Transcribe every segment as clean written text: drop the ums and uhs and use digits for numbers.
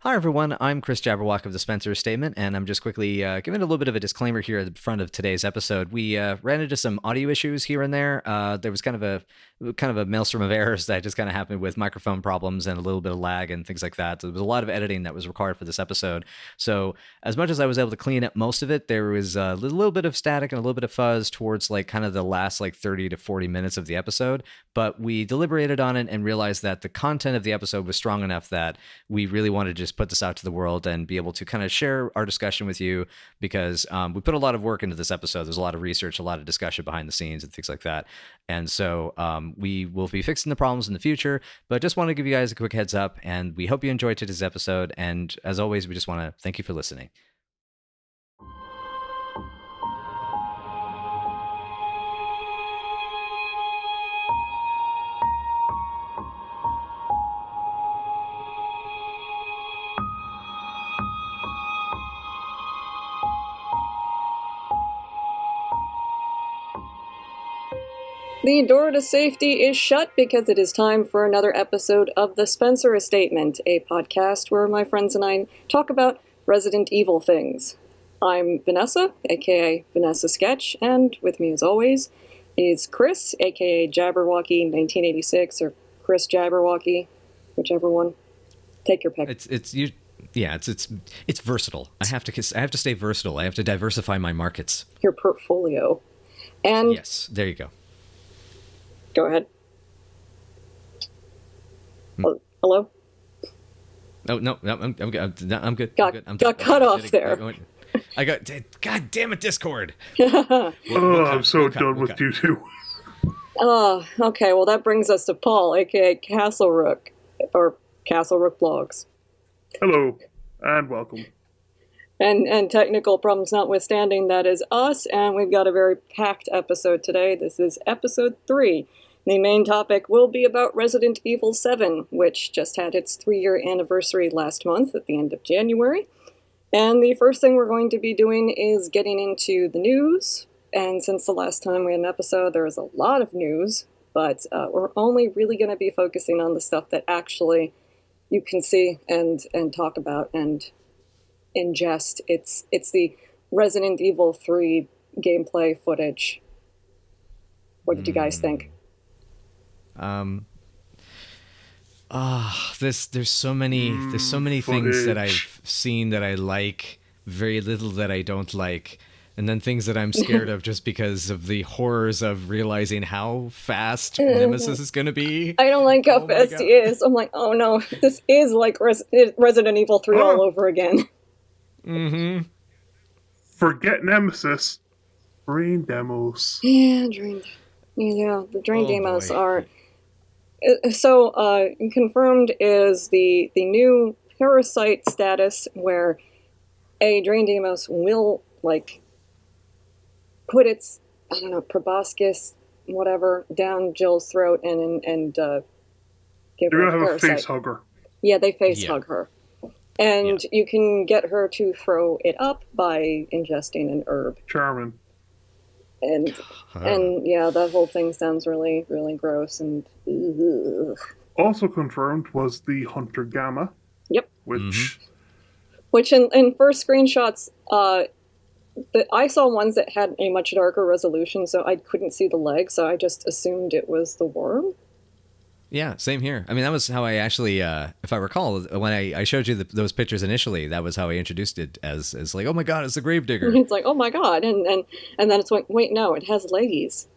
Hi, everyone. I'm Chris Jabberwock of the Spencer Estatement, and I'm just quickly giving a little bit of a disclaimer here at the front of today's episode. We ran into some audio issues here and there. There was kind of a maelstrom of errors that just kind of happened with microphone problems and a little bit of lag and things like that. So there was a lot of editing that was required for this episode. So as much as I was able to clean up most of it, there was a little bit of static and a little bit of fuzz towards like kind of the last like 30 to 40 minutes of the episode. But we deliberated on it and realized that the content of the episode was strong enough that we really wanted to just put this out to the world and be able to kind of share our discussion with you, because we put a lot of work into this episode. There's a lot of research, a lot of discussion behind the scenes and things like that. And so we will be fixing the problems in the future, but just want to give you guys a quick heads up, and we hope you enjoyed today's episode. And as always, we just want to thank you for listening. The door to safety is shut because it is time for another episode of the Spencer Estatement, a podcast where my friends and I talk about Resident Evil things. I'm Vanessa, aka vanessasketch, and with me as always is Chris, aka Jabberwocky1986, or Chris Jabberwocky, whichever one. Take your pick. It's versatile. I have to stay versatile. I have to diversify my markets. Your portfolio. And yes, there you go. Go ahead. Hello? Oh, no, I'm good. I'm good. Got cut off there. I got, God damn it, Discord. I'm so done with you two. Okay, well that brings us to Paul, aka Castlerook, or Castlerook Blogs. Hello, and welcome. And technical problems notwithstanding, that is us, and we've got a very packed episode today. This is episode 3. The main topic will be about Resident Evil 7, which just had its 3-year anniversary last month at the end of January. And the first thing we're going to be doing is getting into the news. And since the last time we had an episode, there was a lot of news, but we're only really going to be focusing on the stuff that actually you can see and talk about and ingest. It's the Resident Evil 3 gameplay footage. What did you guys think? There's so many things that I've seen that I like, very little that I don't like, and then things that I'm scared of just because of the horrors of realizing how fast Nemesis is going to be. I don't like how fast he is. I'm like, oh no, this is like Resident Evil 3 all over again. Mm-hmm. Forget Nemesis. Brain demos. Yeah, the drain demos are... So, confirmed is the new Parasite status, where a drain demos will, like, put its, I don't know, proboscis, whatever, down Jill's throat and give her a have parasite. a face hugger. Yeah, they face hug her. And you can get her to throw it up by ingesting an herb. Charming. And yeah, that whole thing sounds really, really gross and ugh. Also confirmed was the Hunter Gamma. Yep. Which in first screenshots, I saw ones that had a much darker resolution, so I couldn't see the leg, so I just assumed it was the worm. Yeah, same here. I mean, that was how I actually, if I recall, when I showed you those pictures initially, that was how I introduced it as like, oh my god, it's the Gravedigger. It's like, oh my god, and then it's like, wait, no, it has leggies.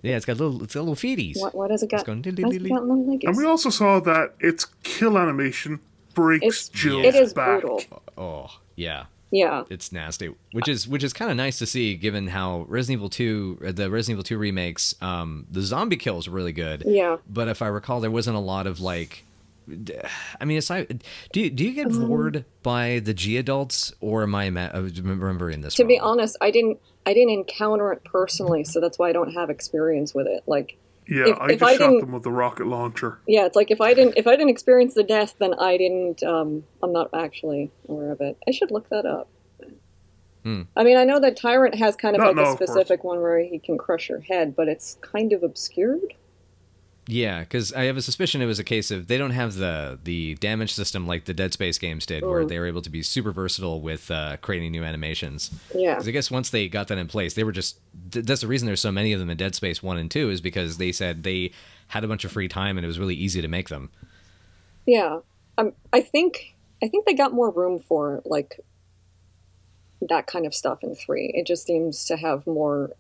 Yeah, it's got little feeties. What has it got? Why has it got little leggies? And we also saw that its kill animation breaks Jill's It is back. brutal. Oh, yeah. Yeah. It's nasty, which is kind of nice to see, given how Resident Evil 2, the Resident Evil 2 remakes, the zombie kills were really good. Yeah. But if I recall, there wasn't a lot of like, I mean, aside, do you get bored by the G adults, or am I remembering this? To be honest, I didn't encounter it personally, so that's why I don't have experience with it. Like, yeah, I just shot them with the rocket launcher. Yeah, it's like if I didn't experience the death, then I didn't. I'm not actually aware of it. I should look that up. I mean, I know that Tyrant has kind of a specific one where he can crush your head, but it's kind of obscured. Yeah, because I have a suspicion it was a case of they don't have the damage system like the Dead Space games did, where they were able to be super versatile with creating new animations. Yeah. Because I guess once they got that in place, they were just that's the reason there's so many of them in Dead Space 1 and 2 is because they said they had a bunch of free time and it was really easy to make them. Yeah. I think they got more room for like that kind of stuff in 3. It just seems to have more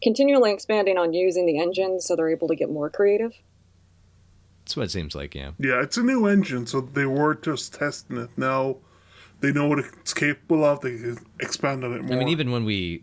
continually expanding on using the engine, so they're able to get more creative. That's what it seems like, yeah. Yeah, it's a new engine, so they were just testing it. Now they know what it's capable of. They can expand on it more. I mean, even when we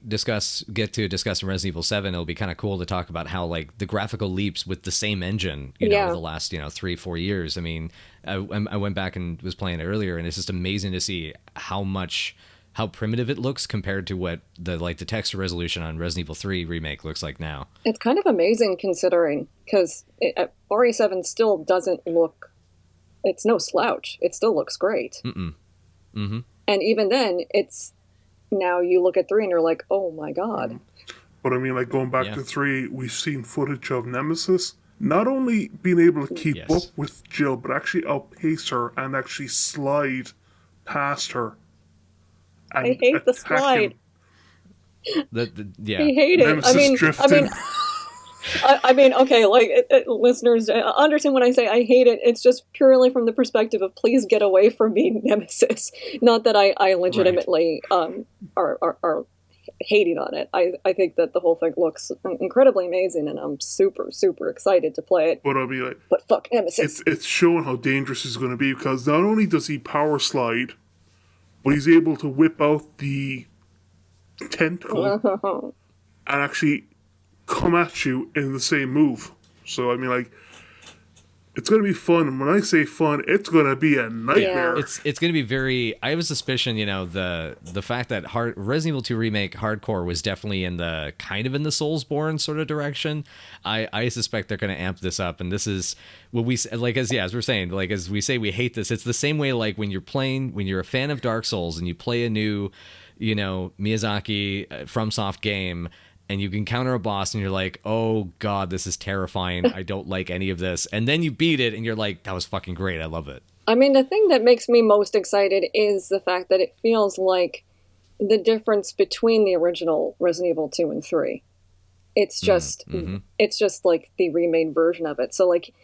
get to discuss Resident Evil 7, it'll be kind of cool to talk about how like the graphical leaps with the same engine, over the last 3-4 years. I mean, I went back and was playing it earlier, and it's just amazing to see how primitive it looks compared to what the texture resolution on Resident Evil 3 remake looks like now. It's kind of amazing considering, because RE7 still doesn't look, it's no slouch. It still looks great. Mm-hmm. And even then, it's, now you look at 3 and you're like, oh my god. But I mean, like going back to 3, we've seen footage of Nemesis not only being able to keep up with Jill, but actually outpace her and actually slide past her. I hate the slide. Yeah. I hate it. I mean, okay, like listeners understand when I say I hate it. It's just purely from the perspective of please get away from me, Nemesis. Not that I legitimately are hating on it. I think that the whole thing looks incredibly amazing, and I'm super super excited to play it. But I'll be like, but fuck Nemesis. It's showing how dangerous it's going to be, because not only does he power slide, but he's able to whip out the tentacle and actually come at you in the same move. So, I mean, like, it's going to be fun. And when I say fun, it's going to be a nightmare. Yeah. It's going to be very... I have a suspicion, the fact that Resident Evil 2 Remake Hardcore was definitely in the Soulsborne sort of direction. I suspect they're going to amp this up. And this is what we... Like, as we're saying, like, as we say we hate this, it's the same way, like, when you're a fan of Dark Souls and you play a new, Miyazaki FromSoft game, and you encounter a boss and you're like, oh god, this is terrifying, I don't like any of this, and then you beat it and you're like, that was fucking great, I love it. I mean, the thing that makes me most excited is the fact that it feels like the difference between the original Resident Evil 2 and 3. It's just it's just like the remade version of it. So like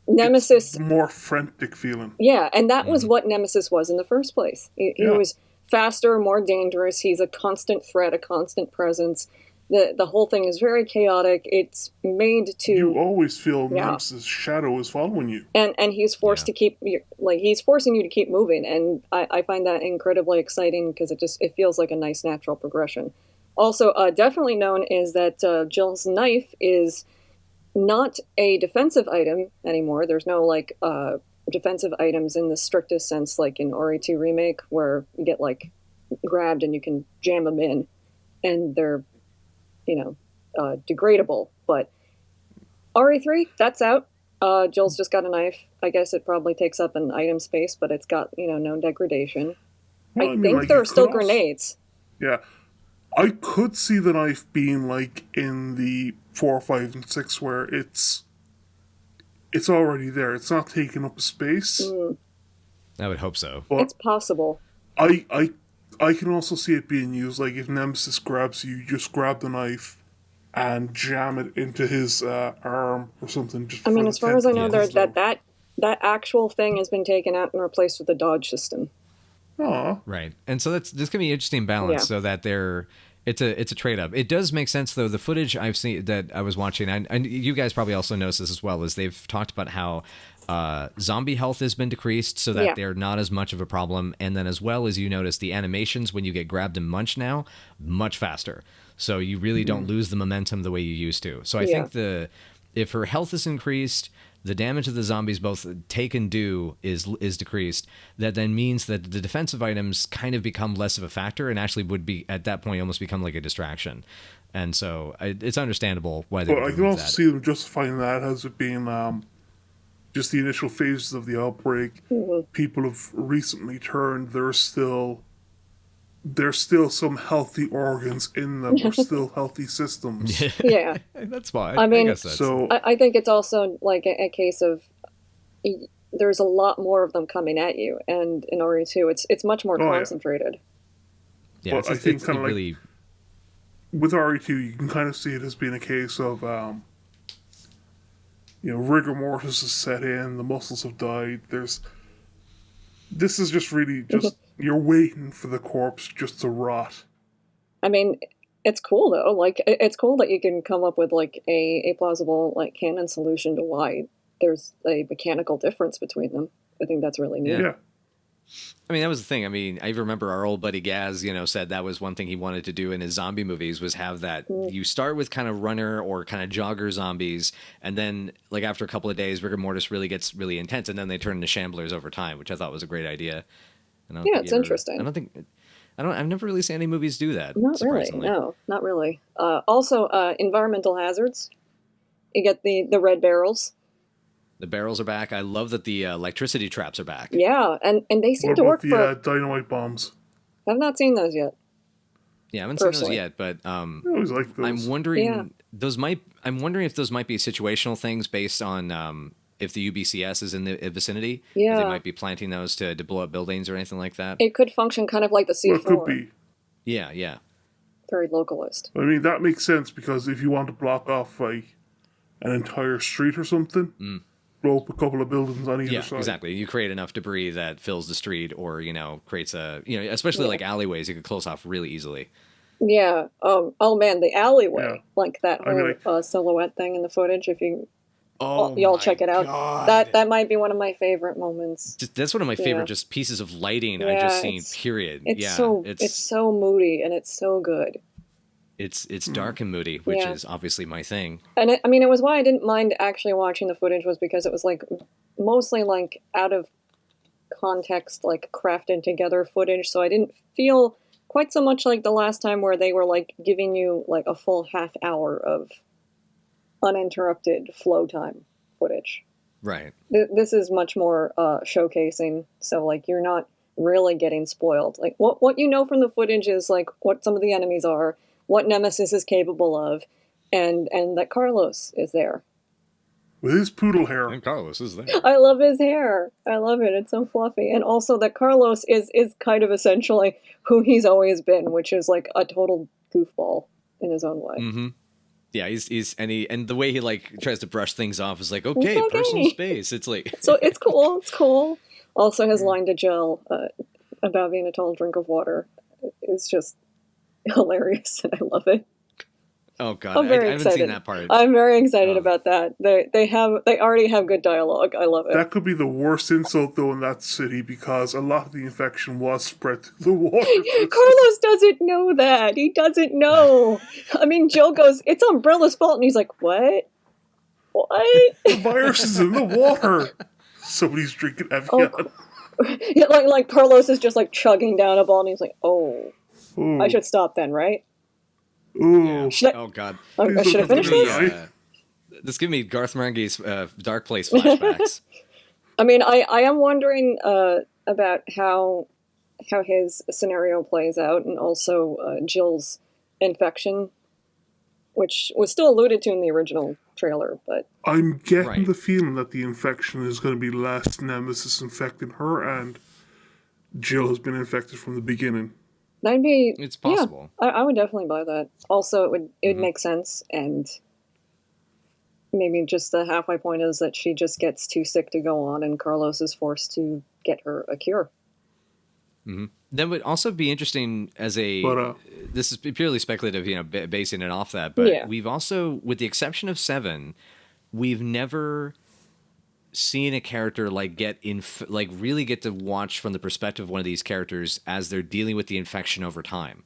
Nemesis, it's more frantic feeling. Yeah, and that was what Nemesis was in the first place. He was faster, more dangerous. He's a constant threat, a constant presence. The whole thing is very chaotic. It's made to... You always feel Nemesis' shadow is following you. And he's forced to keep... he's forcing you to keep moving. And I find that incredibly exciting because it feels like a nice natural progression. Also, definitely known is that Jill's knife is not a defensive item anymore. There's no, defensive items in the strictest sense, like in RE2 Remake, where you get, grabbed and you can jam them in. And they're... degradable, but RE3, that's out. Jill's just got a knife. I guess it probably takes up an item space, but it's got, known degradation. Well, I think there are still grenades. Yeah. I could see the knife being like in the 4, 5, and 6 where it's already there. It's not taking up space. I would hope so. But it's possible. I can also see it being used, like if Nemesis grabs you, just grab the knife and jam it into his arm or something. Just as far as I know, that actual thing has been taken out and replaced with a dodge system. Aww. Right, and so this going to be an interesting balance, so that it's a trade up. It does make sense though. The footage I've seen that I was watching, and you guys probably also noticed this as well, is they've talked about how zombie health has been decreased so that they're not as much of a problem, and then as well as you notice the animations when you get grabbed and munched now much faster, so you really don't lose the momentum the way you used to. So I think if her health is increased, the damage that the zombies both take and do is decreased. That then means that the defensive items kind of become less of a factor and actually would be at that point almost become like a distraction. And so it's understandable why they. But I can also see them justifying that as it being just the initial phases of the outbreak. People have recently turned. There's still there's still some healthy organs in them, or still healthy systems. Yeah. That's fine. I mean, guess that's, So I think it's also like a case of there's a lot more of them coming at you, and in RE2, it's much more concentrated. Yeah, but I think kind of like really... with RE2, you can kind of see it as being a case of rigor mortis has set in, the muscles have died. This is just really just you're waiting for the corpse just to rot. I mean, it's cool though. Like, it's cool that you can come up with like a plausible like canon solution to why there's a mechanical difference between them. I think that's really neat. Yeah. I mean, that was the thing. I mean, I remember our old buddy Gaz, said that was one thing he wanted to do in his zombie movies was have that you start with kind of runner or kind of jogger zombies, and then like after a couple of days, rigor mortis really gets really intense, and then they turn into shamblers over time, which I thought was a great idea. Yeah, it's interesting. I've never really seen any movies do that. Not really. No, not really. Also, environmental hazards. You get the red barrels. The barrels are back. I love that the electricity traps are back. Yeah, and they seem to work for dynamite bombs. I've not seen those yet. Yeah, I haven't seen those yet, but I always like those. I'm wondering I'm wondering if those might be situational things based on if the UBCS is in the vicinity. Yeah, they might be planting those to blow up buildings or anything like that. It could function kind of like the C4. Well, it could be. Yeah. Very localist. I mean, that makes sense because if you want to block off like an entire street or something, blow up a couple of buildings on either side. Yeah, exactly. You create enough debris that fills the street, or creates especially like alleyways, you could close off really easily. Yeah. Oh man, the alleyway, like that whole silhouette thing in the footage. If you y'all check it out, that might be one of my favorite moments. That's one of my favorite just pieces of lighting I just seen. Period. It's so moody and it's so good. It's dark and moody, which is obviously my thing. And it was why I didn't mind actually watching the footage, was because it was like mostly like out of context, like crafted together footage. So I didn't feel quite so much like the last time where they were like giving you like a full half hour of uninterrupted flow time footage. Right. This is much more showcasing. So like you're not really getting spoiled. Like what you know from the footage is like what some of the enemies are, what Nemesis is capable of, and that Carlos is there. With his poodle hair. And Carlos is there. I love his hair. I love it. It's so fluffy. And also that Carlos is kind of essentially who he's always been, which is like a total goofball in his own way. Mm-hmm. Yeah, he's and the way he like tries to brush things off is like, okay. Personal space. It's like so it's cool. It's cool. Also, his line to Jill about being a tall drink of water is just hilarious, and I love it. Oh god, I haven't seen that part. I'm very excited about that. They already have good dialogue. I love it. That could be the worst insult though in that city, because a lot of the infection was spread through the water. Carlos doesn't know that. He doesn't know. I mean, Jill goes, "It's Umbrella's fault," and he's like, "What? What? The virus is in the water." Somebody's drinking Evian. Yeah, like Carlos is just like chugging down a ball, and he's like, "Oh, ooh. I should stop then, right?" Ooh. Yeah. Oh god. Should I finish this? This gives me Garth Marenghi's Dark Place flashbacks. I mean, I am wondering about how his scenario plays out, and also Jill's infection, which was still alluded to in the original trailer, but I'm getting the feeling that the infection is going to be less Nemesis infecting her, and Jill has been infected from the beginning. It's possible. Yeah, I would definitely buy that. Also, it would make sense, and maybe just the halfway point is that she just gets too sick to go on, and Carlos is forced to get her a cure. Mm-hmm. That would also be interesting as this is purely speculative, basing it off that. But we've also, with the exception of 7, we've never seen a character like really get to watch from the perspective of one of these characters as they're dealing with the infection over time.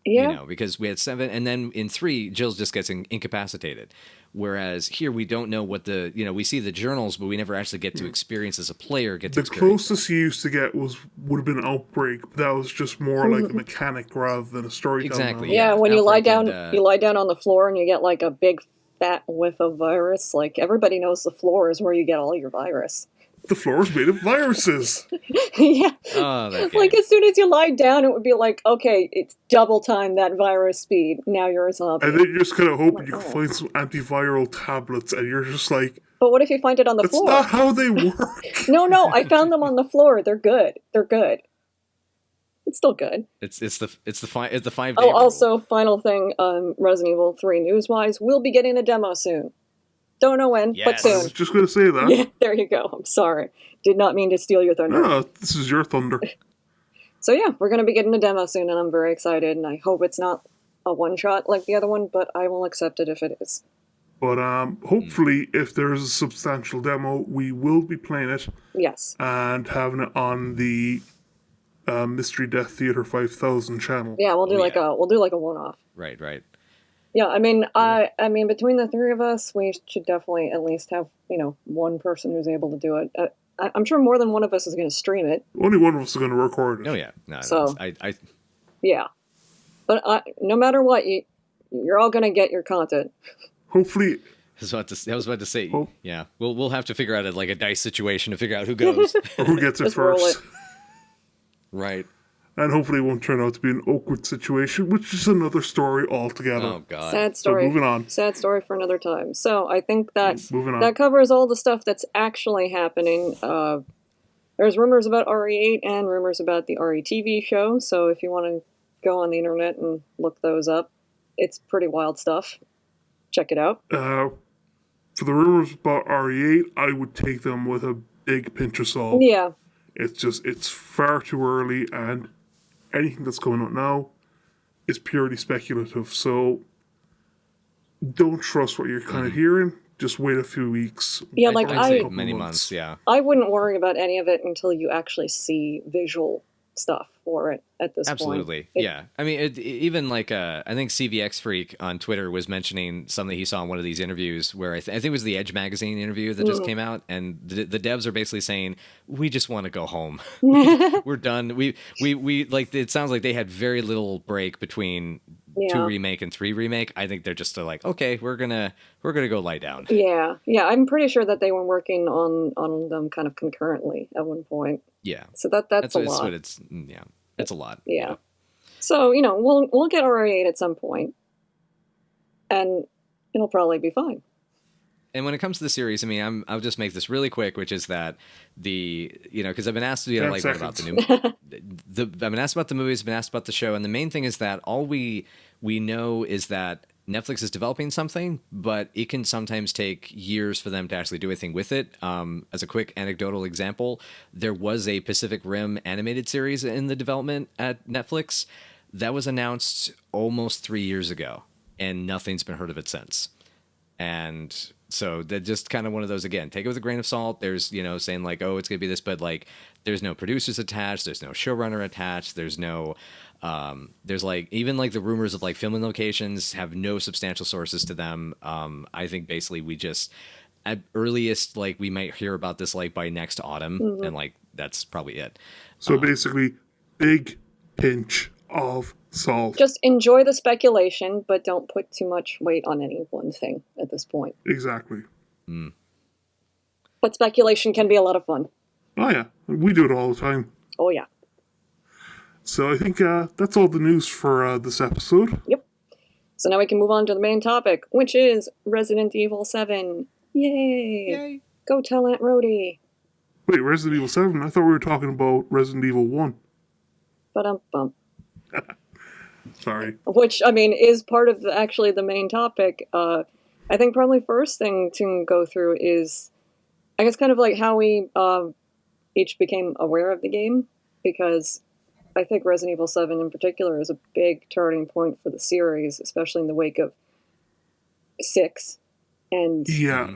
Yeah. Because we had 7, and then in 3, Jill just gets incapacitated. Whereas here we don't know what we see the journals, but we never actually get to experience as a player. The closest you used to get would have been Outbreak, but that was just more like a mechanic rather than a storytelling. Exactly. Yeah, when you lie down, you lie down on the floor and you get like a big fat whiff of virus. Like everybody knows the floor is where you get all your virus. the floor is made of viruses. Yeah. Oh, that Like, game. as soon as you lie down, it would be like, okay, it's double time that virus speed. Now you're a zombie. And then you're just kind of hoping you Oh. can find some antiviral tablets, and you're just like, But what if you find it on the that's floor? not how they work. No, I found them on the floor. They're good. It's still good. It's the 5-day Oh, rule. also, final thing, Resident Evil 3 news-wise, we'll be getting a demo soon. Don't know when, but Yes. I soon. was just going to say that. Yeah, there you go. I'm sorry. Did not mean to steal your thunder. No, this is your thunder. So yeah, we're going to be getting a demo soon, and I'm very excited, and I hope it's not a one-shot like the other one, but I will accept it if it is. But hopefully, if there's a substantial demo, we will be playing it Yes. and having it on the Mystery Death Theater 5000 channel. Yeah, we'll do yeah. like a one-off. Right. Yeah, I mean, between the three of us, we should definitely at least have, one person who's able to do it. I'm sure more than one of us is going to stream it. Only one of us is going to record it. Oh yeah. No, So- I Yeah. But no matter what, you're all going to get your content. Hopefully, was about to say. Oh. Yeah. We'll have to figure out a dice situation to figure out who goes. or who gets it Just roll first. it. Right. And hopefully it won't turn out to be an awkward situation, which is another story altogether. Oh god. Sad So story. moving on. Sad story for another time. So I think that Moving on. that covers all the stuff that's actually happening. There's rumors about RE8 and rumors about the RE TV show. So if you want to go on the internet and look those up, it's pretty wild stuff. Check it out. For the rumors about RE8, I would take them with a big pinch of salt. Yeah. It's far too early, and anything that's coming out now is purely speculative. So don't trust what you're kind of hearing. Just wait a few weeks. Yeah, like I'd say I many months. Yeah. I wouldn't worry about any of it until you actually see visual stuff for it at this point. Absolutely. Yeah. I mean, even like I think CVX Freak on Twitter was mentioning something he saw in one of these interviews where I think it was the Edge magazine interview that just came out, and the devs are basically saying, we just want to go home. We're done. We like, it sounds like they had very little break between 2 remake and 3 remake. I think they're just like, okay, we're gonna go lie down. Yeah. I'm pretty sure that they were working on them kind of concurrently at one point. Yeah. So that's a lot. what it's yeah. It's a lot. Yeah. So, we'll get RE8 at some point, and it'll probably be fine. And when it comes to the series, I mean, I'll just make this really quick, which is that because I've been asked, like, what about the new, I've been asked about the movies, I've been asked about the show, and the main thing is that all we know is that Netflix is developing something, but it can sometimes take years for them to actually do anything with it. As a quick anecdotal example, there was a Pacific Rim animated series in the development at Netflix that was announced almost 3 years ago, and nothing's been heard of it since. And so that just kind of one of those, again, take it with a grain of salt. There's, saying like, oh, it's going to be this, but like, there's no producers attached. There's no showrunner attached. There's no, there's like, even like the rumors of like filming locations have no substantial sources to them. I think basically we just, at earliest, like we might hear about this like by next autumn. And like, that's probably it. So basically, big pinch of salt. Just enjoy the speculation, but don't put too much weight on any one thing at this point. Exactly. But speculation can be a lot of fun. Oh yeah, we do it all the time. Oh, yeah. So I think that's all the news for this episode. Yep. So now we can move on to the main topic, which is Resident Evil 7. Yay! Go tell Aunt Rhodey. Wait, Resident Evil 7? I thought we were talking about Resident Evil 1. Ba-dum-bum. Sorry. Which, I mean, is part of actually the main topic. I think probably first thing to go through is, I guess, kind of like how we each became aware of the game, because I think Resident Evil 7 in particular is a big turning point for the series, especially in the wake of 6. And Yeah.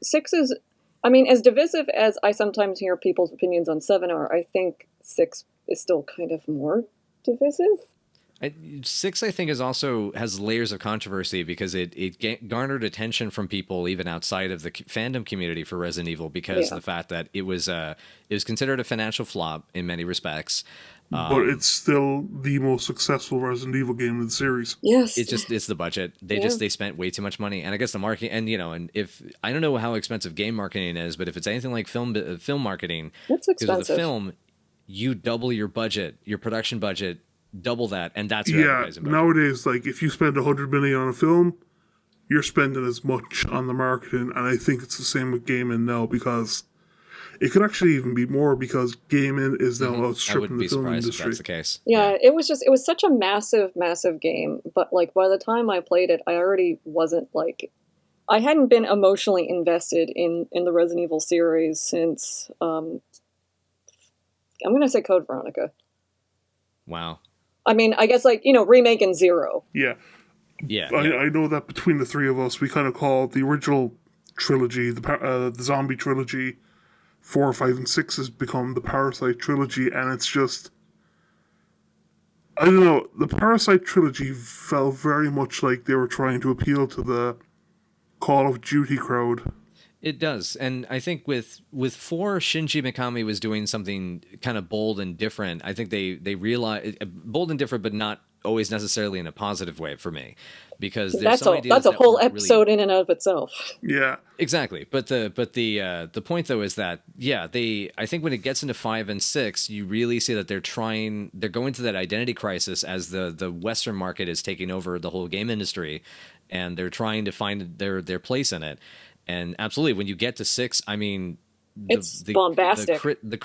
6 is, I mean, as divisive as I sometimes hear people's opinions on 7 are, I think 6 is still kind of more divisive. 6, I think, has layers of controversy because it garnered attention from people even outside of the fandom community for Resident Evil because of the fact that it was considered a financial flop in many respects, But it's still the most successful Resident Evil game in the series. Yes. It's the budget. They spent way too much money, and I guess the marketing, and and if I don't know how expensive game marketing is, but if it's anything like film marketing, it's because expensive. with a film, you double your budget, your production budget, double that, and that's your advertising budget. Nowadays, like if you spend $100 million on a film, you're spending as much on the marketing, and I think it's the same with gaming now, because it could actually even be more, because gaming is now outstripping the film industry. I wouldn't be surprised if that's the case. Yeah, it was such a massive game, but like by the time I played it, I already wasn't like, I hadn't been emotionally invested in the Resident Evil series since I'm gonna say Code Veronica. Wow. I mean, I guess like, Remake and Zero. Yeah. Yeah. I know that between the three of us, we kind of call the original trilogy, the zombie trilogy, 4, 5, and 6 has become the Parasite trilogy, and it's just, I don't know, the Parasite trilogy felt very much like they were trying to appeal to the Call of Duty crowd. It does, and I think with 4, Shinji Mikami was doing something kind of bold and different. I think they realized bold and different, but not always necessarily in a positive way for me, because there's that's a whole episode in and of itself. Yeah, exactly. But the point though is that I think when it gets into 5 and 6, you really see that they're going to that identity crisis as the Western market is taking over the whole game industry, and they're trying to find their place in it. And absolutely, when you get to 6, I mean, it's bombastic. The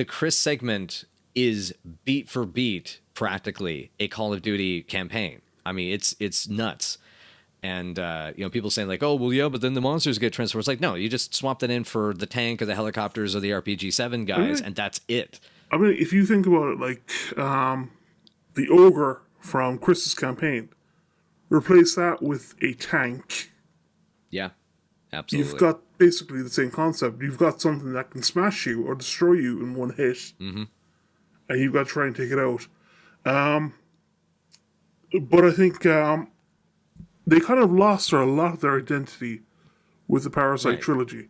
Chris segment is beat for beat practically a Call of Duty campaign. I mean, it's nuts. And people saying like, oh well, yeah, but then the monsters get transferred. It's like, no, you just swap that in for the tank or the helicopters or the RPG-7 guys, and that's it. I mean, if you think about it, like the ogre from Chris's campaign, replace that with a tank. Yeah. Absolutely. You've got basically the same concept. You've got something that can smash you or destroy you in one hit, and you've got to try and take it out. But I think they kind of lost a lot of their identity with the Parasite trilogy.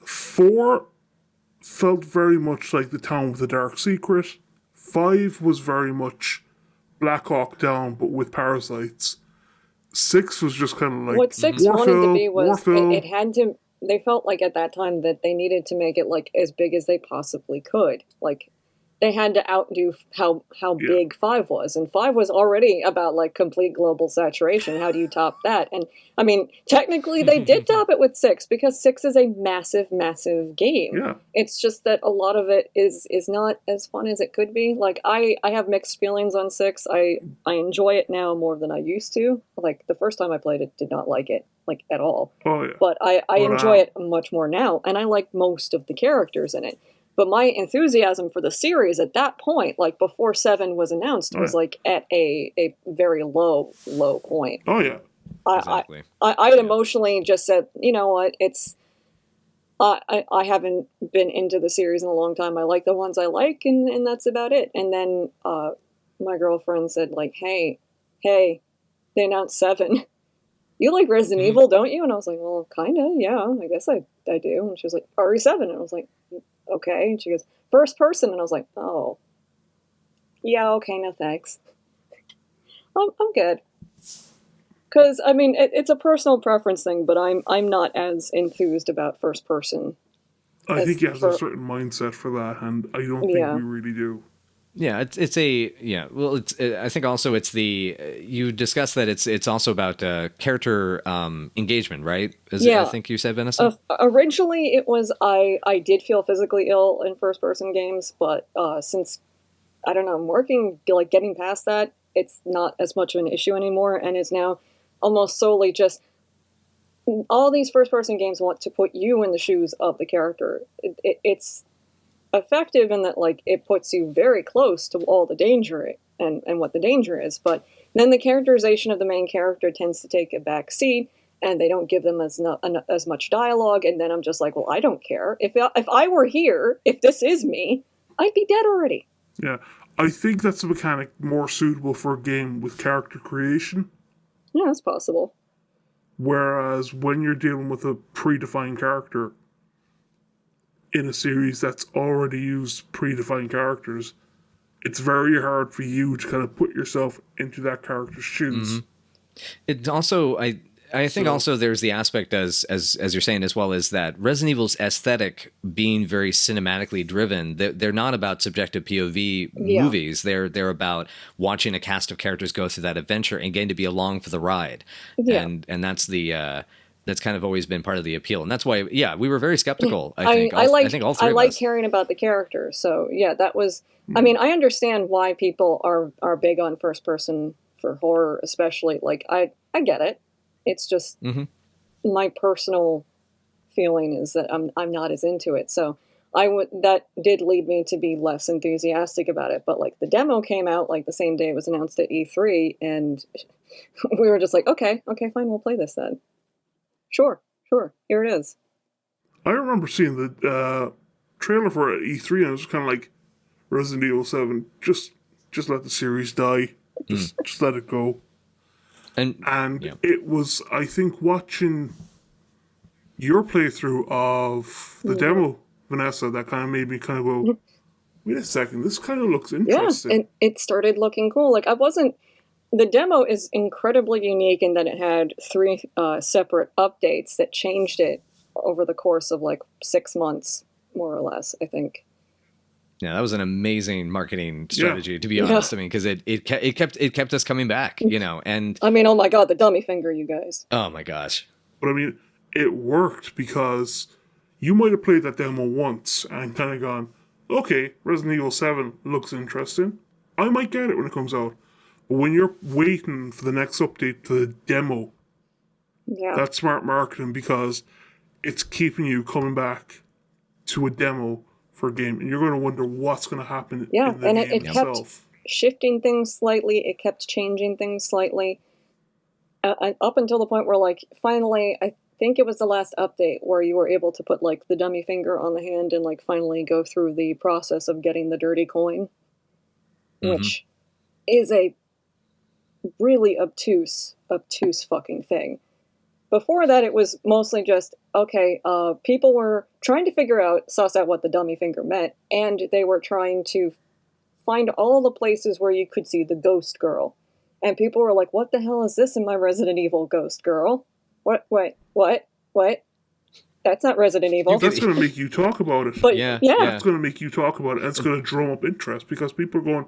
4 felt very much like the town with a dark secret. 5 was very much Black Hawk Down, but with parasites. 6 was just kind of like what 6 wanted to be was it had to. They felt like at that time that they needed to make it like as big as they possibly could. Like they had to outdo how big 5 was, and 5 was already about like complete global saturation. How do you top that? And I mean, technically they did top it with 6, because 6 is a massive game. Yeah. It's just that a lot of it is not as fun as it could be. Like I have mixed feelings on 6. I enjoy it now more than I used to. Like the first time I played it, did not like it like at all. Oh yeah. But I enjoy it much more now, and I like most of the characters in it. But my enthusiasm for the series at that point, like before 7 was announced, was like at a very low point. Oh yeah. Exactly. I had emotionally just said, you know what, it's I haven't been into the series in a long time. I like the ones I like, and that's about it. And then my girlfriend said like, hey, they announced 7. You like Resident Evil, don't you? And I was like, well, kind of, yeah, I guess I do. And she was like, RE7. And I was like, okay. And she goes, first person. And I was like, oh, yeah, okay, no thanks. I'm good. Because, I mean, it's a personal preference thing, but I'm not as enthused about first person. I think you have a certain mindset for that, and I don't think we really do. Yeah, I think also it's you discussed that it's also about character engagement, right? I think you said, Vanessa? Originally it was, I did feel physically ill in first person games, but since, I don't know, I'm working, like getting past that, it's not as much of an issue anymore, and it's now almost solely just, all these first person games want to put you in the shoes of the character. It's effective in that like it puts you very close to all the danger and what the danger is, but then the characterization of the main character tends to take a back seat, and they don't give them as much dialogue, and then I'm just like, well, I don't care. If I were here, if this is me, I'd be dead already. Yeah, I think that's a mechanic more suitable for a game with character creation. Yeah, that's possible. Whereas when you're dealing with a predefined character in a series that's already used predefined characters, it's very hard for you to kind of put yourself into that character's shoes. It also, I think also there's the aspect as you're saying as well, is that Resident Evil's aesthetic being very cinematically driven. They're not about subjective POV movies. They're about watching a cast of characters go through that adventure and getting to be along for the ride. Yeah. And that's the that's kind of always been part of the appeal. And that's why, we were very skeptical. I think all three of like us. caring about the characters. So yeah, that was. I mean, I understand why people are big on first person for horror, especially. Like I get it. It's just my personal feeling is that I'm not as into it. So that did lead me to be less enthusiastic about it. But like the demo came out like the same day it was announced at E3, and we were just like, okay, fine, we'll play this then. Sure, here it is. I remember seeing the trailer for it at E3, and it was kind of like Resident Evil 7. Just let the series die. Just let it go. And it was, I think, watching your playthrough of the demo, Vanessa, that kind of made me kind of go, wait a second, this kind of looks interesting. Yeah, and it started looking cool. Like the demo is incredibly unique in that it had 3 separate updates that changed it over the course of like 6 months, more or less, I think. Yeah, that was an amazing marketing strategy, to be honest. I mean, because it kept us coming back, and I mean, oh my God, the dummy finger, you guys. Oh my gosh. But I mean, it worked because you might have played that demo once and kind of gone, okay, Resident Evil 7 looks interesting. I might get it when it comes out. But when you're waiting for the next update to the demo, that's smart marketing because it's keeping you coming back to a demo for a game, and you're going to wonder what's going to happen in the game it itself. Kept shifting things slightly. It kept changing things slightly. Up until the point where, like, finally, I think it was the last update where you were able to put, like, the dummy finger on the hand and, like, finally go through the process of getting the dirty coin, which is a really obtuse fucking thing. Before that, it was mostly just, people were trying to suss out what the dummy finger meant, and they were trying to find all the places where you could see the ghost girl. And people were like, what the hell is this in my Resident Evil ghost girl? What? That's not Resident Evil. That's going to make you talk about it. But, That's going to make you talk about it, and it's going to drum up interest, because people are going,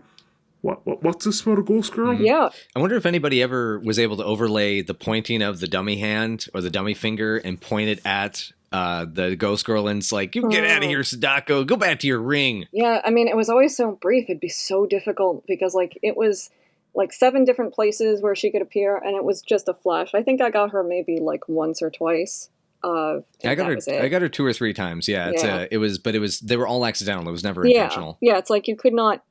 what's this about a ghost girl? Yeah. I wonder if anybody ever was able to overlay the pointing of the dummy hand or the dummy finger and point it at the ghost girl, and it's like, you get out of here, Sadako, go back to your ring. Yeah, I mean, it was always so brief. It'd be so difficult because, like, it was like 7 different places where she could appear, and it was just a flash. I think I got her maybe like once or twice. I got her 2 or 3 times. Yeah, they were all accidental. It was never intentional. Yeah, it's like you could not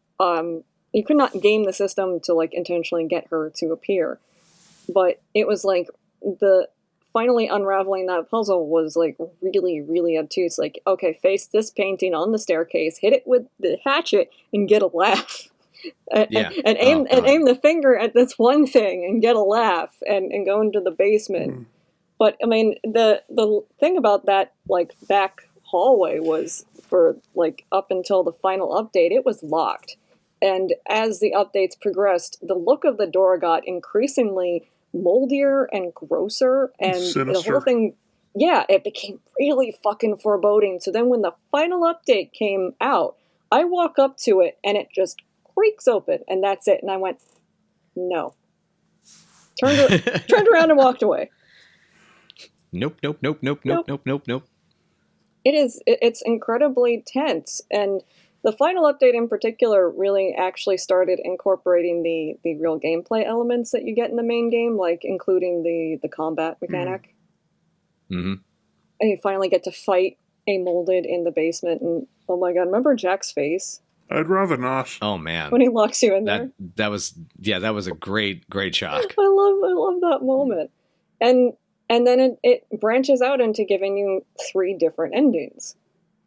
game the system to like intentionally get her to appear. But it was like the finally unraveling that puzzle was like really, really obtuse. Like, okay, face this painting on the staircase, hit it with the hatchet, and get a laugh. And aim the finger at this one thing and get a laugh, and go into the basement. But I mean, the thing about that like back hallway was, for like up until the final update, it was locked. And as the updates progressed, the look of the door got increasingly moldier and grosser, and sinister. The whole thing, it became really fucking foreboding. So then when the final update came out, I walk up to it and it just creaks open, and that's it. And I went, no. Turned around and walked away. Nope. It's incredibly tense, and the final update in particular really actually started incorporating the real gameplay elements that you get in the main game, like including the combat mechanic. And you finally get to fight a molded in the basement, and oh my god, remember Jack's face? I'd rather not. Oh man, when he locks you in there. That was a great shock. I love that moment. And then it branches out into giving you 3 different endings,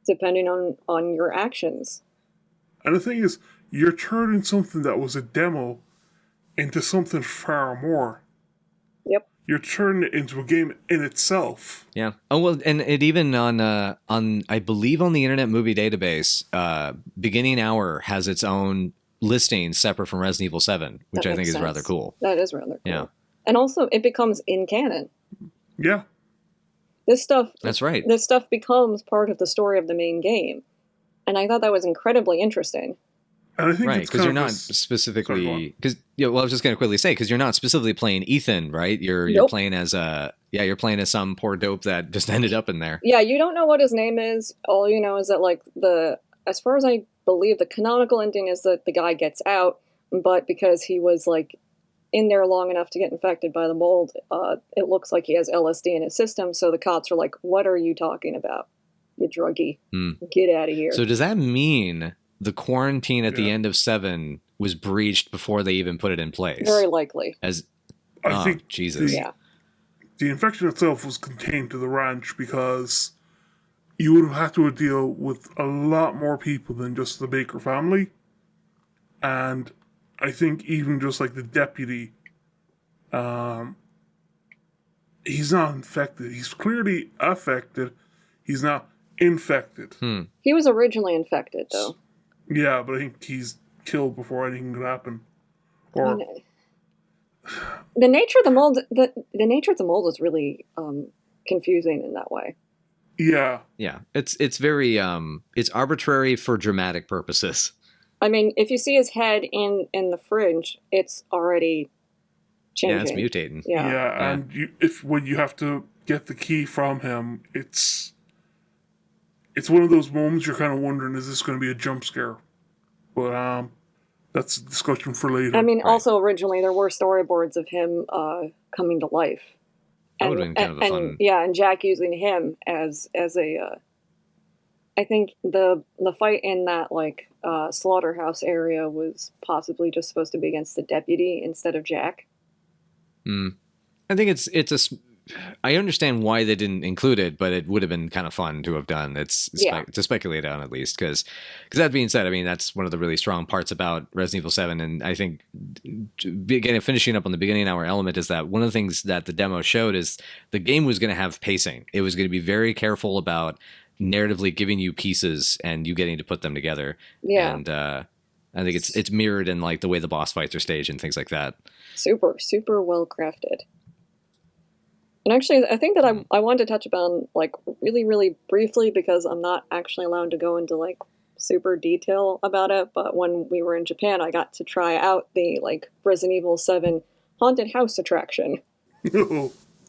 depending on your actions. And the thing is, you're turning something that was a demo into something far more. Yep. You're turning it into a game in itself. Yeah. Oh well, and it even on I believe on the Internet Movie Database, Beginning Hour has its own listings separate from Resident Evil 7, which That I think makes is rather sense. cool. That is rather cool. Yeah. And also, it becomes in canon. Yeah. This stuff. That's right. This stuff becomes part of the story of the main game, and I thought that was incredibly interesting. And I think Right, it's because you're kind of not specifically because I was just going to quickly say because you're not specifically playing Ethan, right? You're Nope. playing as you're playing as some poor dope that just ended up in there. Yeah, you don't know what his name is. All you know is that, like, as far as I believe, the canonical ending is that the guy gets out, but because he was, like, in there long enough to get infected by the mold, it looks like he has LSD in his system, so the cops are like, what are you talking about, you druggie? Get out of here. So does that mean the quarantine at the Yeah. end of 7 was breached before they even put it in place? Very likely. I think Jesus. Yeah. the infection itself was contained to the ranch because you would have had to deal with a lot more people than just the Baker family. And I think even just like the deputy, he's not infected. He's clearly affected. He's not infected. He was originally infected, though. Yeah, but I think he's killed before anything could happen. Or The nature of the mold, the nature of the mold is really confusing in that way. yeah, Yeah, it's very it's arbitrary for dramatic purposes. I mean, if you see his head in the fridge, it's already changing. Yeah, it's mutating. Yeah. and when you have to get the key from him, it's one of those moments you're kind of wondering, is this going to be a jump scare? But that's a discussion for later. I mean, Right. also originally there were storyboards of him coming to life. That would've been kind of a fun- Yeah, and Jack using him as a. I think the fight in that like slaughterhouse area was possibly just supposed to be against the deputy instead of Jack. I think I understand why they didn't include it, but it would have been kind of fun to have done. To speculate on at least, because that being said, I mean that's one of the really strong parts about Resident Evil 7, and I think finishing up on the beginning hour element is that one of the things that the demo showed is the game was going to have pacing. It was going to be very careful about narratively giving you pieces and you getting to put them together. Yeah. And I think it's mirrored in like the way the boss fights are staged and things like that. Super, super well crafted. And actually, I think that I wanted to touch upon, like, really, really briefly, because I'm not actually allowed to go into, like, super detail about it, but when we were in Japan, I got to try out the, like, Resident Evil 7 haunted house attraction.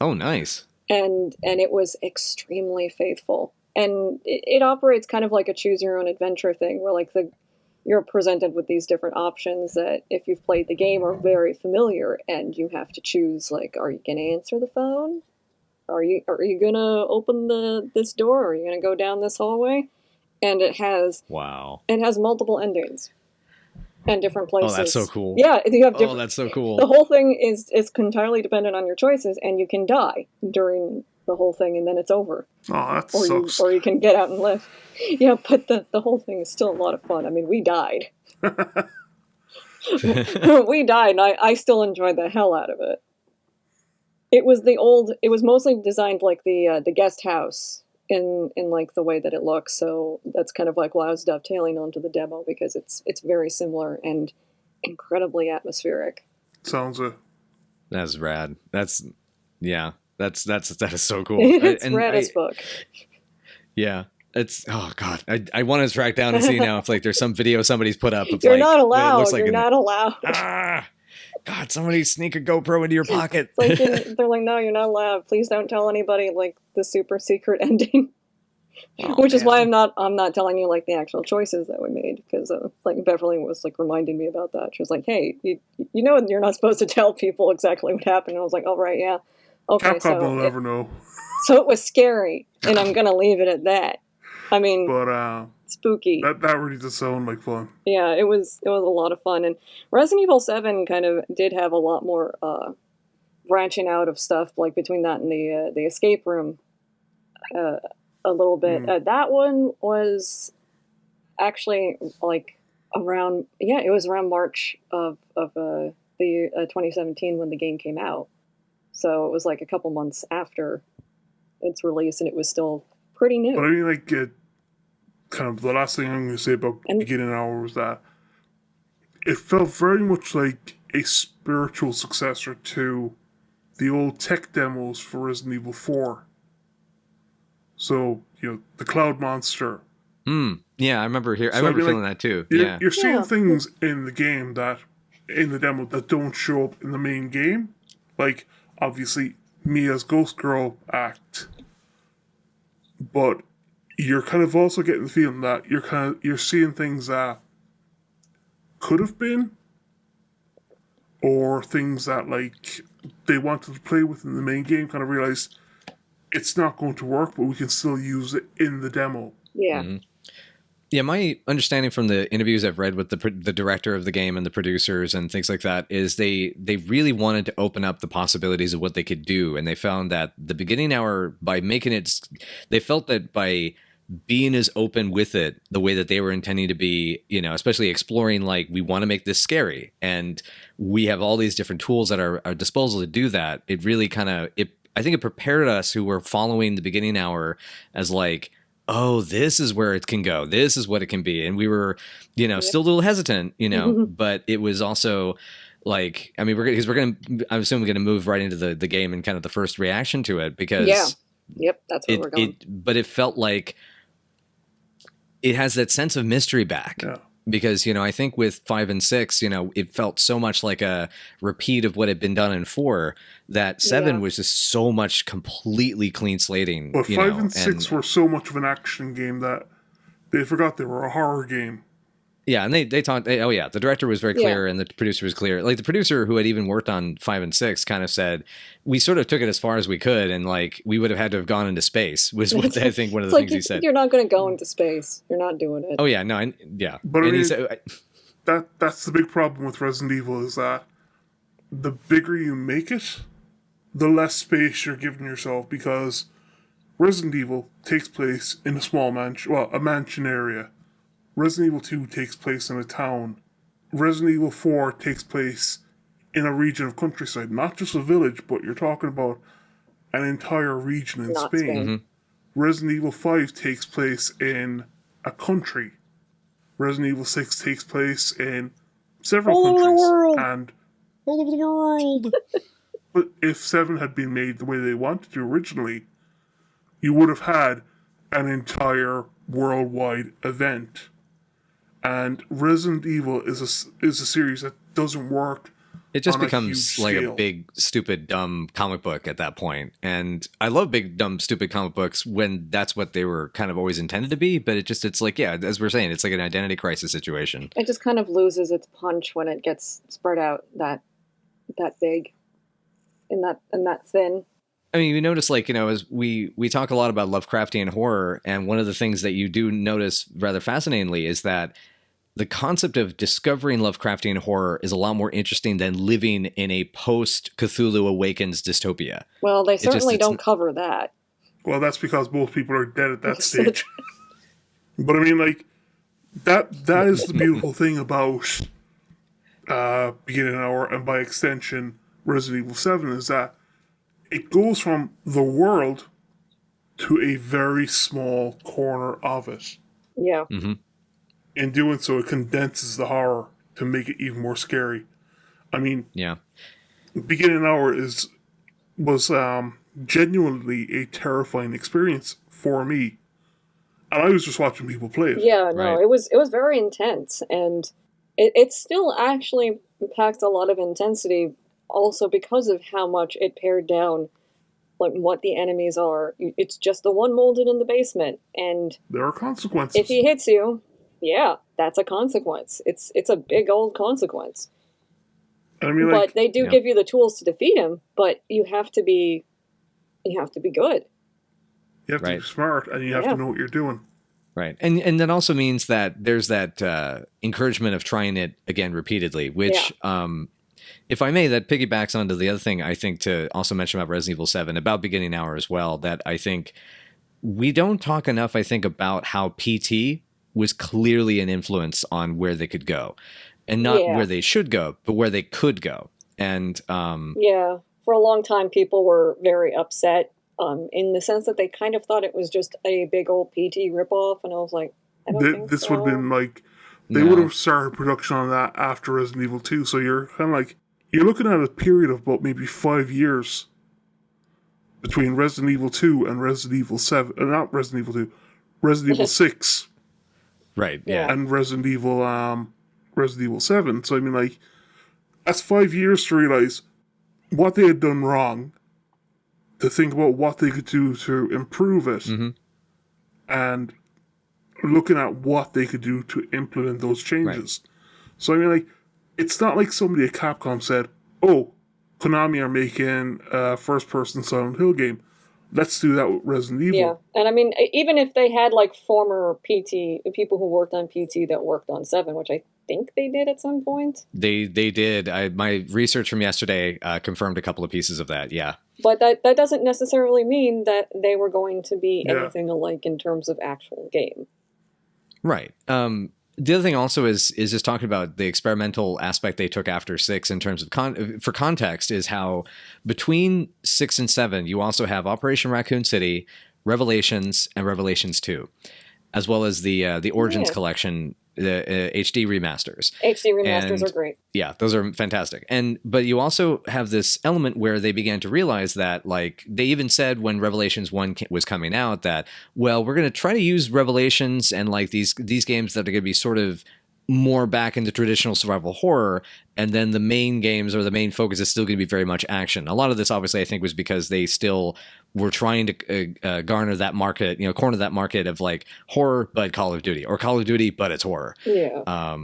Oh, nice. And it was extremely faithful. And it operates kind of like a choose-your-own-adventure thing, where, like, you're presented with these different options that, if you've played the game, are very familiar, and you have to choose, like, are you going to answer the phone? Are you going to open this door? Are you going to go down this hallway? And it has multiple endings and different places. Oh, that's so cool. Yeah, you have different. Oh, that's so cool. The whole thing is entirely dependent on your choices, and you can die during the whole thing, and then it's over. Oh, that sucks. Or you can get out and live. Yeah, but the whole thing is still a lot of fun. I mean, we died. We died, and I still enjoyed the hell out of it. It was mostly designed like the guest house in like the way that it looks. So that's kind of like why I was dovetailing onto the demo, because it's very similar and incredibly atmospheric. Sounds it. That's rad. That is so cool. It's rad as fuck. Yeah. Oh god, I want to track down and see now if like there's some video somebody's put up. Of, You're like, not what it allowed. looks like You're not allowed. God, somebody sneak a GoPro into your pocket. It's like, they're like, no, you're not allowed. Please don't tell anybody like the super secret ending. Which is why I'm not telling you like the actual choices that we made, because like Beverly was like reminding me about that. She was like, hey, you know you're not supposed to tell people exactly what happened. And I was like, oh right, yeah, okay. Capcom will never know. So it was scary, and I'm gonna leave it at that. I mean, But spooky. that really does sound like fun. Yeah, it was a lot of fun, and Resident Evil 7 kind of did have a lot more branching out of stuff, like between that and the escape room a little bit. That one was actually like around it was around March of the 2017 when the game came out, so it was like a couple months after its release, and it was still pretty new. But I mean, like, kind of the last thing I'm going to say about beginning hour was that it felt very much like a spiritual successor to the old tech demos for Resident Evil 4. So, the Cloud Monster. Yeah, I remember I So, remember feeling that too. Yeah. You're seeing things in the game in the demo that don't show up in the main game. Like, obviously, Mia's Ghost Girl act. But you're kind of also getting the feeling that you're seeing things that could have been, or things that like they wanted to play with in the main game, kind of realized it's not going to work, but we can still use it in the demo. Yeah. Mm-hmm. Yeah, my understanding from the interviews I've read with the director of the game and the producers and things like that is they really wanted to open up the possibilities of what they could do, and they found that the beginning hour, by making it, they felt that by being as open with it the way that they were intending to be, especially exploring, like, we want to make this scary and we have all these different tools at our disposal to do that. It really I think it prepared us who were following the beginning hour as like, oh, this is where it can go. This is what it can be. And we were, still a little hesitant, but it was also like, I mean, I'm assuming we're going to move right into the game and kind of the first reaction to it, because yep, that's where we're going. But it felt like it has that sense of mystery back. Yeah. Because, I think with 5 and 6, it felt so much like a repeat of what had been done in 4, that 7 was just so much completely clean slating. But 5 and 6 were so much of an action game that they forgot they were a horror game. Yeah, and they talked. The director was very clear, and the producer was clear. Like, the producer who had even worked on 5 and 6 kind of said, we sort of took it as far as we could, and like we would have had to have gone into space. Was what I think one of the things he said. You're not going to go into space. You're not doing it. Oh yeah, no, yeah. But and I mean, that's the big problem with Resident Evil, is that the bigger you make it, the less space you're giving yourself, because Resident Evil takes place in a small mansion, a mansion area. Resident Evil 2 takes place in a town. Resident Evil 4 takes place in a region of countryside, not just a village, but you're talking about an entire region in Spain. Mm-hmm. Resident Evil 5 takes place in a country. Resident Evil 6 takes place in several countries. Over the world. And all over the world. But if 7 had been made the way they wanted to originally, you would have had an entire worldwide event. And Resident Evil is a series that doesn't work. It just becomes like a big, stupid, dumb comic book at that point. And I love big, dumb, stupid comic books when that's what they were kind of always intended to be. But it's like, yeah, as we're saying, it's like an identity crisis situation. It just kind of loses its punch when it gets spread out that big and that thin. I mean, you notice, like, as we talk a lot about Lovecraftian horror, and one of the things that you do notice rather fascinatingly is that the concept of discovering Lovecraftian horror is a lot more interesting than living in a post-Cthulhu Awakens dystopia. Well, they certainly don't cover that. Well, that's because both people are dead at that stage. But I mean, like, that is the beautiful thing about Beginning Hour, and by extension, Resident Evil 7, is that it goes from the world to a very small corner of it. Yeah. Mm-hmm. In doing so, it condenses the horror to make it even more scary. I mean, yeah, Beginning Hour was genuinely a terrifying experience for me, and I was just watching people play it. Yeah, no, right. it was very intense, and it still actually packed a lot of intensity, also because of how much it pared down, like, what the enemies are. It's just the one molded in the basement, and there are consequences. if he hits you, yeah, that's a consequence. It's a big old consequence. I mean, but they do give you the tools to defeat him, but you have to be good. You have to be smart, and you have to know what you're doing. Right. And that also means that there's that encouragement of trying it again repeatedly, which, if I may, that piggybacks onto the other thing I think to also mention about Resident Evil 7, about Beginning Hour as well, that I think we don't talk enough, I think, about how PT was clearly an influence on where they could go. And not where they should go, but where they could go. And for a long time, people were very upset in the sense that they kind of thought it was just a big old PT ripoff. And I was like, I don't think this so. would have been like They would No. have started production on that after Resident Evil 2, so you're kind of like, you're looking at a period of about maybe 5 years between Resident Evil 2 and Resident Evil 7, not Resident Evil 2, Resident Evil 6 Right. Yeah. Yeah. and Resident Evil 7. So I mean, like, that's 5 years to realize what they had done wrong, to think about what they could do to improve it, and looking at what they could do to implement those changes. Right. So I mean, like, it's not like somebody at Capcom said, "Oh, Konami are making a first-person Silent Hill game. Let's do that with Resident Evil." Yeah, and I mean, even if they had like former PT people who worked on PT that worked on 7, which I think they did at some point. They did. My research from yesterday confirmed a couple of pieces of that. Yeah. But that doesn't necessarily mean that they were going to be anything alike in terms of actual game. Right. The other thing also is just talking about the experimental aspect they took after 6 in terms of for context, is how between 6 and 7 you also have Operation Raccoon City, Revelations, and Revelations 2, as well as the Origins collection, the HD remasters. HD remasters are great. Yeah, those are fantastic. But you also have this element where they began to realize that, like, they even said when Revelations 1 was coming out that, well, we're going to try to use Revelations and like these games that are going to be sort of more back into traditional survival horror, and then the main games or the main focus is still going to be very much action. A lot of this, obviously, I think was because they still were trying to garner that market, corner that market of like horror but Call of Duty, or Call of Duty but it's horror. Yeah.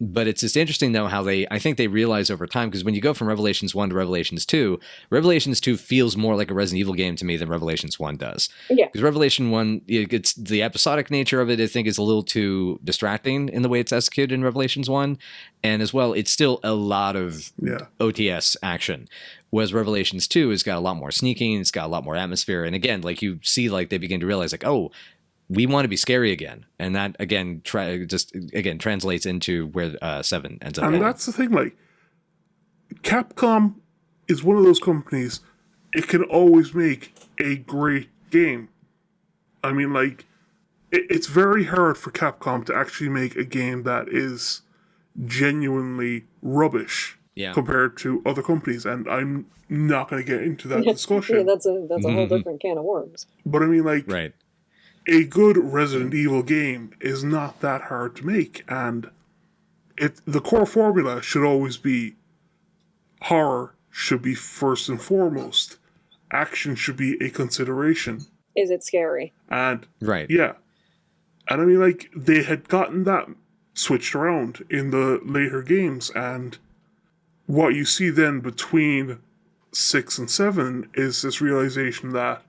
But it's just interesting, though, how I think they realize over time, because when you go from Revelations 1 to Revelations 2 feels more like a Resident Evil game to me than Revelations 1 does. Yeah. Because Revelation 1, it's the episodic nature of it, I think, is a little too distracting in the way it's executed in Revelations 1. And as well, it's still a lot of OTS action. Whereas Revelations 2 has got a lot more sneaking, it's got a lot more atmosphere. And again, like, you see, like, they begin to realize, like, oh, we want to be scary again, and that again translates into where 7 ends up. And that's the thing, like, Capcom is one of those companies. It can always make a great game. I mean, like, it's very hard for Capcom to actually make a game that is genuinely rubbish compared to other companies, and I'm not going to get into that discussion. Yeah, that's a whole different can of worms. But I mean, like, right. A good Resident Evil game is not that hard to make, and the core formula should always be horror should be first and foremost. Action should be a consideration. Is it scary? And right. Yeah. And I mean, like, they had gotten that switched around in the later games, and what you see then between 6 and 7 is this realization that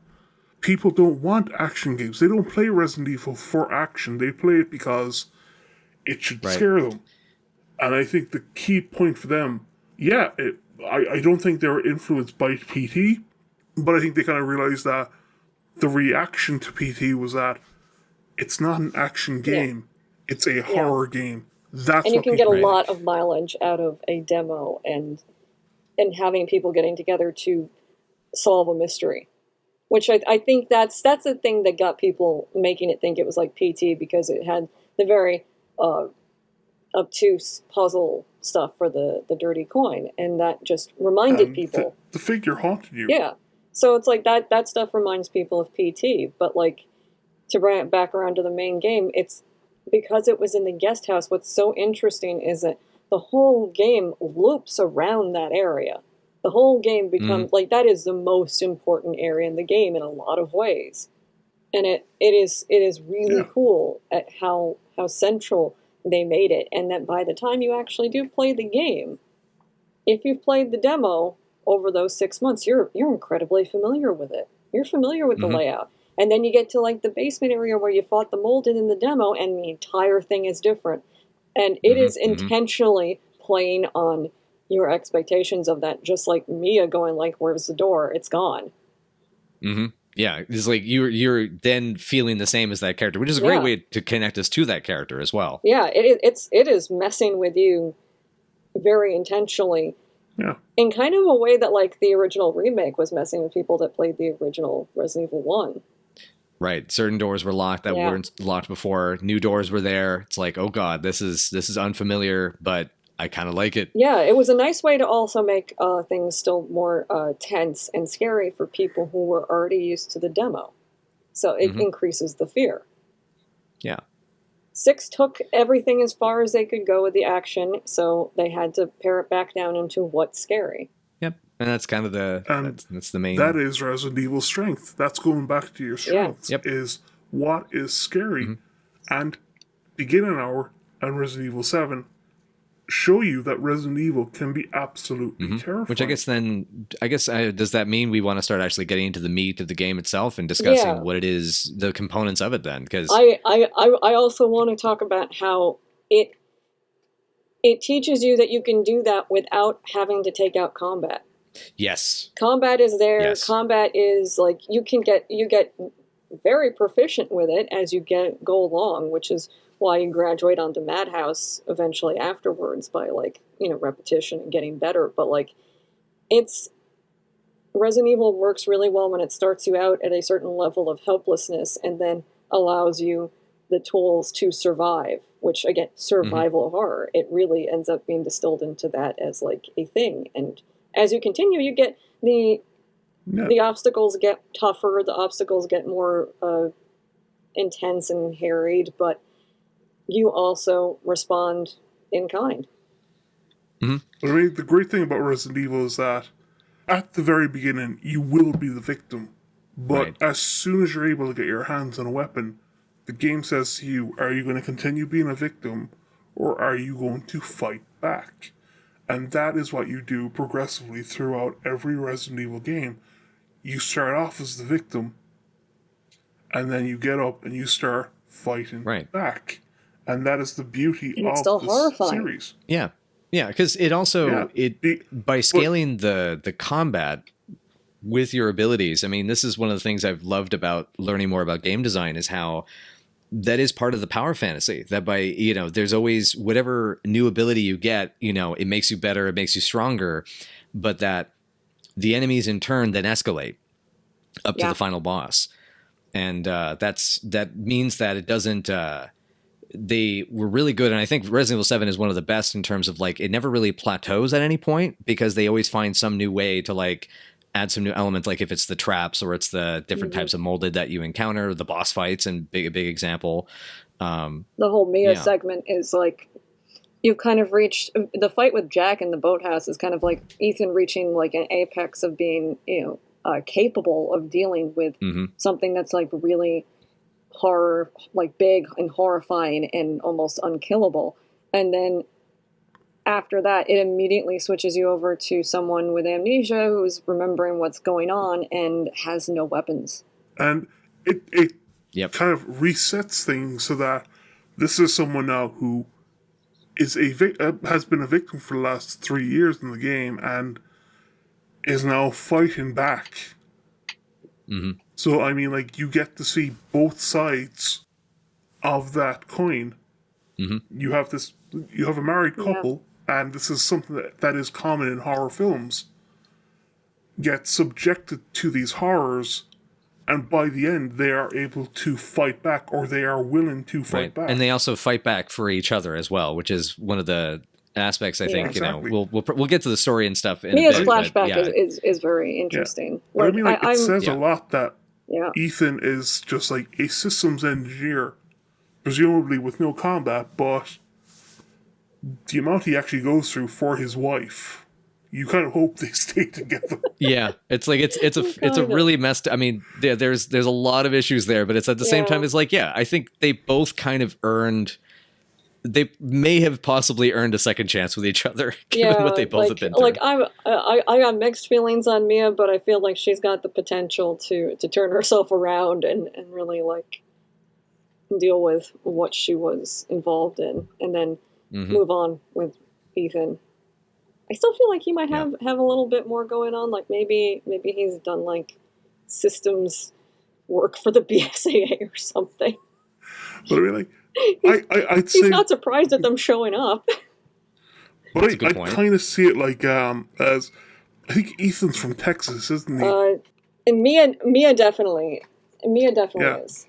people don't want action games. They don't play Resident Evil for action. They play it because it should scare them. And I think the key point for them, I don't think they were influenced by PT, but I think they kind of realized that the reaction to PT was that it's not an action game. It's a horror game. That's and you can get a want. lot of mileage out of a demo and having people getting together to solve a mystery. Which I think that's the thing that got people making it think it was like PT, because it had the very obtuse puzzle stuff for the dirty coin, and that just reminded people. The figure haunted you. Yeah. So it's like that stuff reminds people of PT, but like, to bring it back around to the main game, it's because it was in the guest house. What's so interesting is that the whole game loops around that area. The whole game becomes like, that is the most important area in the game in a lot of ways, and it is really cool at how central they made it, and that by the time you actually do play the game, if you've played the demo over those 6 months, you're incredibly familiar with it. You're familiar with the layout, and then you get to like the basement area where you fought the molded in the demo, and the entire thing is different, and it is intentionally playing on your expectations of that, just like Mia going like, "Where's the door? It's gone." Mm-hmm. Yeah, it's like you're then feeling the same as that character, which is a great way to connect us to that character as well. Yeah, it is messing with you very intentionally. Yeah. In kind of a way that like the original remake was messing with people that played the original Resident Evil 1. Right. Certain doors were locked that Yeah. weren't locked before. New doors were there. It's like, oh God, this is unfamiliar, but I kind of like it. Yeah, it was a nice way to also make things still more tense and scary for people who were already used to the demo. So it increases the fear. Yeah. 6 took everything as far as they could go with the action, so they had to pare it back down into what's scary. Yep. And that's kind of that's the main. That is Resident Evil's strength. That's going back to your strengths. Yep. Is what is scary, and Beginning Hour and Resident Evil 7 show you that Resident Evil can be absolutely terrifying. Which I guess does that mean we want to start actually getting into the meat of the game itself and discussing what it is, the components of it then? Because I also want to talk about how it teaches you that you can do that without having to take out combat. Yes. Combat is there. Yes. Combat is like you get very proficient with it as you go along, which is why you graduate onto Madhouse eventually afterwards by repetition and getting better. But it's Resident Evil works really well when it starts you out at a certain level of helplessness and then allows you the tools to survive, which again, survival horror. It really ends up being distilled into that as a thing. And as you continue, you get the obstacles get tougher, the obstacles get more intense and harried, but you also respond in kind. I mean, the great thing about Resident Evil is that at the very beginning, you will be the victim. But as soon as you're able to get your hands on a weapon, the game says to you, are you going to continue being a victim, or are you going to fight back? And that is what you do progressively throughout every Resident Evil game. You start off as the victim, and then you get up and you start fighting back. And that is the beauty of still this horrifying. series. Yeah. Yeah, because it also by scaling the combat with your abilities. I mean, this is one of the things I've loved about learning more about game design is how that is part of the power fantasy. That by there's always whatever new ability you get, it makes you better, it makes you stronger, but that the enemies in turn then escalate up to the final boss, and that means that it doesn't. They were really good, and I think Resident Evil 7 is one of the best in terms of it never really plateaus at any point because they always find some new way to add some new elements, like if it's the traps or it's the different types of molded that you encounter, the boss fights, and a big example. The whole Mia segment is you've kind of reached the fight with Jack in the boathouse is kind of like Ethan reaching an apex of being capable of dealing with something that's really horror, big and horrifying and almost unkillable. And then after that, it immediately switches you over to someone with amnesia who's remembering what's going on and has no weapons. And it kind of resets things so that this is someone now who is has been a victim for the last 3 years in the game and is now fighting back. So, I mean, you get to see both sides of that coin. You have a married couple, and this is something that is common in horror films, get subjected to these horrors, and by the end, they are able to fight back, or they are willing to fight back. And they also fight back for each other as well, which is one of the aspects I think exactly. we'll get to the story and stuff in Mia's a bit, flashback is very interesting. I mean, it says a lot that Yeah. Ethan is just like a systems engineer, presumably with no combat, but the amount he actually goes through for his wife, you kind of hope they stay together. Yeah, it's like it's a really messed. I mean, there's a lot of issues there, but it's at the same time, it's like, yeah, I think they both kind of earned. They may have possibly earned a second chance with each other, given what they both have been through. I got mixed feelings on Mia, but I feel like she's got the potential to turn herself around and really deal with what she was involved in, and then move on with Ethan. I still feel like he might have a little bit more going on. Maybe he's done systems work for the BSAA or something. But I mean, I'd say he's not surprised at them showing up. But I kind of see it as I think Ethan's from Texas, isn't he? And Mia definitely Mia definitely Yeah. is.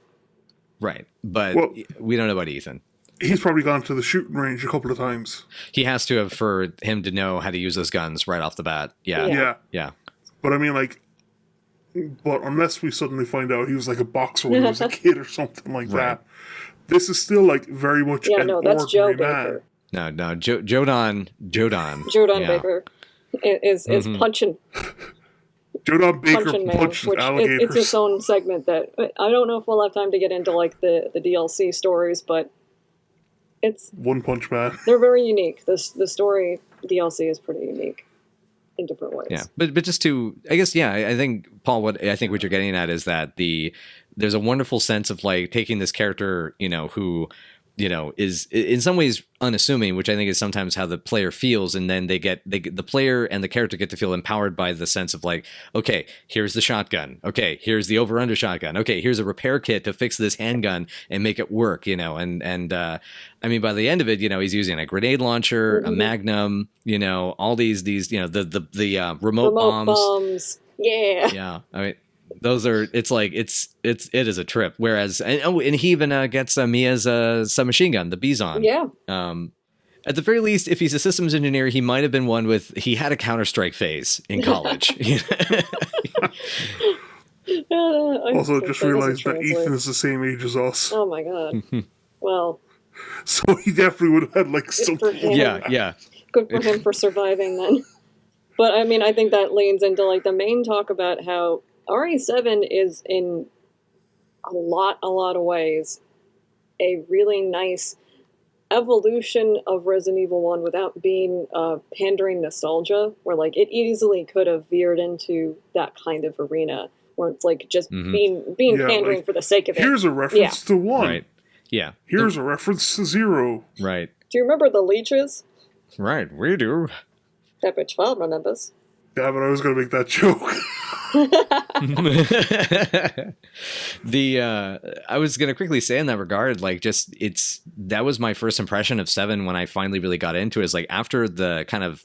Right. But Well- we don't know about Ethan. He's probably gone to the shooting range a couple of times. He has to have for him to know how to use those guns right off the bat. Yeah. Yeah. Yeah. But I mean, like, but unless we suddenly find out he was like a boxer when he was a kid or something like Right. that, this is still like very much Yeah, an no, that's Joe ordinary man. Baker. No, Jodan. Jordan Yeah. Baker is punching Jordan Baker Punching Man, punches which alligators. it's its own segment that I don't know if we'll have time to get into like the DLC stories, but it's One Punch Man. they're very unique. The story DLC is pretty unique in different ways. Yeah, but just to, I guess, yeah, I think Paul, what you're getting at is that there's a wonderful sense of like taking this character, who, is in some ways unassuming, which I think is sometimes how the player feels, and then the player and the character get to feel empowered by the sense of like, okay, here's the shotgun, okay, here's the over under shotgun, okay, here's a repair kit to fix this handgun and make it work, and I mean, by the end of it, he's using a grenade launcher, a magnum, all these the remote bombs. Yeah. Yeah, I mean, those are. It's like it is a trip. Whereas, and he even gets Mia's submachine gun, the Bison. Yeah. At the very least, if he's a systems engineer, he might have been one with. He had a Counter-Strike phase in college. Also, just realized that Ethan is the same age as us. Oh my god. Well, So he definitely would have had like for something. him. Yeah. Good for him for surviving then. But I mean, I think that leans into like the main talk about how RE7 is in a lot of ways a really nice evolution of Resident Evil 1 without being pandering nostalgia, where like it easily could have veered into that kind of arena where it's like just being Yeah, pandering like, for the sake of it. Here's a reference to 1. Right. Yeah. Here's a reference to 0. Right. Do you remember the leeches? Right. We do. That bitch Bob remembers. Yeah, but I was going to make that joke. I was gonna quickly say in that regard, like that was my first impression of 7 when I finally really got into it. Is like after the kind of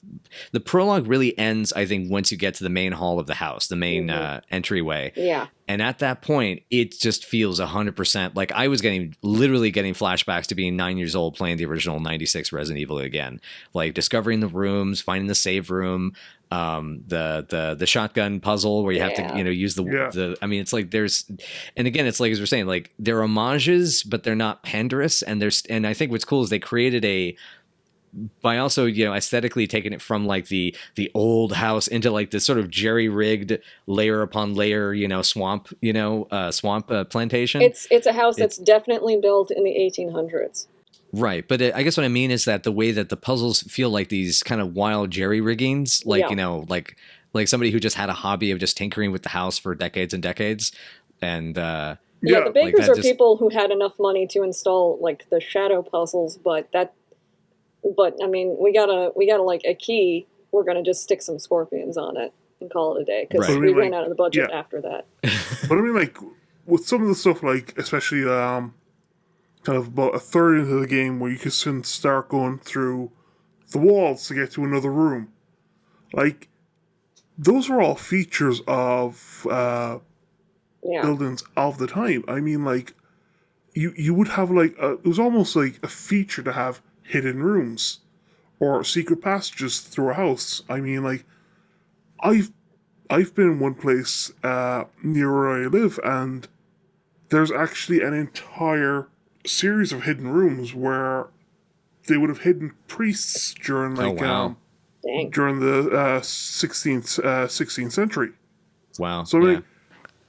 the prologue really ends, I think once you get to the main hall of the house, the main entryway. Yeah. And at that point, it just feels 100% like I was literally getting flashbacks to being 9 years old playing the original 96 Resident Evil again, like discovering the rooms, finding the save room, the shotgun puzzle where you have to use the I mean, it's like and again, it's like as we're saying, like they're homages but they're not panderous, and I think what's cool is they created by also aesthetically taking it from like the old house into like this sort of jerry-rigged layer upon layer swamp plantation. It's a house that's definitely built in the 1800s. Right, but I guess what I mean is that the way that the puzzles feel like these kind of wild jerry-riggings, like like somebody who just had a hobby of just tinkering with the house for decades and decades, and the Bakers are people who had enough money to install like the shadow puzzles, but I mean, we gotta like a key. We're gonna just stick some scorpions on it and call it a day because we ran out of the budget after that. But I mean, like with some of the stuff, like especially kind of about a third into the game where you can start going through the walls to get to another room. Like, those were all features of buildings of the time. I mean, like, you would have, like, it was almost like a feature to have hidden rooms or secret passages through a house. I mean, like, I've been in one place near where I live, and there's actually an entire series of hidden rooms where they would have hidden priests during during the 16th century. Wow. So I mean,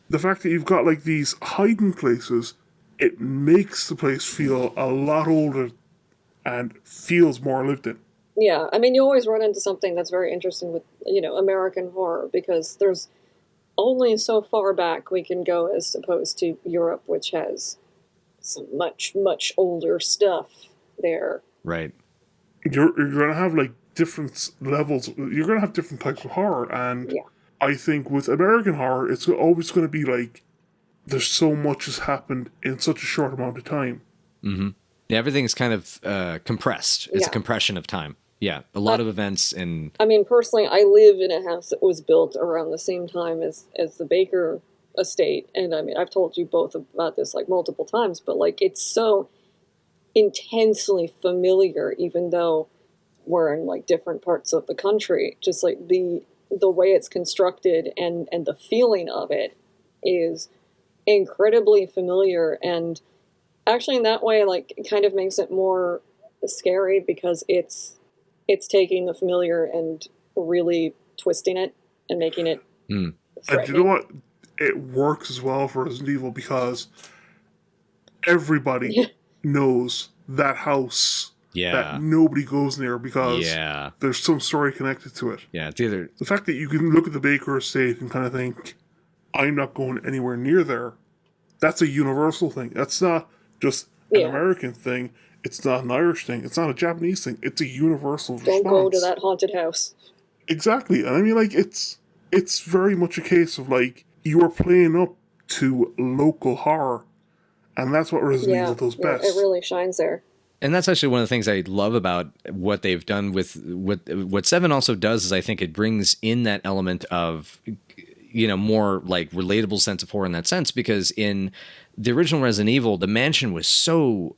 the fact that you've got like these hiding places, it makes the place feel a lot older and feels more lived in. Yeah, I mean, you always run into something that's very interesting with American horror, because there's only so far back we can go as opposed to Europe, which has some much older stuff there. Right. You're gonna have like different levels. You're gonna have different types of horror, and I think with American horror, it's always going to be like there's so much has happened in such a short amount of time. Mm-hmm. Yeah, everything's kind of compressed. It's a compression of time. Yeah, a lot of events. And I mean, personally, I live in a house that was built around the same time as the Baker estate, and I mean, I've told you both about this like multiple times, but like it's so intensely familiar, even though we're in like different parts of the country. Just like the way it's constructed and the feeling of it is incredibly familiar, and actually in that way, like, it kind of makes it more scary because it's taking the familiar and really twisting it and making it And you know what? It works as well for Resident Evil because everybody knows that house that nobody goes near because there's some story connected to it. Yeah, it's either the fact that you can look at the Baker estate and kind of think, I'm not going anywhere near there. That's a universal thing. That's not just an American thing. It's not an Irish thing. It's not a Japanese thing. It's a universal response. Don't go to that haunted house. Exactly. And I mean, like, it's very much a case of, like, you are playing up to local horror. And that's what Resident Evil does best. It really shines there. And that's actually one of the things I love about what they've done with what 7 also does is I think it brings in that element of, you know, more like relatable sense of horror in that sense, because in the original Resident Evil, the mansion was so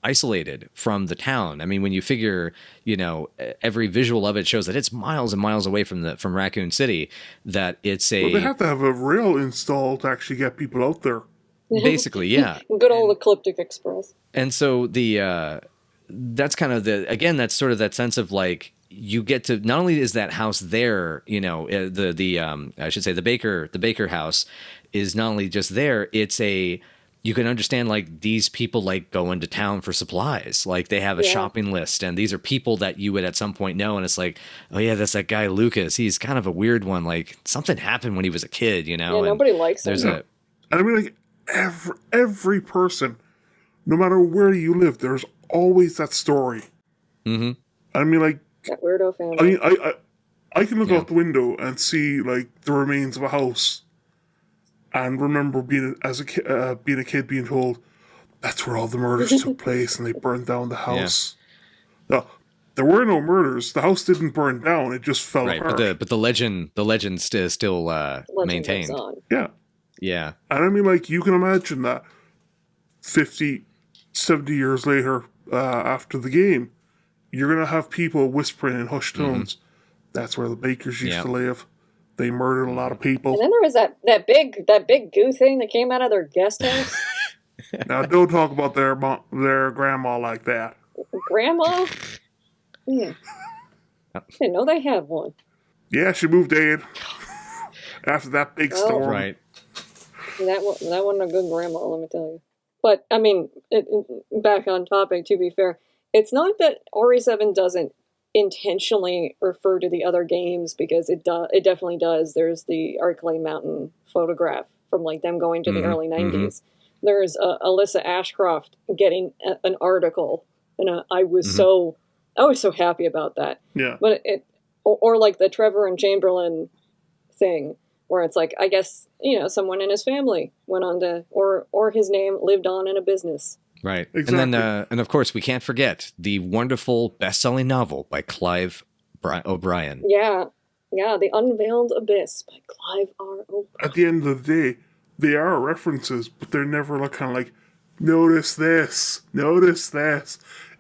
isolated from the town. I mean, when you figure, you know, every visual of it shows that it's miles and miles away from Raccoon City, that it's a... Well, they have to have a rail installed to actually get people out there. Basically, yeah. Good old Ecliptic Express. And so that's kind of that's sort of that sense of like, you get to, not only is that house there, you know, I should say the Baker house is not only just there, you can understand like these people like go into town for supplies. Like they have a shopping list, and these are people that you would at some point know. And it's like, oh yeah, that's that guy Lucas. He's kind of a weird one. Like something happened when he was a kid, you know? Yeah, nobody likes him. And I mean, like every person, no matter where you live, there's always that story. Mm-hmm. I mean, like, that weirdo family. I mean, I can look out the window and see like the remains of a house, and remember being a kid being told that's where all the murders took place, and they burned down the house. No, there were no murders. The house didn't burn down; it just fell apart. But the legend still maintained. Yeah. And I mean, like, you can imagine that 50, 70 years later, after the game, you're going to have people whispering in hushed tones, that's where the Bakers used to live. They murdered a lot of people. And then there was that big goo thing that came out of their guest house. Now, don't talk about their grandma like that. Grandma? Yeah. I didn't know they had one. Yeah, she moved in after that big storm. Right. That wasn't a good grandma, let me tell you. But, I mean, back on topic, to be fair, it's not that RE7 doesn't intentionally refer to the other games, because it definitely does. There's the Arklay Mountain photograph from like them going to the early 90s. There's Alyssa Ashcroft getting an article, and I was so happy about that. Yeah. But or like the Trevor and Chamberlain thing, where it's like, I guess, you know, someone in his family went on to, or his name lived on in a business. Right. Exactly. And then, and of course, we can't forget the wonderful best-selling novel by Clive O'Brien. Yeah. Yeah, The Unveiled Abyss by Clive R. O'Brien. At the end of the day, they are references, but they're never like kind of like, notice this.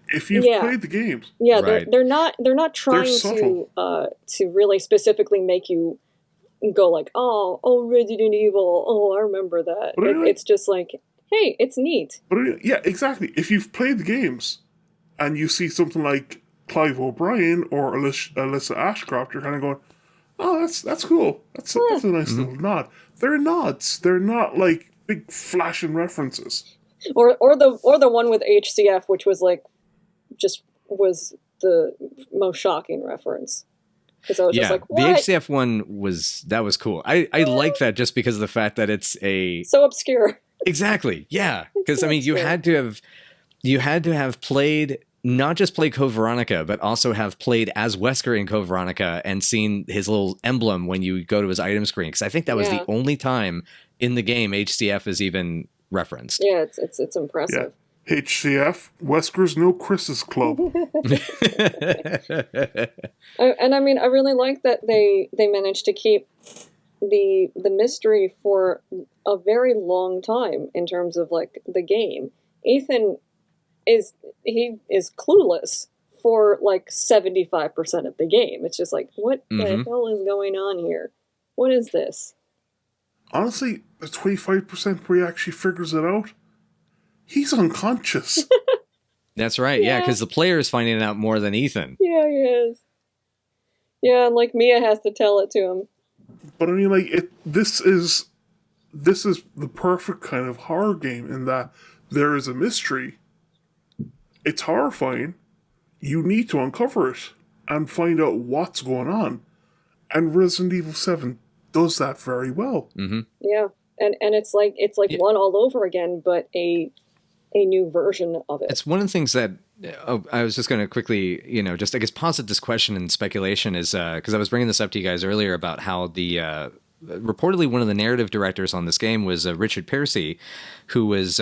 If you've played the games. Yeah, they're not trying to really specifically make you go like, oh, Resident Evil, oh, I remember that. It's just like, hey, it's neat. But yeah, exactly. If you've played the games and you see something like Clive O'Brien or Alyssa Ashcroft, you're kind of going, oh, that's cool. That's a nice little nod. They're nods. They're not like big flashing references. Or the one with HCF, which was like, just was the most shocking reference. Because I was just like, what? The HCF one was cool. I like that just because of the fact that it's so obscure. Exactly. Yeah. Because I mean, you had to have played, not just play Code Veronica, but also have played as Wesker in Code Veronica and seen his little emblem when you go to his item screen. Because I think that was the only time in the game HCF is even referenced. Yeah, it's impressive. Yeah. HCF, Wesker's No Chris's Club. And I mean, I really like that they managed to keep the mystery for a very long time in terms of like the game. Ethan is clueless for like 75% of the game. It's just like, what the hell is going on here? What is this? Honestly, the 25% where he actually figures it out, he's unconscious. That's right. Yeah, because the player is finding it out more than Ethan. Yeah, he is. Yeah, and like Mia has to tell it to him. But I mean, like, this is the perfect kind of horror game in that there is a mystery. It's horrifying. You need to uncover it and find out what's going on. And Resident Evil 7 does that very well. Mm-hmm. Yeah, and it's like one all over again, but a new version of it. It's one of the things that I was just going to quickly, just I guess posit this question and speculation is because I was bringing this up to you guys earlier about how the reportedly one of the narrative directors on this game was Richard Piercy, who was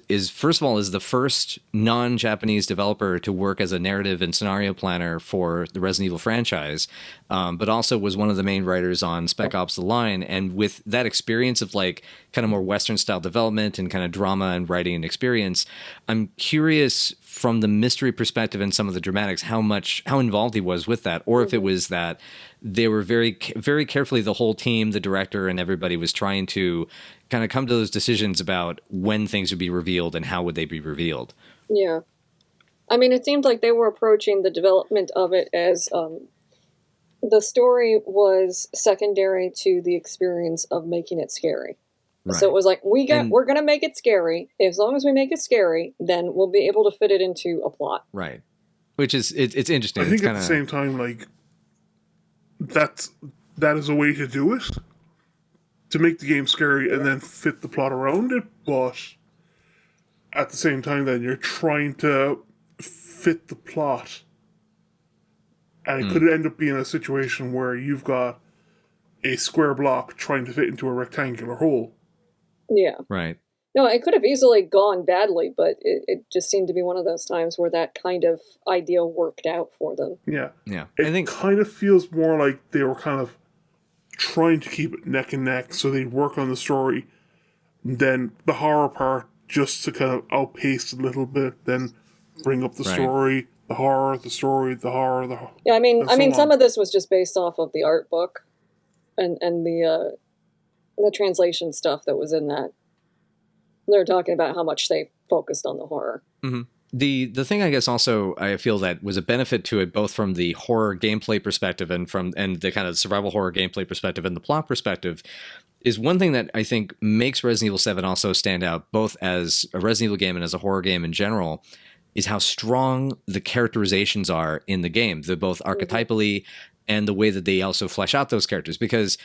is the first non-Japanese developer to work as a narrative and scenario planner for the Resident Evil franchise, but also was one of the main writers on Spec Ops: The Line. And with that experience of like kind of more Western style development and kind of drama and writing and experience, I'm curious from the mystery perspective and some of the dramatics how involved he was with that, or if it was that they were very, very carefully, the whole team, the director and everybody was trying to kind of come to those decisions about when things would be revealed and how would they be revealed. Yeah. I mean, it seemed like they were approaching the development of it as the story was secondary to the experience of making it scary. Right. So it was like, we're going to make it scary. As long as we make it scary, then we'll be able to fit it into a plot. Right. Which is, it's interesting. I think at the same time, like, that is a way to do it, to make the game scary and then fit the plot around it, but at the same time then you're trying to fit the plot, and it could end up being a situation where you've got a square block trying to fit into a rectangular hole. Yeah. Right. No, it could have easily gone badly, but it just seemed to be one of those times where that kind of idea worked out for them. Yeah. Yeah. I think kind of feels more like they were kind of trying to keep it neck and neck so they'd work on the story, then the horror part just to kind of outpace a little bit, then bring up the story, the horror, the story, the horror, the horror. Yeah, I mean some of this was just based off of the art book and the translation stuff that was in that. They're talking about how much they focused on the horror. Mm-hmm. The thing I guess also I feel that was a benefit to it, both from the horror gameplay perspective and the kind of survival horror gameplay perspective and the plot perspective, is one thing that I think makes Resident Evil 7 also stand out, both as a Resident Evil game and as a horror game in general, is how strong the characterizations are in the game, both archetypally and the way that they also flesh out those characters. Because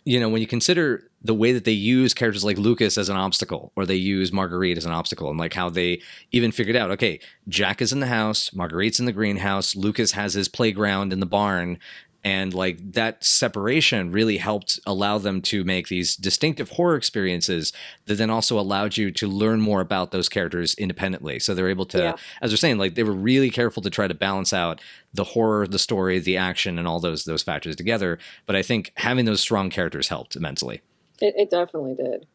when you consider the way that they use characters like Lucas as an obstacle, or they use Marguerite as an obstacle, and like how they even figured out, okay, Jack is in the house, Marguerite's in the greenhouse, Lucas has his playground in the barn, and like that separation really helped allow them to make these distinctive horror experiences that then also allowed you to learn more about those characters independently. So they're able to, as we're saying, like they were really careful to try to balance out the horror, the story, the action, and all those factors together. But I think having those strong characters helped immensely. It definitely did.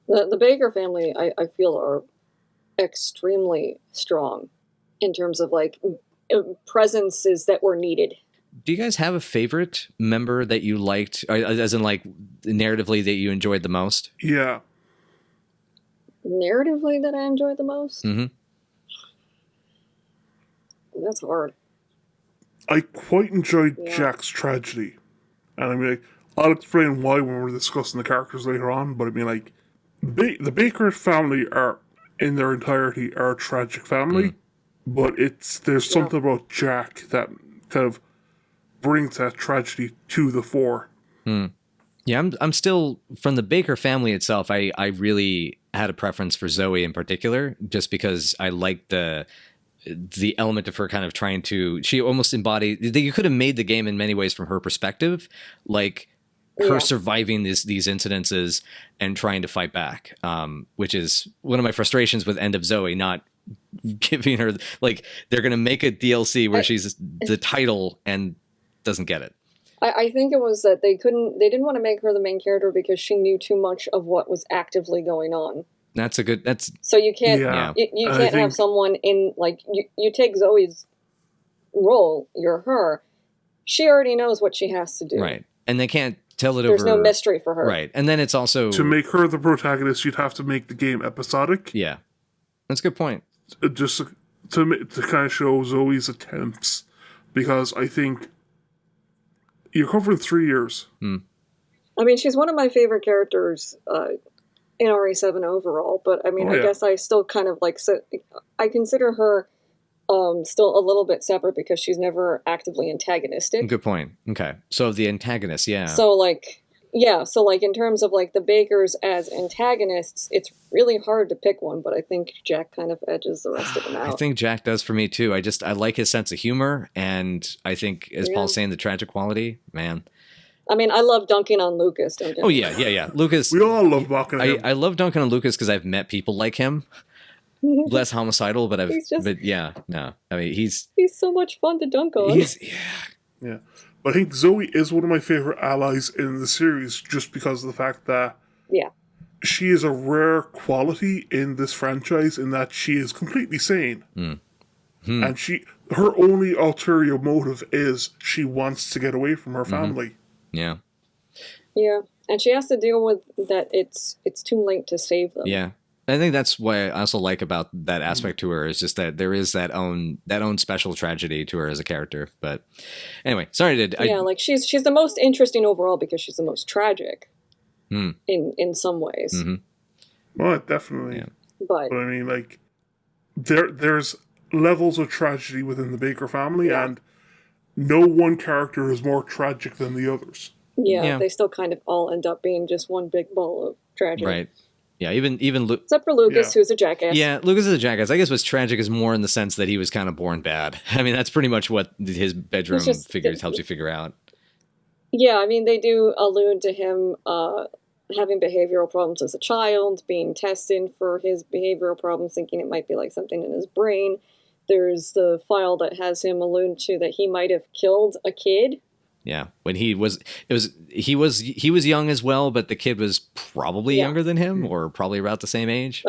The Baker family, I feel, are extremely strong in terms of like presences that were needed. Do you guys have a favorite member that you liked, as in like narratively that you enjoyed the most? Yeah. Narratively that I enjoyed the most? Mm-hmm. That's hard. I quite enjoyed Jack's tragedy. And I mean, like, I'll explain why when we're discussing the characters later on, but I mean, like, the Baker family are, in their entirety, are a tragic family, but there's something about Jack that kind of brings that tragedy to the fore. Yeah, I'm still, from the Baker family itself, I really had a preference for Zoe in particular, just because I liked the element of her kind of trying to, she almost embodied, you could have made the game in many ways from her perspective, like her surviving these incidences and trying to fight back, which is one of my frustrations with End of Zoe, not giving her, like, they're going to make a DLC where she's the title and doesn't get it. I think it was that they didn't want to make her the main character because she knew too much of what was actively going on. That's So you can't Yeah. you can't have someone in, like, you take Zoe's role, you're her. She already knows what she has to do. right, and they can't tell it There's over. no mystery for her. Right, and then it's also To make her the protagonist, you'd have to make the game episodic. yeah, that's a good point. Just to kind of show Zoe's attempts, because I think you're covering 3 years. I mean, she's one of my favorite characters in RE7 overall, but I mean, Oh, I yeah. guess I still kind of like, so I consider her still a little bit separate because she's never actively antagonistic. Good point. Okay, so the antagonist, yeah. So like, yeah, so like in terms of like the Bakers as antagonists, it's really hard to pick one, but I think Jack kind of edges the rest of them out. I think Jack does for me too. I like his sense of humor, and I think, as Paul's saying, the tragic quality, man. I mean, I love dunking on Lucas. Don't get Oh me yeah. Lucas. We all love mocking him. I love dunking on Lucas because I've met people like him, wrong. less homicidal, but He's yeah, no. I mean, he's so much fun to dunk on. Yeah. But I think Zoe is one of my favorite allies in the series just because of the fact that Yeah. she is a rare quality in this franchise in that she is completely sane. And her only ulterior motive is she wants to get away from her family. yeah. Yeah, and she has to deal with that it's too late to save them. Yeah. I think that's what I also like about that aspect to her is just that there is that own special tragedy to her as a character. But anyway, sorry to like she's the most interesting overall because she's the most tragic Hmm. in some ways. Mhm. Well, definitely. Yeah. But But I mean, like, there's levels of tragedy within the Baker family, and no one character is more tragic than the others. Yeah. they still kind of all end up being just one big ball of tragedy. right. Yeah, even Except for Lucas, Yeah. who's a jackass. Yeah, Lucas is a jackass. I guess what's tragic is more in the sense that he was kind of born bad. I mean, that's pretty much what his bedroom just- helps you figure out. Yeah, I mean, they do allude to him having behavioral problems as a child, being tested for his behavioral problems, thinking it might be like something in his brain. There's the file that has him allude to that he might have killed a kid. Yeah, when he was young as well, but the kid was probably Yeah. younger than him, or probably about the same age.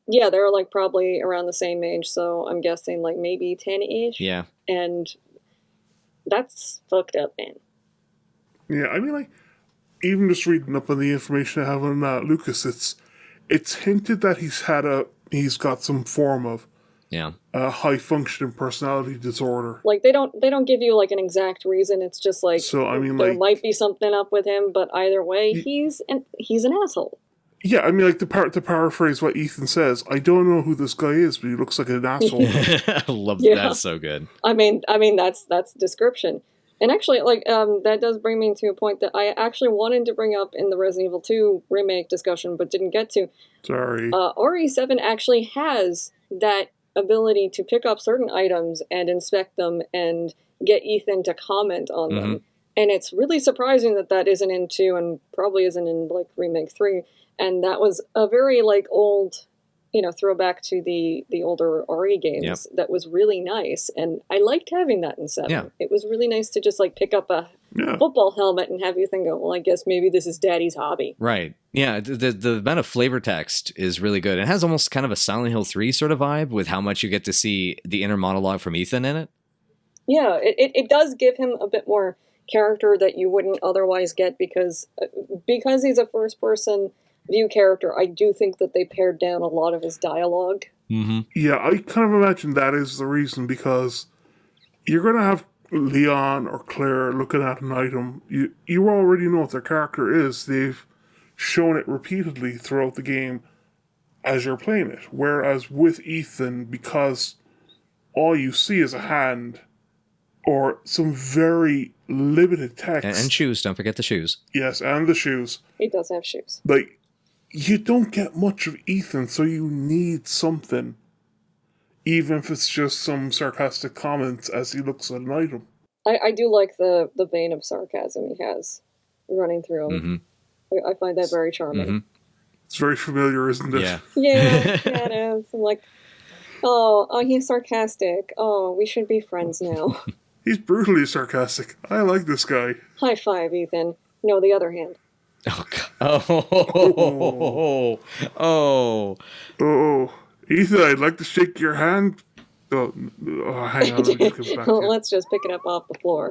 Yeah, they're like probably around the same age, so I'm guessing like maybe 10-ish. Yeah, And that's fucked up, man. Yeah, I mean, like, even just reading up on the information I have on Lucas, it's hinted that he's got some form of yeah, high functioning personality disorder. Like they don't give you like an exact reason. It's just like So I mean, there like, might be something up with him, but either way, he's an asshole. yeah, I mean, like, to paraphrase what Ethan says, I don't know who this guy is, but he looks like an asshole. I love Yeah. that's so good. I mean that's description. And actually, like that does bring me to a point that I actually wanted to bring up in the Resident Evil 2 remake discussion, but didn't get to. Sorry. RE7 actually has that ability to pick up certain items and inspect them and get Ethan to comment on them. And it's really surprising that isn't in 2 and probably isn't in like remake 3. And that was a very like old, throwback to the older RE games. Yep. That was really nice. And I liked having that in 7. Yeah. It was really nice to just like pick up a Yeah. football helmet and have you think, oh, well, I guess maybe this is Daddy's hobby. Right. Yeah, the amount of flavor text is really good. It has almost kind of a Silent Hill 3 sort of vibe with how much you get to see the inner monologue from Ethan in it. Yeah, it does give him a bit more character that you wouldn't otherwise get because he's a first-person view character. I do think that they pared down a lot of his dialogue. Mm-hmm. Yeah, I kind of imagine that is the reason, because you're going to have Leon or Claire looking at an item. You already know what their character is. They've shown it repeatedly throughout the game as you're playing it. Whereas with Ethan, because all you see is a hand or some very limited text. And shoes, don't forget the shoes. Yes, and the shoes. He does have shoes. Like, you don't get much of Ethan, so you need something. Even if it's just some sarcastic comments as he looks at an item. I do like the vein of sarcasm he has running through him. I find that very charming. It's very familiar, isn't it? Yeah. Yeah, it is. I'm like, oh, he's sarcastic. Oh, we should be friends now. He's brutally sarcastic. I like this guy. High five, Ethan. No, the other hand. Oh, God. Oh. Oh, Ethan, I'd like to shake your hand. Hang on, let me just get back to you. Let's just pick it up off the floor.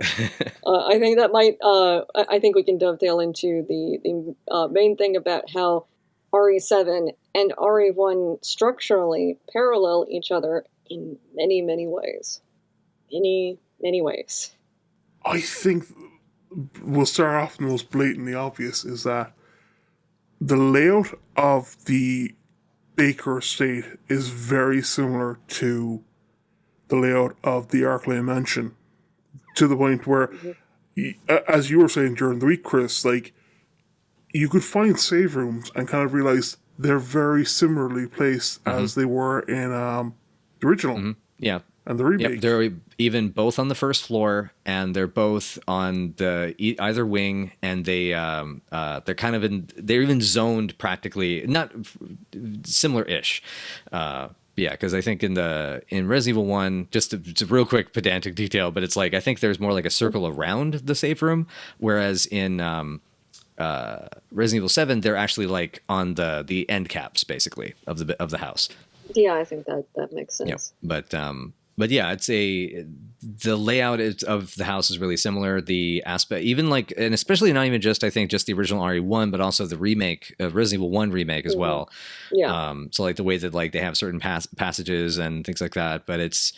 I think that might. I think we can dovetail into the main thing about how RE7 and RE1 structurally parallel each other in many, many ways. Many, many ways. I think we'll start off the most blatantly obvious is that the layout of the Baker estate is very similar to the layout of the Arklay Mansion, to the point where, as you were saying during the week, Chris, like, you could find save rooms and kind of realize they're very similarly placed as they were in the original. Yeah. And the remake. Yep, they're even both on the first floor, and they're both on the either wing, and they're kind of they're even zoned practically, not similar-ish. Yeah, because I think in Resident Evil 1, just a real quick pedantic detail, but it's like I think there's more like a circle around the safe room, whereas in Resident Evil 7, they're actually like on the end caps basically of the house. Yeah, I think that makes sense. Yeah, but yeah, the layout of the house is really similar. The aspect, even like, and especially not even just, I think, just the original RE1, but also the remake, Resident Evil 1 remake as well. Yeah. So like the way that like they have certain passages and things like that. But it's,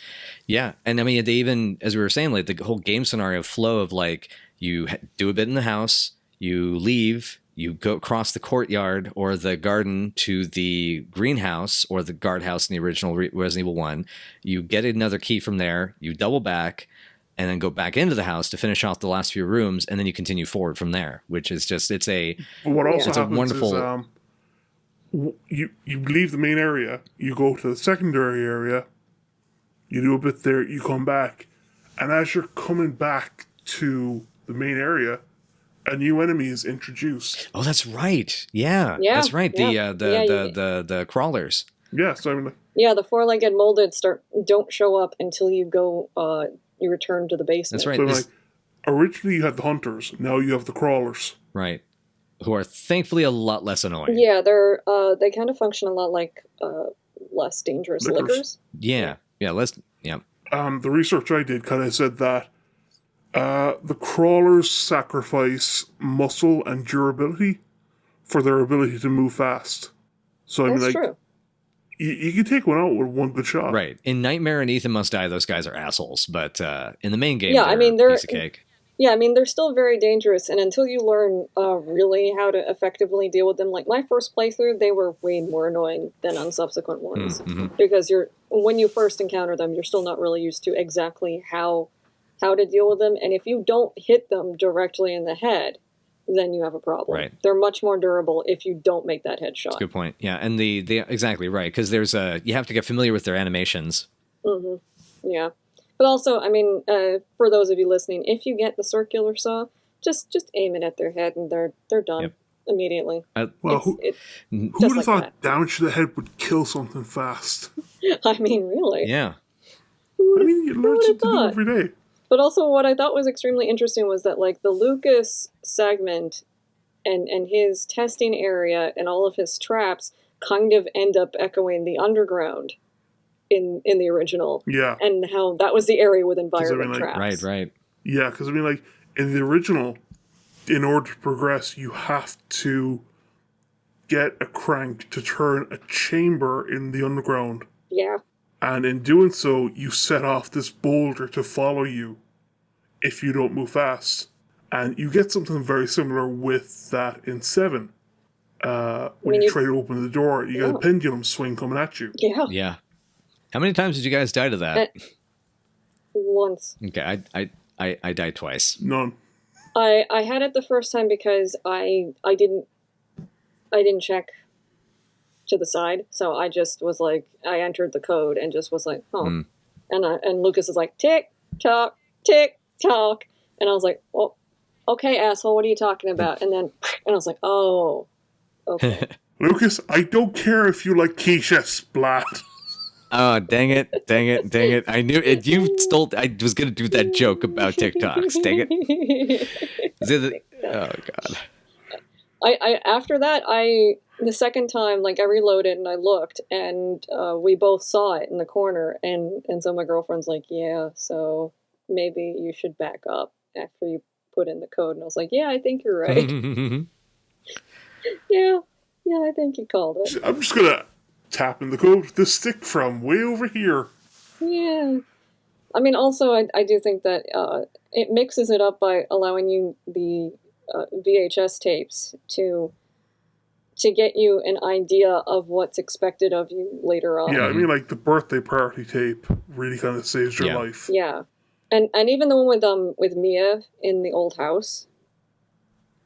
yeah. And I mean, they even, as we were saying, like the whole game scenario flow of like, you do a bit in the house, you leave, you go across the courtyard or the garden to the greenhouse or the guardhouse in the original Resident Evil 1. You get another key from there, you double back, and then go back into the house to finish off the last few rooms, and then you continue forward from there, which is just, it's a wonderful... you leave the main area, you go to the secondary area, you do a bit there, you come back, and as you're coming back to the main area, a new enemy is introduced. Oh, that's right. Yeah, that's right. The crawlers. Yeah, so I mean, the four-legged molded don't show up until you go. You return to the basement. That's right. So like, originally you had the hunters. Now you have the crawlers. Right. Who are thankfully a lot less annoying. Yeah, they kind of function a lot like less dangerous lickers. Yeah. Less. Yeah. The research I did kind of said that. The crawlers sacrifice muscle and durability for their ability to move fast. So I mean, like, true. You can take one out with one good shot. Right. In Nightmare and Ethan Must Die, those guys are assholes. But in the main game, they're a piece of cake. Yeah, I mean, they're still very dangerous, and until you learn really how to effectively deal with them, like my first playthrough, they were way more annoying than on subsequent ones. Because when you first encounter them, you're still not really used to exactly how to deal with them, and if you don't hit them directly in the head, then you have a problem. Right. They're much more durable if you don't make that headshot. That's a good point. Yeah, and the exactly right, because there's you have to get familiar with their animations. Yeah, but also, I mean, for those of you listening, if you get the circular saw, just aim it at their head, and they're done immediately. Well, who would have thought damage to the head would kill something fast? I mean, really? Yeah. I mean, you learn something new every day. But also what I thought was extremely interesting was that, like, the Lucas segment and his testing area and all of his traps kind of end up echoing the underground in the original. Yeah. And how that was the area with environment traps. Right. Yeah, because, I mean, like, in the original, in order to progress, you have to get a crank to turn a chamber in the underground. Yeah. And in doing so, you set off this boulder to follow you if you don't move fast. And you get something very similar with that in 7. When you try to open the door, you get a pendulum swing coming at you. Yeah. Yeah. How many times did you guys die to that? Once. Okay, I died twice. None. I had it the first time because I didn't check to the side, so I just was like, I entered the code and just was like, and Lucas is like, tick tock, and I was like, well, okay, asshole, what are you talking about? And I was like, oh, okay. Lucas, I don't care if you like quiche splat. Oh, dang it. Dang it. Dang it. I knew it. You stole. I was going to do that joke about TikToks. Dang it. Oh, God. I after that, the second time, like I reloaded and I looked, and we both saw it in the corner, and so my girlfriend's like, yeah, so maybe you should back up after you put in the code, and I was like, yeah, I think you're right. yeah, I think you called it. I'm just gonna tap in the code with this stick from way over here. Yeah. I mean, also, I do think that it mixes it up by allowing you the VHS tapes to get you an idea of what's expected of you later on. Yeah, I mean, like the birthday party tape really kind of saves your life. Yeah, and even the one with Mia in the old house,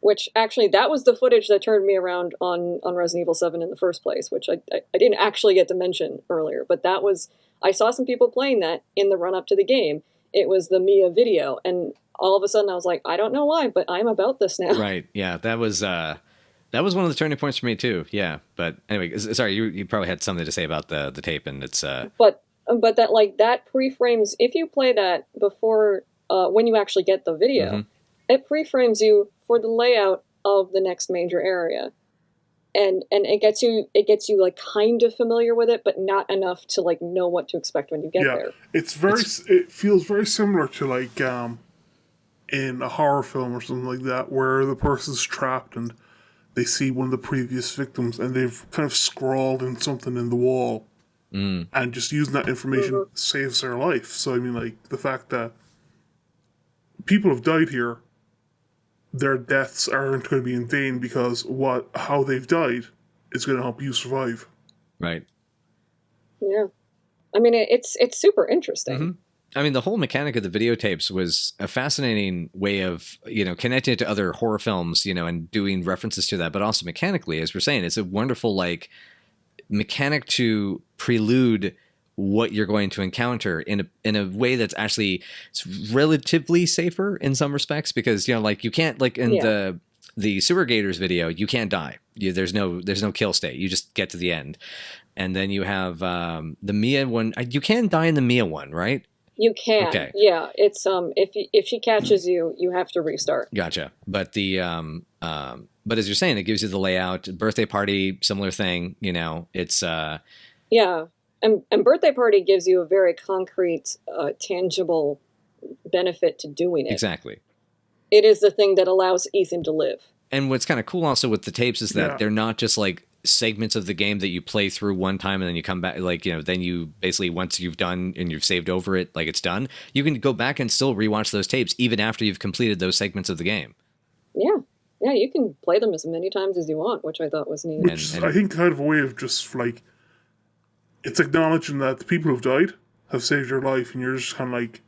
which actually that was the footage that turned me around on Resident Evil 7 in the first place, which I didn't actually get to mention earlier, but that was, I saw some people playing that in the run up to the game. It was the Mia video, and all of a sudden I was like, I don't know why, but I'm about this now. Right. Yeah, that was one of the turning points for me too. Yeah, but anyway, sorry, you probably had something to say about the tape, and it's But that, like, that pre-frames, if you play that before when you actually get the video, it pre-frames you for the layout of the next major area, and it gets you like kind of familiar with it, but not enough to like know what to expect when you get there. It feels very similar to like in a horror film or something like that, where the person's trapped and they see one of the previous victims and they've kind of scrawled in something in the wall, and just using that information saves their life. So I mean, like the fact that people have died here, their deaths aren't going to be in vain because how they've died is going to help you survive. Right. Yeah, I mean it's super interesting. I mean, the whole mechanic of the videotapes was a fascinating way of, connecting it to other horror films, and doing references to that, but also mechanically, as we're saying, it's a wonderful like mechanic to prelude what you're going to encounter in a way that's actually, it's relatively safer in some respects, because like you can't, like in the Sewer Gators video, you can't die. There's no kill state. You just get to the end, and then you have the Mia one. You can die in the Mia one, right? You can. Okay. Yeah, it's if she catches you, you have to restart. Gotcha. But the but as you're saying, it gives you the layout. Birthday party, similar thing. It's yeah. And birthday party gives you a very concrete, tangible benefit to doing it. Exactly. It is the thing that allows Ethan to live. And what's kind of cool also with the tapes is that they're not just like segments of the game that you play through one time and then you come back, like, then you basically, once you've done and you've saved over it, like it's done, you can go back and still rewatch those tapes even after you've completed those segments of the game. Yeah. Yeah, you can play them as many times as you want, which I thought was neat. Which I think kind of a way of just like, it's acknowledging that the people who've died have saved your life, and you're just kind of like,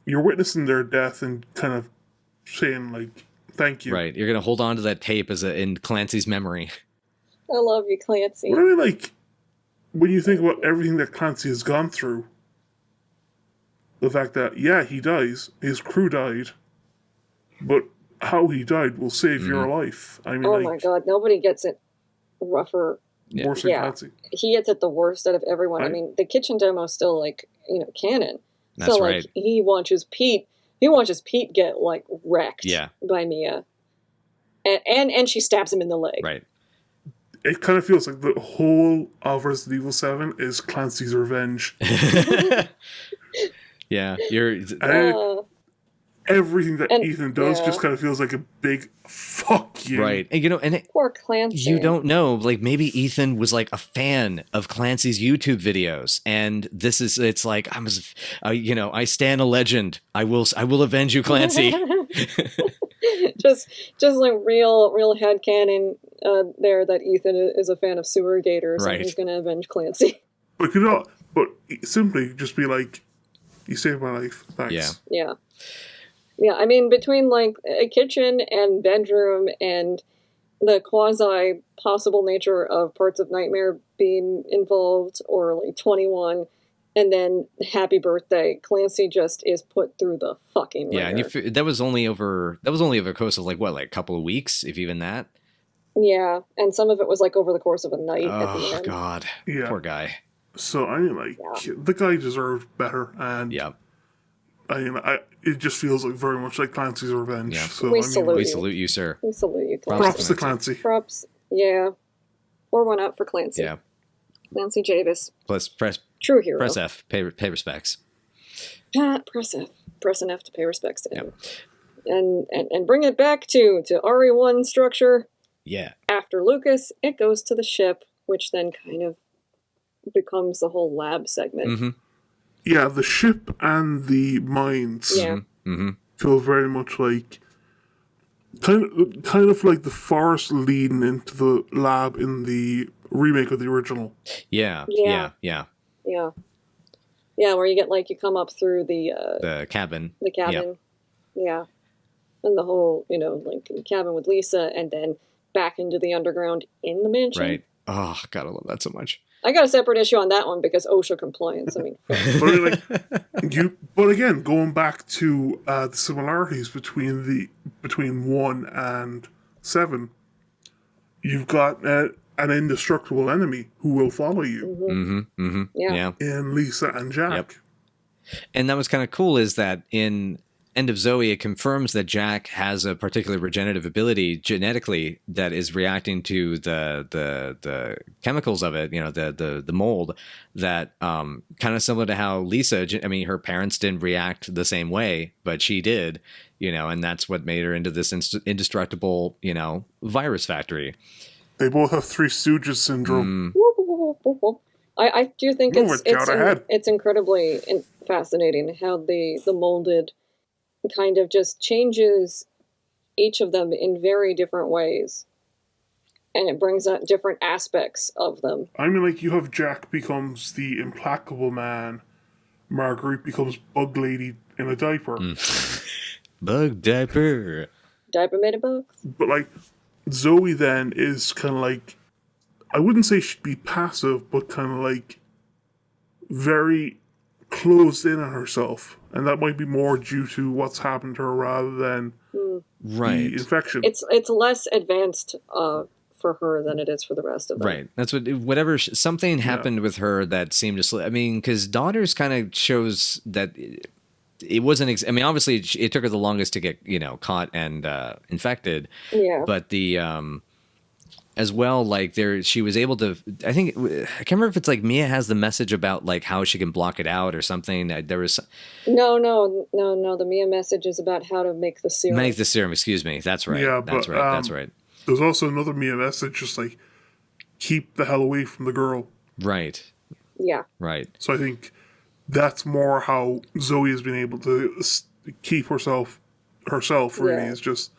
you're witnessing their death and kind of saying like, thank you. Right. You're going to hold on to that tape in Clancy's memory. I love you, Clancy. What I mean, like, when you think about everything that Clancy has gone through, the fact that, he dies, his crew died, but how he died will save your life. I mean, oh my God, nobody gets it rougher. Worse than Clancy. He gets it the worst out of everyone. Right. I mean, the kitchen demo is still like, canon. That's so, right. Like, he watches Pete get like wrecked by Mia. And she stabs him in the leg. Right. It kind of feels like the whole of Resident Evil 7 is Clancy's revenge. Yeah, you're... everything that Ethan does just kind of feels like a big fuck you. Right. And poor Clancy. You don't know, like maybe Ethan was like a fan of Clancy's YouTube videos, and it's like, I stand a legend. I will avenge you, Clancy. just like real headcanon there that Ethan is a fan of Sewer Gators, and he's going to avenge Clancy. But simply just be like, you saved my life. Thanks. Yeah. Yeah, I mean, between like a kitchen and bedroom and the quasi possible nature of parts of Nightmare being involved, or like 21, and then Happy Birthday, Clancy just is put through the fucking ringer. Yeah, and that was only over a course of like a couple of weeks, if even that. Yeah, and some of it was like over the course of a night at the end. Oh God, poor guy. So I mean, like, the guy deserved better, and Yeah. I mean, it just feels like very much like Clancy's Revenge. Yeah. So We I mean, salute We you. salute you, sir. We salute you, Props Clancy. props to Clancy. Props. Yeah. Pour one out for Clancy. Yeah. Clancy Javis. Plus, press True hero. F. Pay respects. Press F. Press an F to pay respects to him. And bring it back to RE1 structure. Yeah. After Lucas, it goes to the ship, which then kind of becomes the whole lab segment. Mm-hmm. Yeah, the ship and the mines Yeah. Mm-hmm. feel very much like kind of like the forest leading into the lab in the remake of the original. Yeah. Yeah. Yeah. Yeah. Yeah, where you get, like, you come up through The cabin. the cabin. Yeah. And the whole, like, cabin with Lisa, and then back into the underground in the mansion. Right. Oh, God, I love that so much. I got a separate issue on that one because OSHA compliance. I mean, But I mean, like, but again, going back to the similarities between 1 and 7, you've got an indestructible enemy who will follow you Mm-hmm. Mm-hmm. Yeah. in Lisa and Jack. Yep. And that was kind of cool is that in End of Zoe, it confirms that Jack has a particular regenerative ability genetically that is reacting to the chemicals of it, the mold that kind of similar to how Lisa, I mean, her parents didn't react the same way, but she did, and that's what made her into this indestructible, virus factory. They both have Three Stooges syndrome. whoop, whoop, whoop, whoop, whoop. I do think Move it, Count ahead. it's incredibly fascinating how the molded kind of just changes each of them in very different ways, and it brings out different aspects of them. I mean, like, you have Jack becomes the implacable man, Marguerite becomes Bug Lady in a diaper. Bug diaper. Diaper made of bugs. But, like, Zoe then is kind of like, I wouldn't say she'd be passive, but kind of like very closed in on herself. And that might be more due to what's happened to her rather than Right. the infection. It's less advanced for her than it is for the rest of them. Right. That's whatever something happened with her that seemed to I mean, because Daughters kind of shows that it wasn't. I mean, obviously, it took her the longest to get caught and infected. Yeah. But the as well, like she was able to. I think I can't remember if it's like Mia has the message about like how she can block it out or something. There was No. The Mia message is about how to make the serum. make the serum. Excuse me. That's right. Yeah, that's but, right. That's right. There's also another Mia message, just like, keep the hell away from the girl. Right. Yeah. Right. So I think that's more how Zoe has been able to keep herself really, Yeah. is just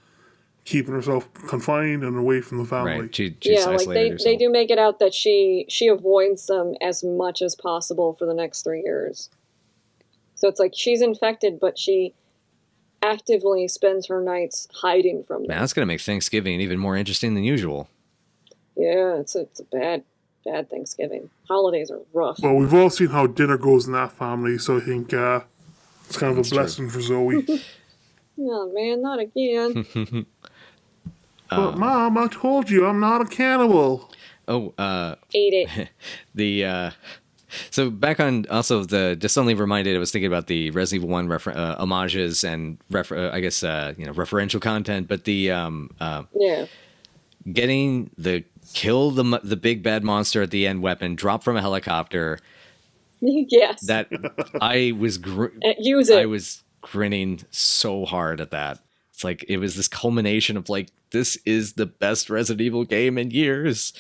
keeping herself confined and away from the family. Right. She's Yeah, like isolated they herself. do make it out that she avoids them as much as possible for the next 3 years. So it's like she's infected, but she actively spends her nights hiding from them. Man, that's gonna make Thanksgiving even more interesting than usual. Yeah, it's a bad Thanksgiving. Holidays are rough. Well, we've all seen how dinner goes in that family, so I think it's kind of That's a blessing for Zoe. Oh man, not again. But Mom, I told you I'm not a cannibal. Oh, Ate it. the so back on also just suddenly reminded I was thinking about the Resident Evil 1 homages and I guess referential content, but the Yeah. getting the kill the big bad monster at the end weapon drop from a helicopter, Yes. that I was Use it. I was grinning so hard at that. It's like it was this culmination of like, this is the best Resident Evil game in years.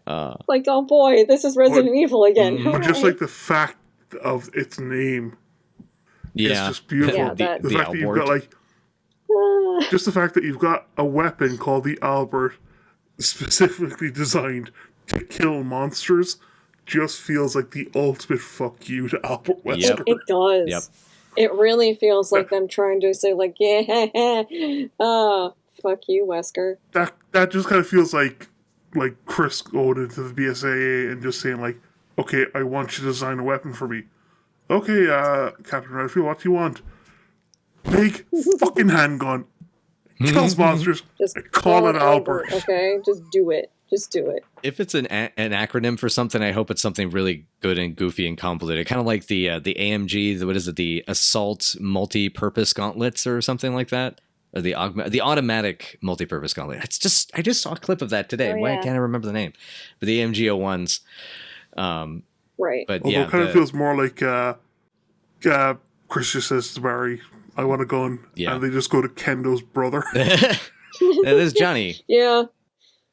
Like, oh boy, this is Resident Evil again. But just like the fact of its name Yeah, is just beautiful. Yeah, that- the the fact that you've Albert. got like just the fact that you've got a weapon called the Albert specifically designed to kill monsters just feels like the ultimate fuck you to Albert Wesker. It does. Yep. It really feels like them trying to say, like, yeah, fuck you, Wesker. That just kind of feels like Chris going into the BSAA and just saying like, okay, I want you to design a weapon for me. Okay, Captain Redfield, what do you want? Big fucking handgun. Kills monsters. Just Call it Albert. Okay? Just do it. Just do it. If it's an acronym for something, I hope it's something really good and goofy and convoluted. Kind of like the AMG, what is it, the Assault Multi-Purpose Gauntlets or something like that? Or the automatic multi-purpose gauntlet. I just saw a clip of that today. Oh, Why yeah. can't I remember the name? But the AMG 01s. Right. But Although yeah, it kind of feels more like Chris just says to Barry, I want a gun. Yeah. And they just go to Kendo's brother. that is Johnny. Yeah.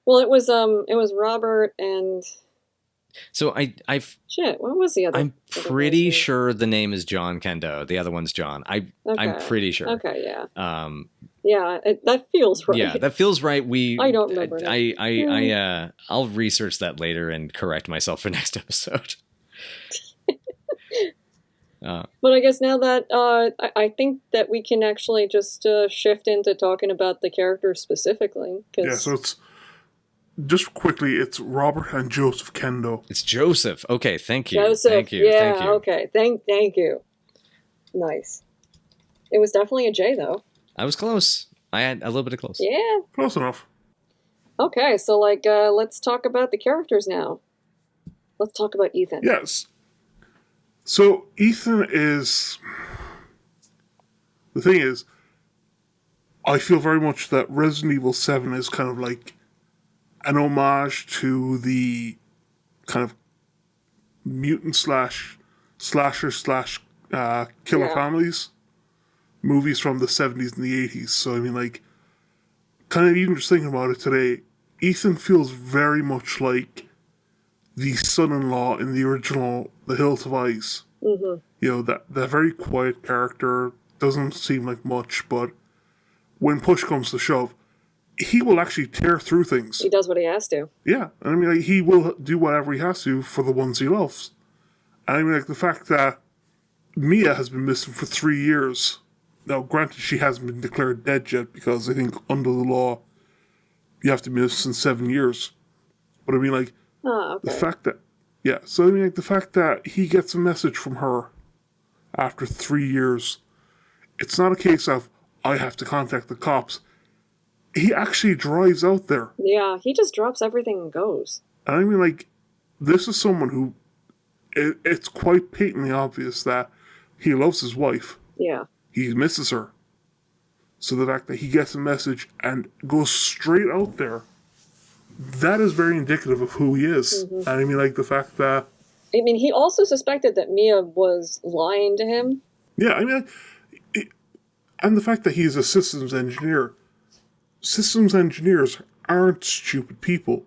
Well, it was Robert and So I've shit. What was the other? I'm other pretty guy's name? sure the name is John Kendo. The other one's John. I'm Okay. pretty sure. Okay. Yeah. Um, Yeah. That feels right. yeah, that feels right. I don't remember I'll research that later and correct myself for next episode. But I guess now that I think that we can actually just shift into talking about the characters specifically. Yeah, so it's just quickly, it's Robert and Joseph Kendo. It's Joseph. Okay, thank you. Joseph. Thank you. Yeah. Thank you. Okay. Thank you. Nice. It was definitely a J though. I was close. I had a little bit of close. Yeah. Close enough. Okay. So let's talk about the characters now. Let's talk about Ethan. Yes. So Ethan is... The thing is, I feel very much that Resident Evil 7 is kind of like an homage to the kind of mutant slasher killer families movies from the 70s and the 80s. So, I mean, like, kind of even just thinking about it today, Ethan feels very much like the son-in-law in the original The Hills of Ice. Mm-hmm. You know, that very quiet character, doesn't seem like much, but when push comes to shove, he will actually tear through things. He does what he has to. Yeah, and I mean, like, he will do whatever he has to for the ones he loves. And I mean, like, the fact that Mia has been missing for 3 years. Now, granted, she hasn't been declared dead yet, because I think under the law, you have to be missing 7 years. But I mean, like, Okay. the fact that, yeah, so I mean, like, the fact that he gets a message from her after 3 years, it's not a case of, I have to contact the cops. He actually drives out there. Yeah, he just drops everything and goes. And I mean, like, this is someone who, it's quite patently obvious that he loves his wife. Yeah. He misses her. So the fact that he gets a message and goes straight out there, that is very indicative of who he is. Mm-hmm. And I mean, like, the fact that... I mean, he also suspected that Mia was lying to him. Yeah, I mean, and the fact that he's a systems engineer. Systems engineers aren't stupid people.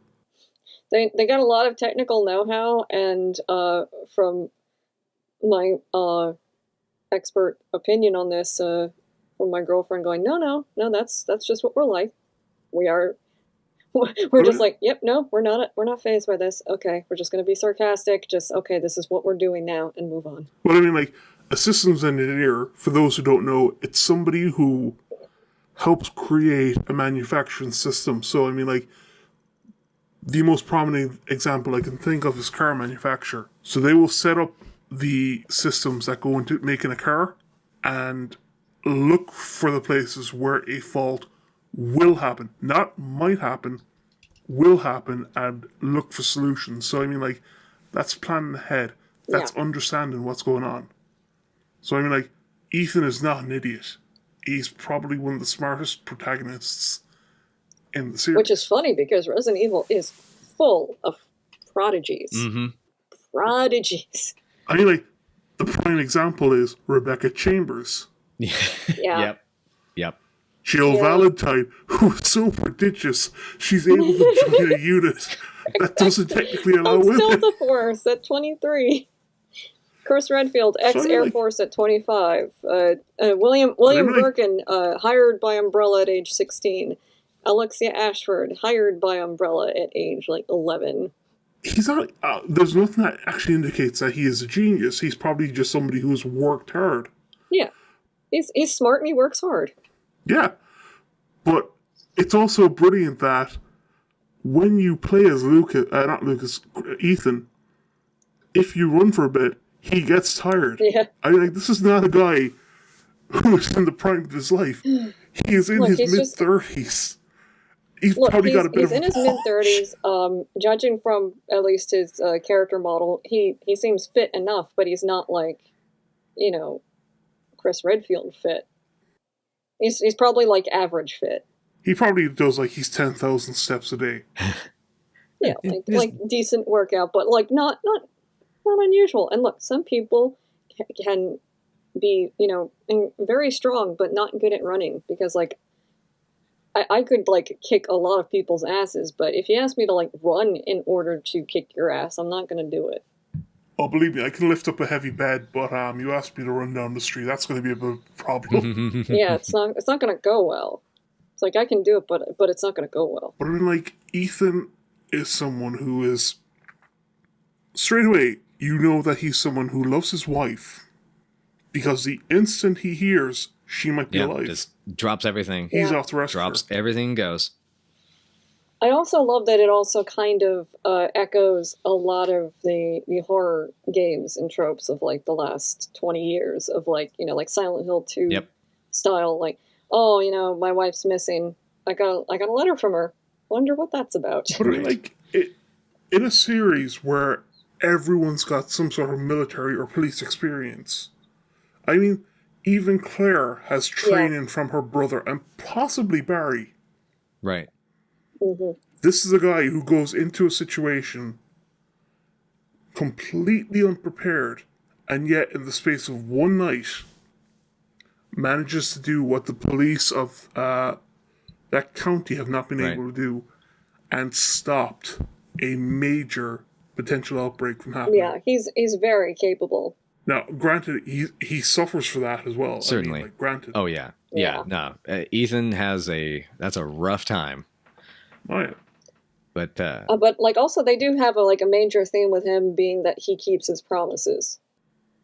They got a lot of technical know-how, and from my expert opinion on this, from my girlfriend going, no, that's just what we're like. We're just like, yep, no, we're not fazed by this. Okay, we're just going to be sarcastic. Just, okay, this is what we're doing now, and move on. Well, I mean, like, a systems engineer, for those who don't know, it's somebody who helps create a manufacturing system. So, I mean, like, the most prominent example I can think of is car manufacture. So they will set up the systems that go into making a car and look for the places where a fault will happen. Not might happen, will happen, and look for solutions. So, I mean, like, that's planning ahead. That's understanding what's going on. So, I mean, like, Ethan is not an idiot. He's probably one of the smartest protagonists in the series. Which is funny, because Resident Evil is full of prodigies. Mm-hmm. Prodigies. I mean, like, the prime example is Rebecca Chambers. Yeah. Yep. Jill Valentine, who is so prodigious, she's able to join a unit that doesn't technically allow women. Delta Force at 23. Chris Redfield, ex-Air Force at 25. William Birkin, hired by Umbrella at age 16. Alexia Ashford, hired by Umbrella at age, 11. He's not... there's nothing that actually indicates that he is a genius. He's probably just somebody who's worked hard. Yeah. He's smart and he works hard. Yeah. But it's also brilliant that when you play as Ethan, if you run for a bit, he gets tired. Yeah. I mean, like, this is not a guy who is in the prime of his life. He is in his mid-30s. he's Look, probably got a bit he's of in his mid-30s. Judging from at least his character model, he seems fit enough, but he's not like, you know, Chris Redfield fit. He's probably like average fit. he probably does like he's 10,000 steps a day. Yeah, like decent workout, but like not unusual. And look, some people can be, you know, very strong, but not good at running, because like I could like kick a lot of people's asses, but if you ask me to like run in order to kick your ass, I'm not going to do it. Oh, believe me, I can lift up a heavy bed, but you asked me to run down the street, that's going to be a bit of a problem. Yeah, it's not going to go well. It's like I can do it, but it's not going to go well. But I mean, like, Ethan is someone who is, straight away, you know that he's someone who loves his wife, because the instant he hears she might be alive, just drops everything. He's off the rest. Drops everything, goes. I also love that it also kind of echoes a lot of the horror games and tropes of like the last 20 years of like, you know, like Silent Hill 2 style, like, oh, you know, my wife's missing. I got a letter from her. Wonder what that's about. But I mean, like, in a series where everyone's got some sort of military or police experience, I mean, even Claire has training from her brother and possibly Barry. Right. Mm-hmm. This is a guy who goes into a situation completely unprepared, and yet in the space of one night manages to do what the police of that county have not been able to do, and stopped a major potential outbreak from happening. Yeah, he's very capable. Now, granted, he suffers for that as well. Certainly. I mean, like, granted. Oh, yeah. No. Ethan that's a rough time. Oh, yeah. But like also they do have a major theme with him being that he keeps his promises.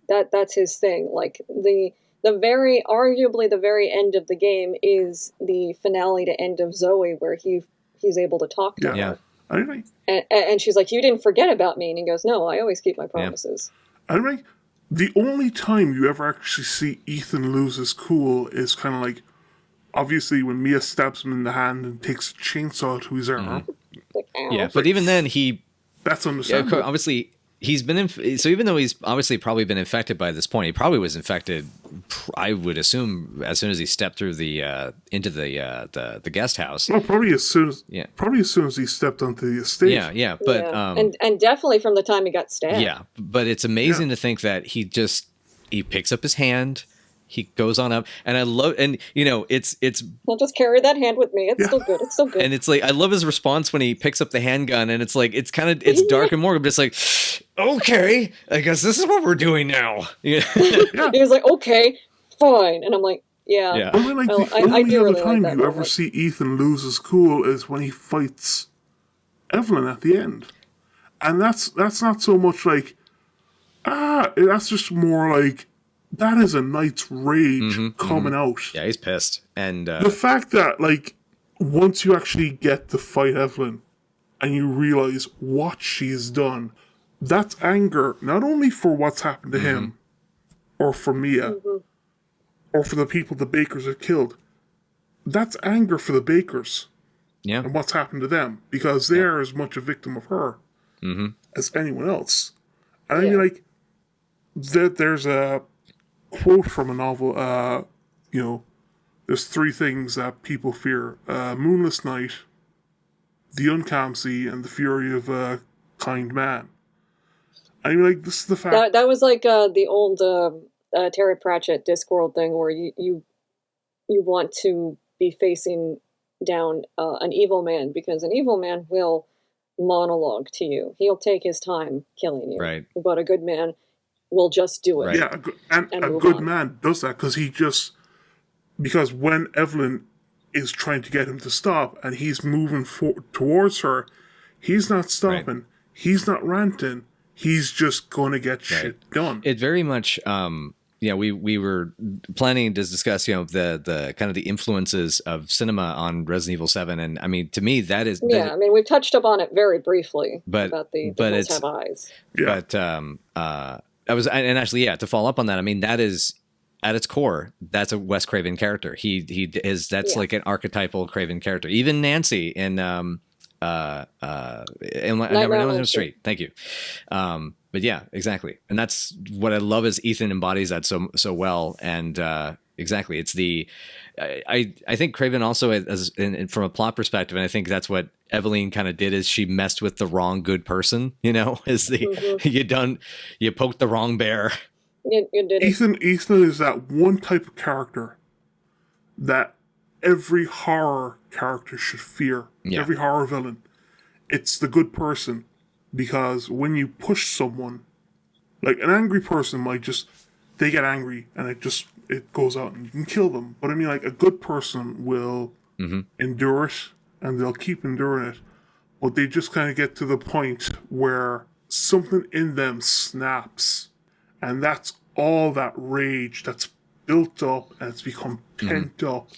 That's his thing. Like arguably the very end of the game is the finale to end of Zoe, where he's able to talk to her. Yeah. And she's like, "You didn't forget about me," and he goes, "No, I always keep my promises." I mean, the only time you ever actually see Ethan lose his cool is kind of like, obviously, when Mia stabs him in the hand and takes a chainsaw to his arm. Mm-hmm. Like, yeah, but even then, that's understandable. Yeah, obviously, he's been so even though he's obviously probably been infected by this point, he probably was infected, I would assume, as soon as he stepped through the into the guest house. Well, probably as soon as he stepped onto the estate. Yeah, but and definitely from the time he got stabbed. Yeah, but it's amazing to think that he picks up his hand. He goes on up, and I love, and you know, it's. I'll just carry that hand with me. It's still good. It's still good. And it's like, I love his response when he picks up the handgun, and it's like, it's dark and morbid, but it's like, okay, I guess this is what we're doing now. Yeah. He was like, okay, fine, and I'm like, yeah. I mean, like, the only other time you ever see Ethan lose his cool is when he fights Evelyn at the end, and that's not so much like, that's just more like, that is a knight's rage coming out. Yeah, he's pissed. And the fact that, like, once you actually get to fight Evelyn and you realize what she's done, that's anger, not only for what's happened to him or for Mia or for the people the Bakers have killed. That's anger for the Bakers and what's happened to them, because they are as much a victim of her as anyone else. And I mean, like, there's a quote from a novel, you know, there's three things that people fear: moonless night, the uncalm sea, and the fury of a kind man. I mean, like, this is the fact that was like the old Terry Pratchett Discworld thing, where you want to be facing down an evil man, because an evil man will monologue to you. He'll take his time killing you. Right. But a good man will just do it. Right. Yeah, and a good man does that because when Evelyn is trying to get him to stop and he's moving towards her, he's not stopping. Right. He's not ranting. He's just going to get shit done. It very much, we were planning to discuss, you know, the kind of the influences of cinema on Resident Evil 7. And I mean, to me, that is... Yeah, I mean, we touched upon it very briefly about the Hills Have Eyes. Yeah. But... to follow up on that, I mean, that is, at its core, that's a Wes Craven character. He is that's Yeah. like an archetypal Craven character. Even Nancy in Nightmare on Elm Street. Thank you. But yeah, exactly. And that's what I love is Ethan embodies that so well. And exactly, it's the I think Craven also from a plot perspective, and I think that's what Eveline kind of did is she messed with the wrong good person. Is the you poked the wrong bear. You did it. Ethan is that one type of character that every horror character should fear. Yeah. Every horror villain. It's the good person. Because when you push someone, like an angry person they get angry and it goes out and you can kill them. But I mean, like a good person will endure it and they'll keep enduring it. But they just kind of get to the point where something in them snaps. And that's all that rage that's built up and it's become pent up.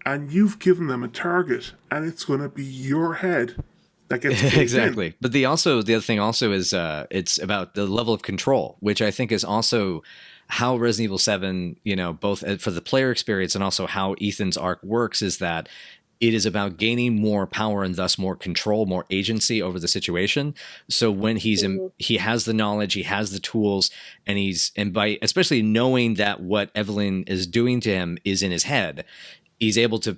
And you've given them a target and it's going to be your head. That gets exactly. in. But the other thing also is it's about the level of control, which I think is also how Resident Evil 7, both for the player experience and also how Ethan's arc works is that it is about gaining more power and thus more control, more agency over the situation. So when he has the knowledge, he has the tools, and by especially knowing that what Eveline is doing to him is in his head, he's able to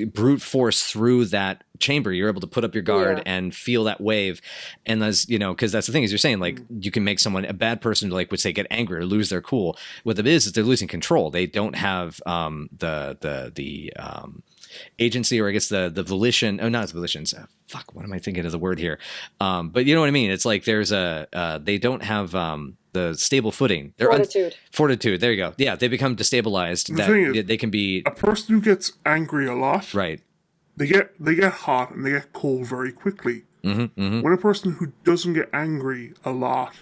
brute force through that chamber. You're able to put up your guard and feel that wave. And as because that's the thing is you're saying like you can make someone a bad person like would say get angry or lose their cool. What it is they're losing control. They don't have the agency, or I guess the volition. Oh, not volitions. Fuck, what am I thinking of the word here? But you know what I mean? It's like there's they don't have the stable footing. Fortitude. There you go. Yeah, they become destabilized. They can be a person who gets angry a lot. Right. They get hot and they get cold very quickly. When a person who doesn't get angry a lot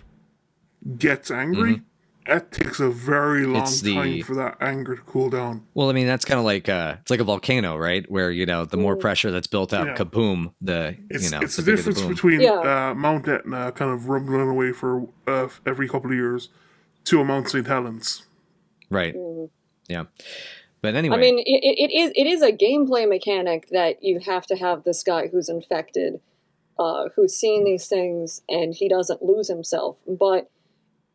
gets angry, that takes a very long time for that anger to cool down. Well, I mean, that's kind of like it's like a volcano, right? Where the more pressure that's built up, kaboom! It's the difference between Mount Etna kind of rumbling away for every couple of years to a Mount St. Helens. Right. Yeah. But anyway, I mean, it is a gameplay mechanic that you have to have this guy who's infected, who's seeing these things, and he doesn't lose himself, but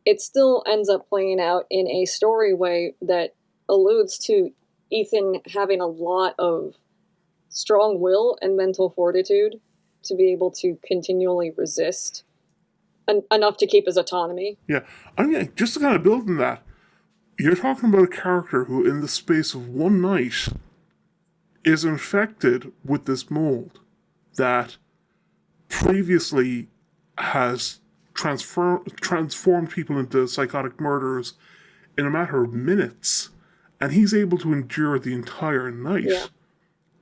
it still ends up playing out in a story way that alludes to Ethan having a lot of strong will and mental fortitude to be able to continually resist enough to keep his autonomy. Yeah. I mean, just to kind of build on that, you're talking about a character who, in the space of one night, is infected with this mold that previously has transformed people into psychotic murderers in a matter of minutes, and he's able to endure the entire night. Yeah.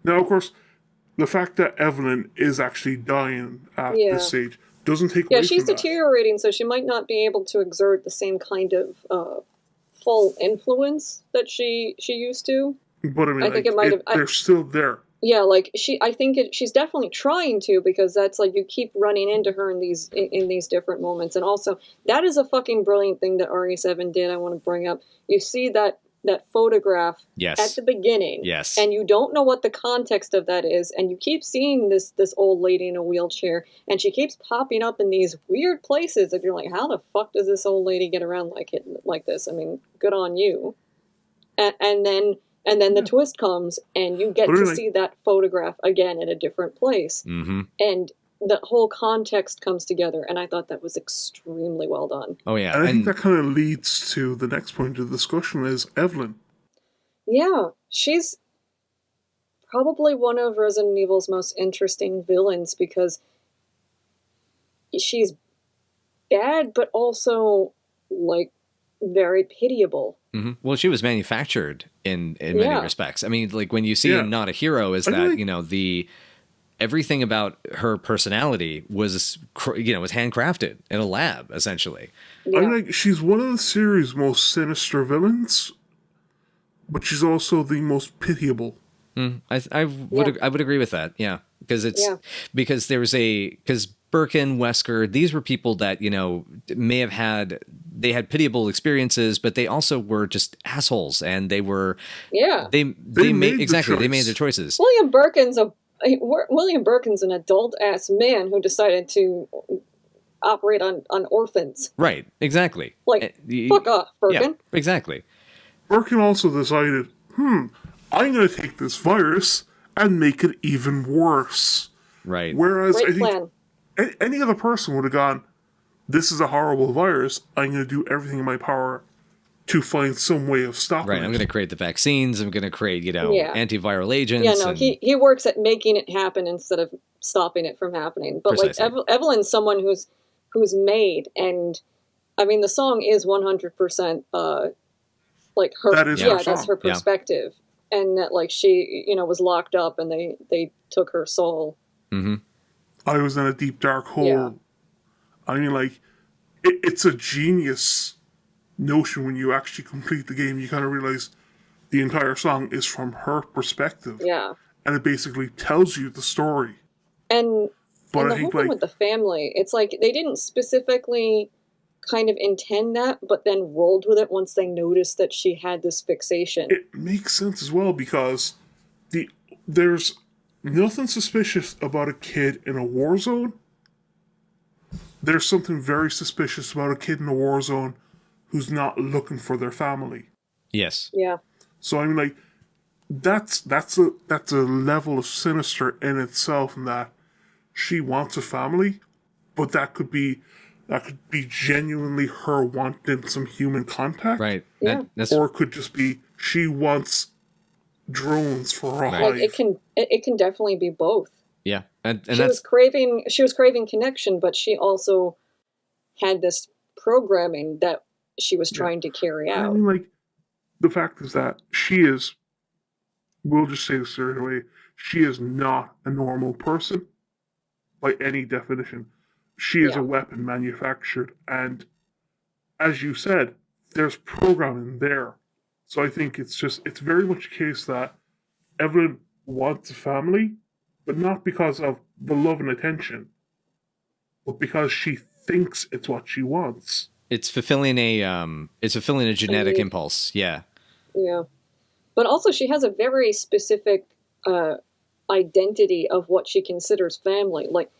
Now, of course, the fact that Eveline is actually dying at this stage doesn't take away from that. Yeah, she's deteriorating, so she might not be able to exert the same kind of full influence that she used to. But I mean, I think it might have. They're still there. Yeah, like she's definitely trying to, because that's like you keep running into her in these different moments, and also that is a fucking brilliant thing that RE7 did. I want to bring up. You see that photograph at the beginning, and you don't know what the context of that is, and you keep seeing this old lady in a wheelchair, and she keeps popping up in these weird places, and you're like, how the fuck does this old lady get around like this? I mean, good on you. And then the twist comes, and you get to see that photograph again in a different place. Mm-hmm. And the whole context comes together, and I thought that was extremely well done. Oh, yeah. And I think that kind of leads to the next point of discussion is Eveline. Yeah, she's probably one of Resident Evil's most interesting villains, because she's bad, but also, like, very pitiable. Mm-hmm. Well, she was manufactured in many respects. I mean, like when you see in Not a Hero is that, everything about her personality was handcrafted in a lab, essentially. Yeah. I mean, like, she's one of the series' most sinister villains, but she's also the most pitiable. I would agree with that. Yeah. Because Birkin, Wesker, these were people that, may have had pitiable experiences, but they also were just assholes, and they were, Yeah. they made the they made choice. their choices. William Birkin's an adult ass man who decided to operate on orphans. Right, exactly. Like, fuck off, Birkin. Yeah, exactly. Birkin also decided, I'm going to take this virus and make it even worse. Right. Whereas Great I think plan. any other person would have gone, this is a horrible virus. I'm going to do everything in my power to find some way of stopping Right, it. I'm going to create the vaccines. I'm going to create, Yeah. antiviral agents. Yeah, no, and... he works at making it happen instead of stopping it from happening. But Precisely. like Evelyn's someone who's made, and I mean the song is 100% like her. That is yeah, her that's song. her perspective, and that like she was locked up and they took her soul. Mm-hmm. I was in a deep dark hole. Yeah. I mean, like, it's a genius notion when you actually complete the game. You kind of realize the entire song is from her perspective. Yeah. And it basically tells you the story. And But the I whole think, thing like, with the family, it's like they didn't specifically kind of intend that, but then rolled with it once they noticed that she had this fixation. it makes sense as well because there's nothing suspicious about a kid in a war zone. There's something very suspicious about a kid in a war zone who's not looking for their family. Yes. Yeah. So I mean, like, that's a level of sinister in itself, in that she wants a family, but that could be genuinely her wanting some human contact, Right. Yeah. That's or it could just be she wants drones for her Right. hive. Like it can definitely be both. yeah, and She that's was craving connection, but she also had this programming that she was trying to carry I out. mean, like, the fact is that she is, we'll just say this straight away, she is not a normal person by any definition. She is Yeah. a weapon manufactured, and as you said, there's programming there. So I think it's very much a case that Evelyn wants a family, but not because of the love and attention, but because she thinks it's what she wants. it's fulfilling a genetic need. impulse. Yeah. Yeah. But also she has a very specific identity of what she considers family. Like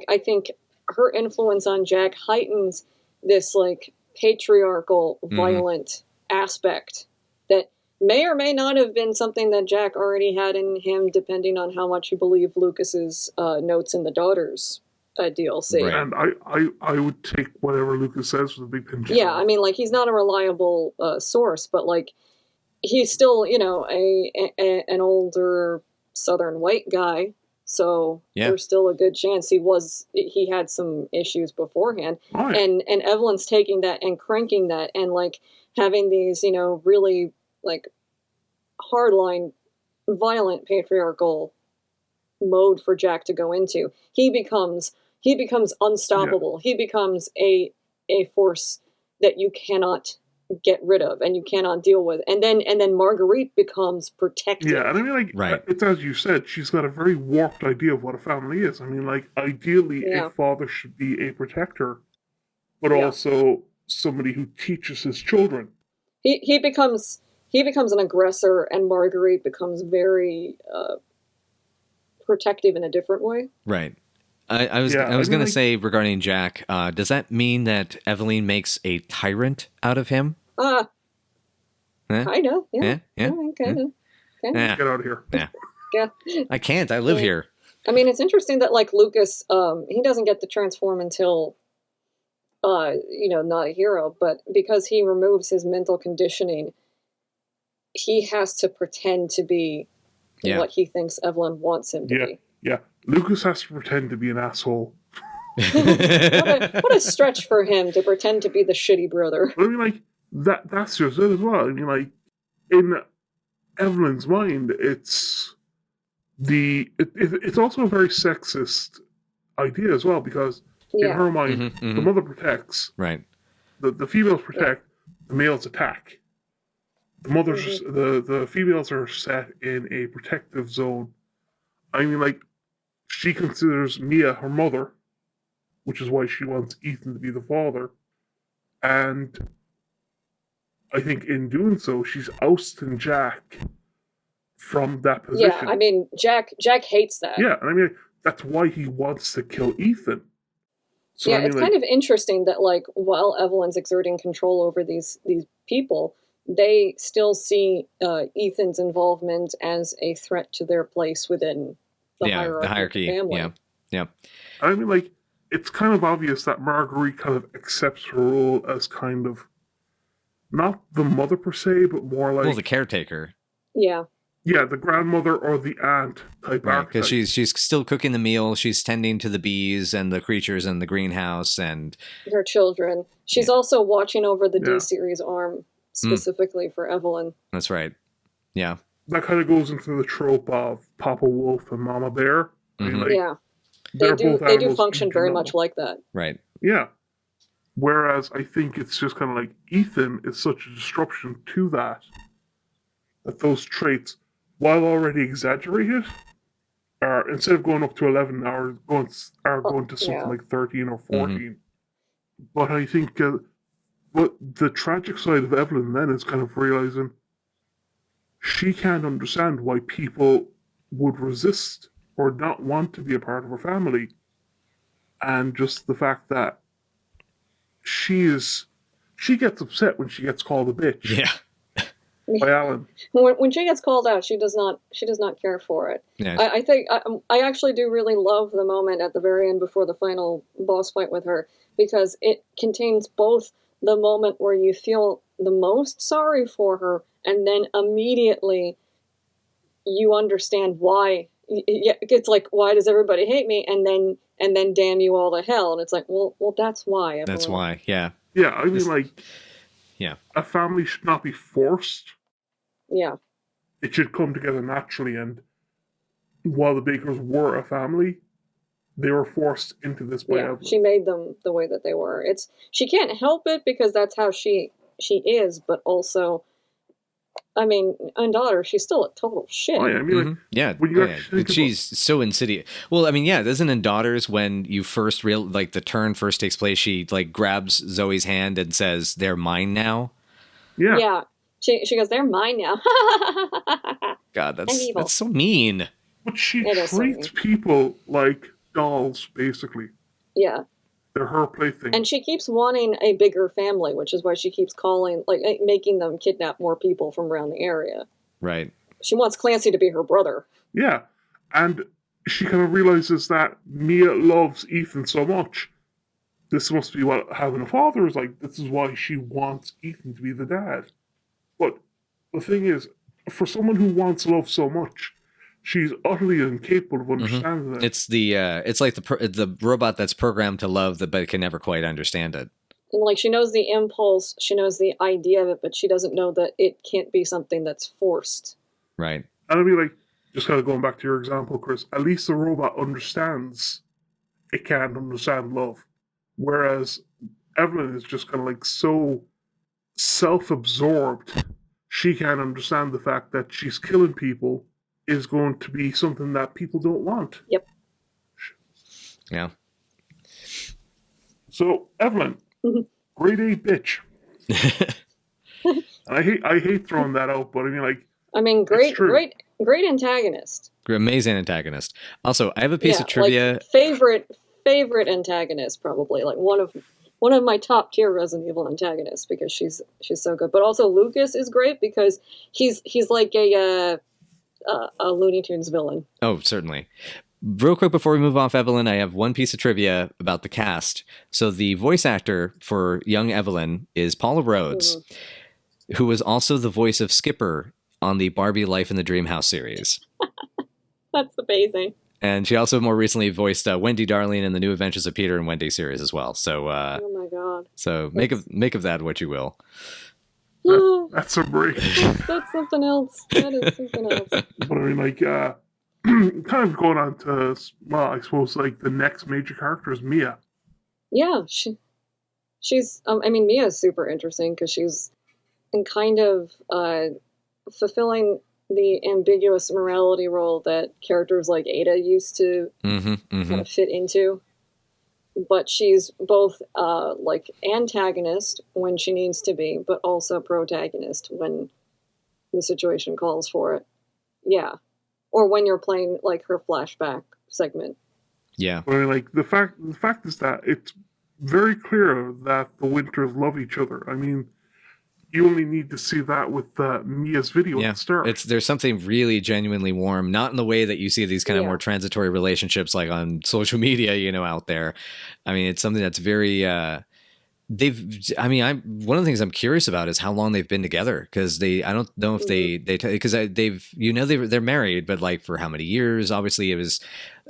I think her influence on Jack heightens this like patriarchal, violent aspect that may or may not have been something that Jack already had in him, depending on how much you believe Lucas's notes in the Daughters DLC. Right. And I would take whatever Lucas says with a big pinch of Yeah, salt. I mean, like he's not a reliable source, but like he's still, an older Southern white guy. So Yeah. there's still a good chance he had some issues beforehand. Oh, yeah. And Evelyn's taking that and cranking that and like having these, really like hardline, violent patriarchal mode for Jack to go into. He becomes unstoppable. He becomes a force that you cannot get rid of and you cannot deal with. And then Marguerite becomes protective. Yeah, and I mean, like, Right. it's as you said, she's got a very warped idea of what a family is. I mean, like, ideally, Yeah. a father should be a protector, but Yeah. also somebody who teaches his children. He becomes an aggressor, and Marguerite becomes very protective in a different way. Right. I was Yeah, I going mean, to like- say regarding Jack, does that mean that Evelyn makes a tyrant out of him? Ah, Eh? kind of. Yeah, Yeah? kind of. Eh, Get out of here. Yeah. I can't. I live Yeah. here. I mean, it's interesting that like Lucas, he doesn't get to transform until, not a hero, but because he removes his mental conditioning, he has to pretend to be Yeah. what he thinks Evelyn wants him to Yeah, be. yeah. Lucas has to pretend to be an asshole. What a stretch for him to pretend to be the shitty brother. But I mean, like, that's just it as well. I mean, like, in Evelyn's mind, it's also a very sexist idea as well, because in Yeah. her mind, Mhm, mhm. the mother protects, Right. the females protect, the males attack. The mothers, the females are set in a protective zone. I mean, like, she considers Mia her mother, which is why she wants Ethan to be the father. And I think in doing so, she's ousting Jack from that position. Yeah, I mean, Jack hates that. Yeah, and I mean, that's why he wants to kill Ethan. So, yeah, I mean, it's kind of interesting that, like, while Evelyn's exerting control over these people, they still see Ethan's involvement as a threat to their place within the hierarchy of the family. Yeah. I mean, like, it's kind of obvious that Marguerite kind of accepts her role as kind of not the mother per se, but more like the caretaker. Yeah. Yeah, the grandmother or the aunt type archetype. Because she's still cooking the meal, she's tending to the bees and the creatures in the greenhouse and her children. She's also watching over the D-series arm specifically for Evelyn. That's right. Yeah. That kind of goes into the trope of Papa Wolf and Mama Bear. I mean, like, they do function very much like that. Right. Yeah. Whereas I think it's just kind of like Ethan is such a disruption to that those traits, while already exaggerated, are instead of going up to 11 are going to something like 13 or 14. Mm-hmm. But I think what the tragic side of Evelyn then is kind of realizing she can't understand why people would resist or not want to be a part of her family. And just the fact that she gets upset when she gets called a bitch. Yeah. By Alan. When she gets called out, she does not care for it. Yeah. I think I actually do really love the moment at the very end before the final boss fight with her, because it contains both the moment where you feel the most sorry for her, and then immediately you understand why. It's like, why does everybody hate me? And then damn you all to hell. And it's like, well, that's why. Everyone. That's why. Yeah. Yeah. I mean, a family should not be forced. Yeah. It should come together naturally. And while the Bakers were a family, they were forced into this by Evelyn. She made them the way that they were. She can't help it because that's how she is, but also, I mean, Daughter, she's still a total shit. Oh, yeah, I mean, she's so insidious. Well, I mean, isn't in Daughters when you first the turn first takes place, she grabs Zoe's hand and says, "They're mine now." Yeah. Yeah. She goes, "They're mine now." God, that's so mean. But she treats people like dolls, basically. Yeah. They're her plaything. And she keeps wanting a bigger family, which is why she keeps making them kidnap more people from around the area. Right. She wants Clancy to be her brother. Yeah. And she kind of realizes that Mia loves Ethan so much. This must be what having a father is like. This is why she wants Ethan to be the dad. But the thing is, for someone who wants love so much, she's utterly incapable of understanding it. It's it's like the robot that's programmed to love, but can never quite understand it. And she knows the impulse, she knows the idea of it, but she doesn't know that it can't be something that's forced. Right. And I mean, just kind of going back to your example, Chris, at least the robot understands it can't understand love. Whereas Evelyn is just kind of so self-absorbed, she can't understand the fact that she's killing people is going to be something that people don't want. Yep. Yeah. So, Evelyn, grade A bitch. And I hate throwing that out, but I mean, great antagonist. Amazing antagonist. Also, I have a piece of trivia. Favorite antagonist, probably one of my top tier Resident Evil antagonists, because she's so good. But also Lucas is great because he's like a Looney Tunes villain. Oh, certainly. Real quick before we move off Evelyn, I have one piece of trivia about the cast. So the voice actor for young Evelyn is Paula Rhodes, who was also the voice of Skipper on the Barbie Life in the Dreamhouse series. That's amazing. And she also more recently voiced Wendy Darling in the New Adventures of Peter and Wendy series as well. So, oh my God. So make of that what you will. That's a break. That's something else. That is something else. But I mean, kind of going on to, I suppose, the next major character is Mia. Yeah, she's. I mean, Mia's super interesting because she's in kind of fulfilling the ambiguous morality role that characters like Ada used to kind of fit into. but she's both like antagonist when she needs to be, but also protagonist when the situation calls for it. Yeah, or when you're playing like her flashback segment. Yeah. I mean, like the fact is that it's very clear that the Winters love each other. I mean, you only need to see that with Mia's video at the start. There's something really genuinely warm, not in the way that you see these kind of more transitory relationships like on social media, out there. I mean, it's something that's very one of the things I'm curious about is how long they've been together, because I don't know if they're married, but like for how many years? Obviously, it was.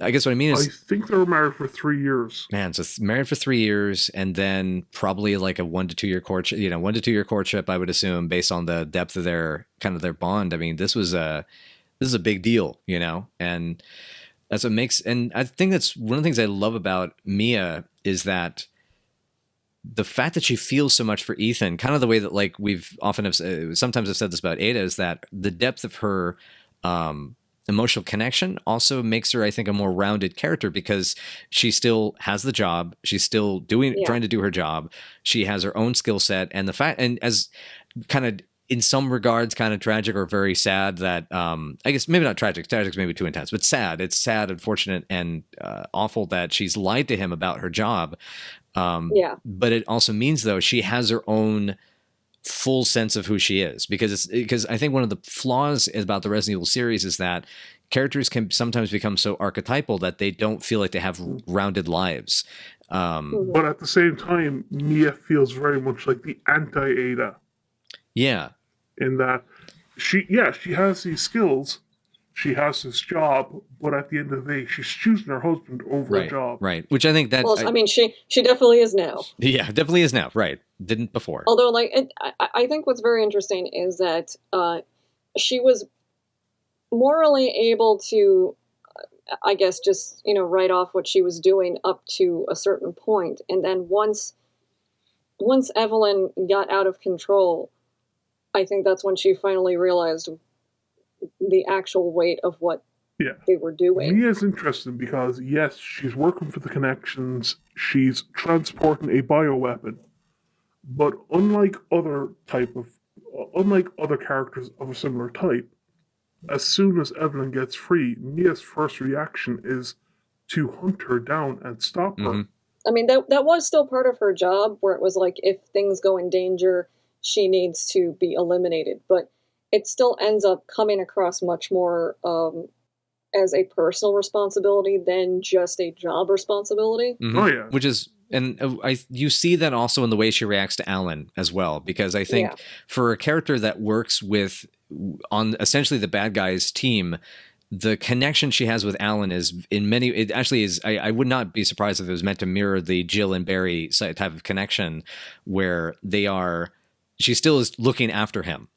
I guess what I mean is, I think they were married for 3 years. Man, so married for 3 years, and then probably like a 1 to 2 year courtship. 1 to 2 year courtship, I would assume, based on the depth of their bond. I mean, this is a big deal, and that's what makes. And I think that's one of the things I love about Mia is that the fact that she feels so much for Ethan, kind of the way that like we've often sometimes I've said this about Ada, is that the depth of her emotional connection also makes her, I think, a more rounded character, because she still has the job. She's still trying to do her job. She has her own skill set, and the fact, and as kind of in some regards kind of tragic or very sad that I guess maybe not tragic. Tragic's maybe too intense, but sad. It's sad, unfortunate, and awful that she's lied to him about her job. But it also means, though, she has her own full sense of who she is, because I think one of the flaws about the Resident Evil series is that characters can sometimes become so archetypal that they don't feel like they have rounded lives. But at the same time, Mia feels very much like the anti-Ada. Yeah. In that she has these skills, she has this job, but at the end of the day, she's choosing her husband over a job. Right. Which I think that. Well, I mean, she definitely is now. Yeah, definitely is now. Right. Didn't before. Although, like, I think what's very interesting is that she was morally able to, I guess, just write off what she was doing up to a certain point, and then once Evelyn got out of control, I think that's when she finally realized the actual weight of what they were doing. Mia's interesting because, yes, she's working for the Connections, she's transporting a bioweapon, but unlike other characters of a similar type, as soon as Evelyn gets free, Mia's first reaction is to hunt her down and stop her. I mean, that was still part of her job, where it was like, if things go in danger, she needs to be eliminated, but it still ends up coming across much more as a personal responsibility than just a job responsibility. Oh yeah, which is, and you see that also in the way she reacts to Alan as well, because I think for a character that works on essentially the bad guys team, the connection she has with Alan is it actually is. I would not be surprised if it was meant to mirror the Jill and Barry type of connection, where she still is looking after him,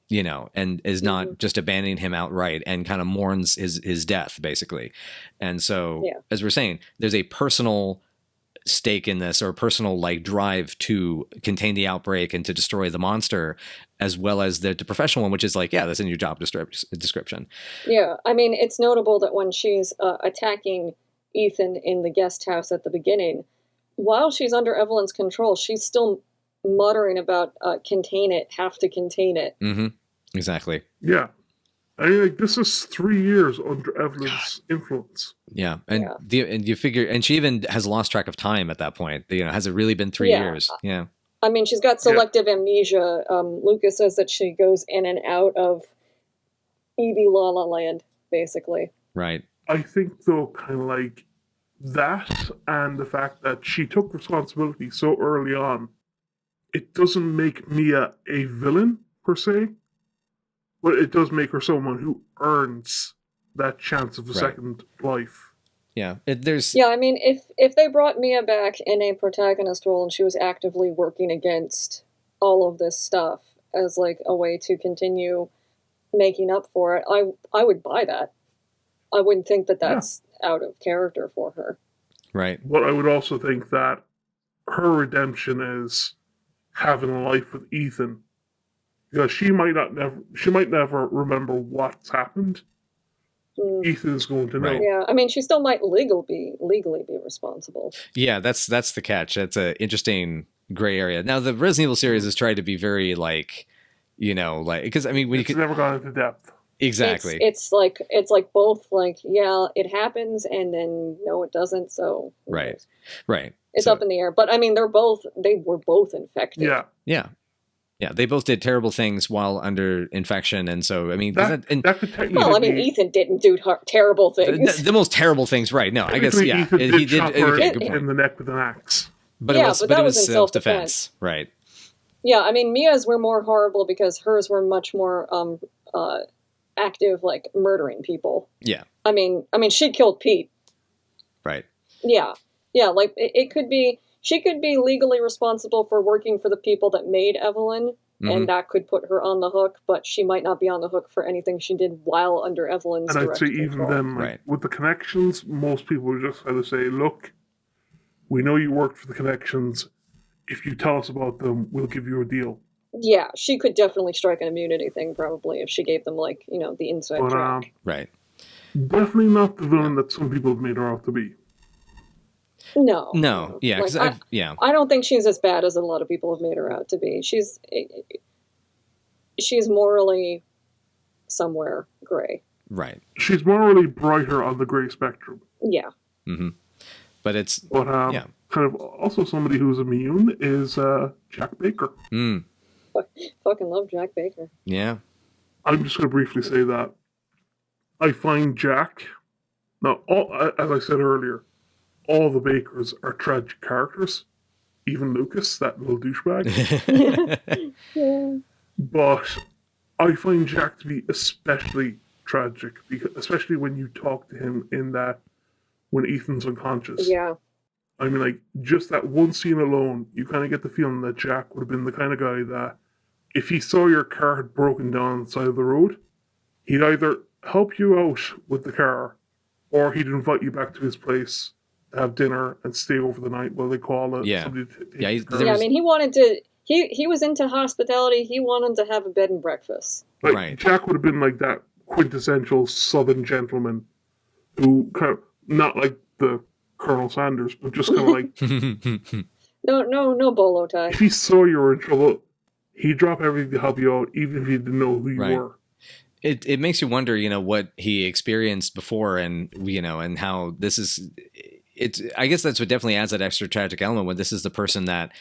and is not just abandoning him outright, and kind of mourns his death, basically. And so, as we're saying, there's a personal stake in this, or a personal drive to contain the outbreak and to destroy the monster, as well as the professional one, which is like, that's in your job description. Yeah, I mean, it's notable that when she's attacking Ethan in the guest house at the beginning, while she's under Evelyn's control, she's still muttering about contain it, have to contain it. Exactly. Yeah. I mean, this is 3 years under Evelyn's influence. Yeah, and you figure, and she even has lost track of time at that point. Has it really been 3 years? Yeah. I mean, she's got selective amnesia. Lucas says that she goes in and out of Evie La La Land, basically. Right. I think, though, kind of like that, and the fact that she took responsibility so early on, it doesn't make Mia a villain, per se, but it does make her someone who earns that chance of a second life. Yeah, I mean, if they brought Mia back in a protagonist role and she was actively working against all of this stuff as like a way to continue making up for it, I would buy that. I wouldn't think that that's out of character for her. Right. But I would also think that her redemption is having a life with Ethan, because she might never remember what's happened, Ethan's going to know. Right. Yeah, I mean, she still might legally be responsible. Yeah, that's the catch. That's an interesting gray area. Now, the Resident Evil series has tried to be very like, because I mean, when It's you could never gone into depth. exactly, It's like both like, yeah, it happens, and then no, it doesn't. So who right, knows? right. It's So, up in the air. But I mean, they were both infected. Yeah. yeah. They both did terrible things while under infection, and so I mean, That could technically Well, I mean, be... Ethan didn't do terrible things. the most terrible things, right? No, I guess technically yeah, Ethan he did. chop her Okay, good point. in the neck with an axe. But Yeah, it was, but but that it was was in self-defense, right? Yeah, I mean, Mia's were more horrible because hers were much more active, like murdering people. Yeah, I mean, she killed Pete. right. Yeah, like it could be, she could be legally responsible for working for the people that made Evelyn, and that could put her on the hook, but she might not be on the hook for anything she did while under Evelyn's And I'd direct say even control. then, like, Right. with the connections, most people would just either say, look, we know you worked for the connections. If you tell us about them, we'll give you a deal. Yeah, she could definitely strike an immunity thing, probably, if she gave them, like, the inside But track. Right. definitely not the villain that some people have made her out to be. No. Yeah. Like, Because yeah. I don't think she's as bad as a lot of people have made her out to be. She's morally somewhere gray. Right. She's morally brighter on the grey spectrum. Yeah. Mm-hmm. But it's But yeah. kind of also somebody who's immune is Jack Baker. Mm. Fucking love Jack Baker. Yeah. I'm just going to briefly say that I find Jack, now, as I said earlier, all the Bakers are tragic characters. Even Lucas, that little douchebag. Yeah. But I find Jack to be especially tragic, especially when you talk to him in that when Ethan's unconscious. Yeah. I mean, like, just that one scene alone, you kind of get the feeling that Jack would have been the kind of guy that if he saw your car had broken down on the side of the road, he'd either help you out with the car or he'd invite you back to his place to have dinner and stay over the night while they call it. Yeah. Somebody to take Yeah, the car. Yeah, I mean, he wanted to. He was into hospitality. He wanted to have a bed and breakfast. Like, Right. Jack would have been like that quintessential Southern gentleman who kind of, not like the Colonel Sanders, but just kind of like, No bolo tie. if he saw you were in trouble, he'd drop everything to help you out, even if he didn't know who you Right. were. It makes you wonder, what he experienced before, and and how this is. It's I guess that's what definitely adds that extra tragic element when this is the person that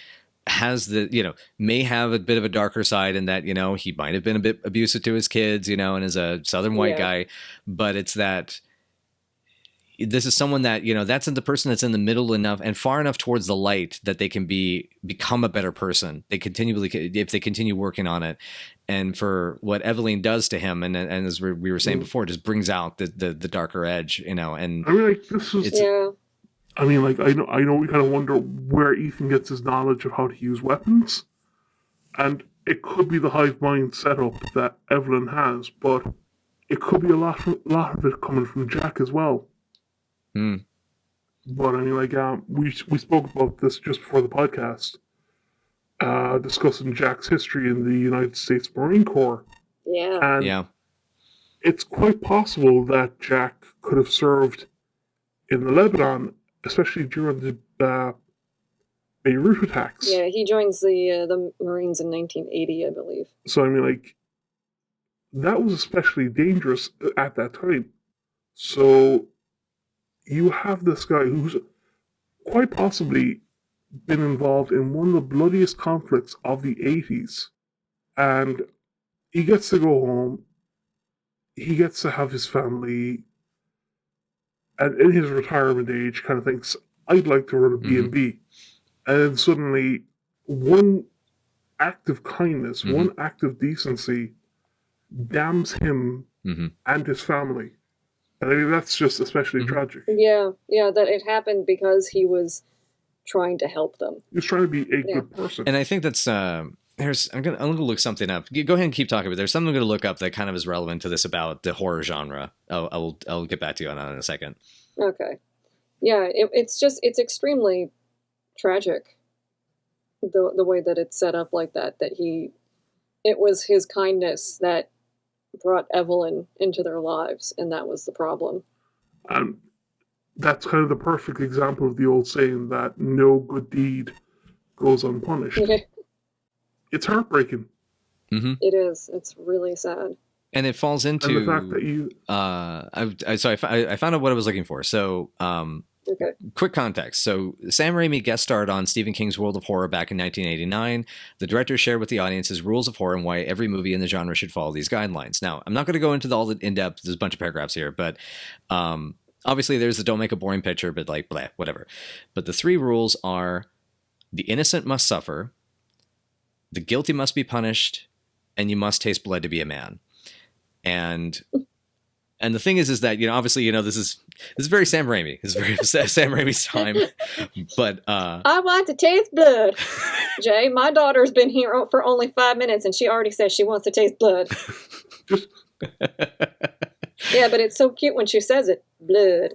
has the may have a bit of a darker side, and that he might have been a bit abusive to his kids, and is a Southern white guy, but it's that. This is someone that that's the person that's in the middle enough and far enough towards the light that they can become a better person. They continually, if they continue working on it, and for what Evelyn does to him, and as we were saying before, just brings out the darker edge, and I mean, like, this is. Yeah. I mean, like, I know we kind of wonder where Ethan gets his knowledge of how to use weapons, and it could be the hive mind setup that Evelyn has, but it could be a lot of it coming from Jack as well. Hmm. But I mean, like, we spoke about this just before the podcast, discussing Jack's history in the United States Marine Corps, Yeah. and yeah. it's quite possible that Jack could have served in the Lebanon, especially during the Beirut attacks. Yeah, he joins the Marines in 1980, I believe. So I mean, like, that was especially dangerous at that time. So you have this guy who's quite possibly been involved in one of the bloodiest conflicts of the 80s, and he gets to go home. He gets to have his family, and in his retirement age, kind of thinks, I'd like to run a B&B. And then suddenly, one act of kindness, one act of decency, damns him and his family. And I mean, that's just especially tragic. Yeah, that it happened because he was trying to help them. He was trying to be a good person. And I think that's I'm gonna look something up. Go ahead and keep talking, but there's something I'm gonna look up that kind of is relevant to this about the horror genre. I'll get back to you on that in a second. Okay. Yeah, it's extremely tragic. The way that it's set up like that. It was his kindness that brought Evelyn into their lives, and that was the problem. And that's kind of the perfect example of the old saying that no good deed goes unpunished. It's heartbreaking. Mm-hmm. It is. It's really sad. And it falls into and the fact that you. I found out what I was looking for. So, Okay. Quick context. So Sam Raimi guest starred on Stephen King's World of Horror back in 1989. The director shared with the audience his rules of horror and why every movie in the genre should follow these guidelines. Now, I'm not going to go into all the in-depth, there's a bunch of paragraphs here, but obviously there's the don't make a boring picture, but like, blah, whatever. But the 3 rules are: the innocent must suffer, the guilty must be punished, and you must taste blood to be a man. And the thing is that, obviously, this is very Sam Raimi. It's very Sam Raimi's time. But I want to taste blood. Jay, my daughter's been here for only 5 minutes, and she already says she wants to taste blood. Yeah, but it's so cute when she says it. Blood.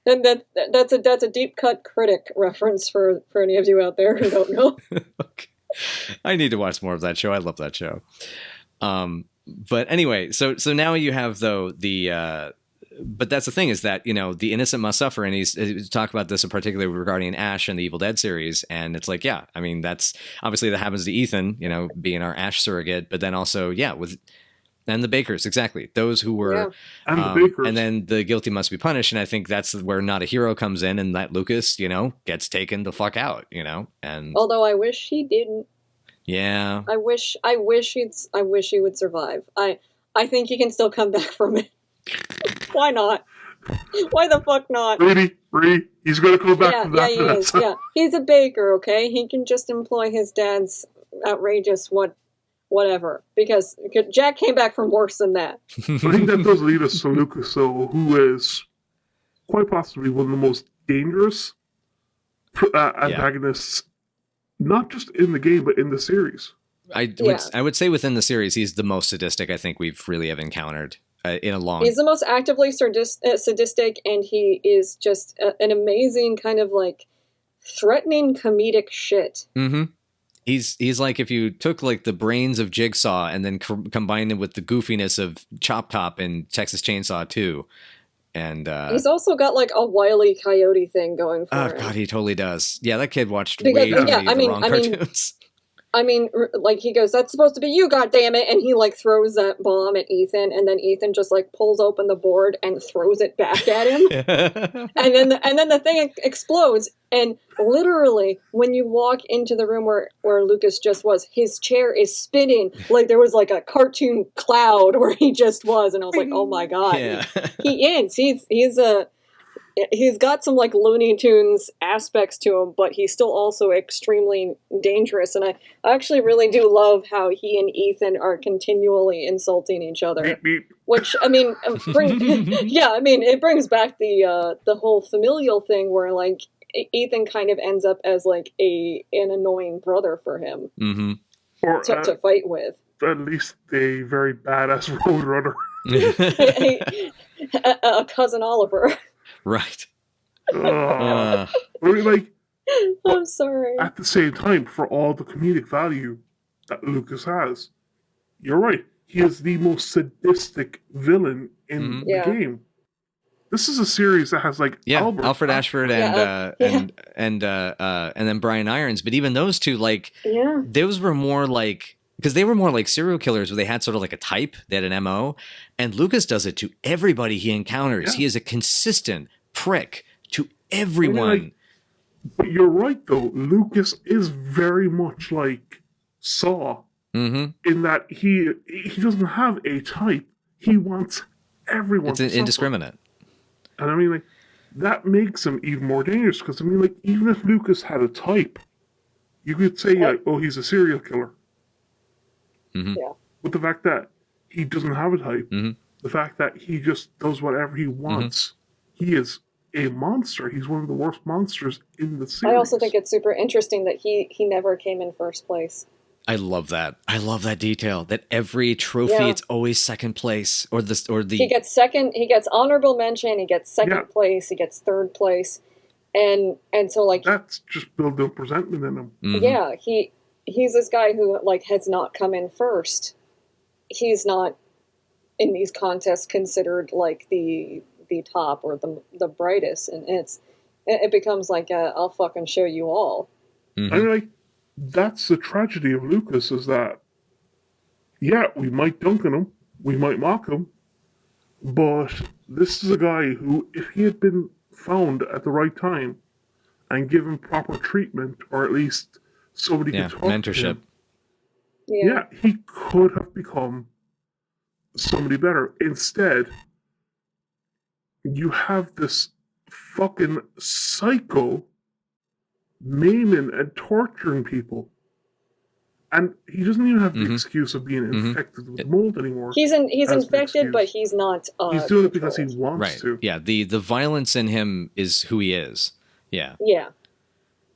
And that's a deep cut critic reference for any of you out there who don't know. Okay. I need to watch more of that show. I love that show. But anyway, so now you have, though, but that's the thing, is that, the innocent must suffer. And he's talked about this in particular regarding Ash and the Evil Dead series. And it's like, yeah, I mean, that's obviously that happens to Ethan, being our Ash surrogate, but then also, and the Bakers, exactly. Those who were, and the Bakers. And then the guilty must be punished. And I think that's where Not a Hero comes in, and that Lucas, gets taken the fuck out, and although I wish he didn't. Yeah. I wish he would survive. I think he can still come back from it. Why not? Why the fuck not? Brady, he's gonna come back from that. Yeah, he is. Yeah, he's a baker. Okay, he can just employ his dad's outrageous whatever, because Jack came back from worse than that. I think that does lead us to Lucas, who is quite possibly one of the most dangerous antagonists. Not just in the game, but in the series. I would say within the series, he's the most sadistic I think we've really have encountered in a long. He's the most actively sadistic, and he is just an amazing kind of like threatening comedic shit. Mm-hmm. He's like if you took like the brains of Jigsaw and then combined it with the goofiness of Chop Top in Texas Chainsaw 2. And he's also got like a Wile E. Coyote thing going for him. Oh god, he totally does. Yeah, that kid watched because, way too many of the wrong cartoons. I mean, like, he goes, "That's supposed to be you, goddammit," and he like throws that bomb at Ethan, and then Ethan just like pulls open the board and throws it back at him, and then the thing explodes. And literally, when you walk into the room where Lucas just was, his chair is spinning like there was like a cartoon cloud where he just was, and I was like, "Oh my god, yeah. he is. He's got some like Looney Tunes aspects to him, but he's still also extremely dangerous." And I actually really do love how he and Ethan are continually insulting each other. Beep, beep. Which, I mean, it brings back the whole familial thing where like Ethan kind of ends up as like an annoying brother for him to fight with. At least a very badass roadrunner. A cousin Oliver. Right. I mean, like, I'm sorry. At the same time, for all the comedic value that Lucas has, you're right. He is the most sadistic villain in the game. This is a series that has like Alfred Ashford and then Brian Irons, but even those two, like, those were more like. Because they were more like serial killers where they had sort of like a type, they had an MO, and Lucas does it to everybody he encounters. Yeah. He is a consistent prick to everyone. But you're right, though. Lucas is very much like Saw in that he doesn't have a type. He wants everyone to suffer. Indiscriminate. And I mean, like, that makes him even more dangerous because, I mean, like, even if Lucas had a type, you could say, like, oh, he's a serial killer. Mm-hmm. Yeah. But the fact that he doesn't have a type, the fact that he just does whatever he wants, he is a monster. He's one of the worst monsters in the series. I also think it's super interesting that he never came in first place. I love that. I love that detail. That every trophy, it's always second place, or the. He gets second. He gets honorable mention. He gets second place. He gets third place, and so like that's just building up resentment in him. Yeah, he he's this guy who like has not come in first. He's not in these contests considered like the top or the brightest, and it becomes like I'll fucking show you all. I mean, like, that's the tragedy of Lucas, is that, yeah, we might dunk on him, we might mock him, but this is a guy who, if he had been found at the right time and given proper treatment, or at least somebody could talk mentorship. to him, yeah, he could have become somebody better. Instead, you have this fucking psycho maiming and torturing people. And he doesn't even have the excuse of being infected with mold anymore. He's infected, but he's not. He's doing it because he wants to. Yeah, the violence in him is who he is. Yeah. Yeah.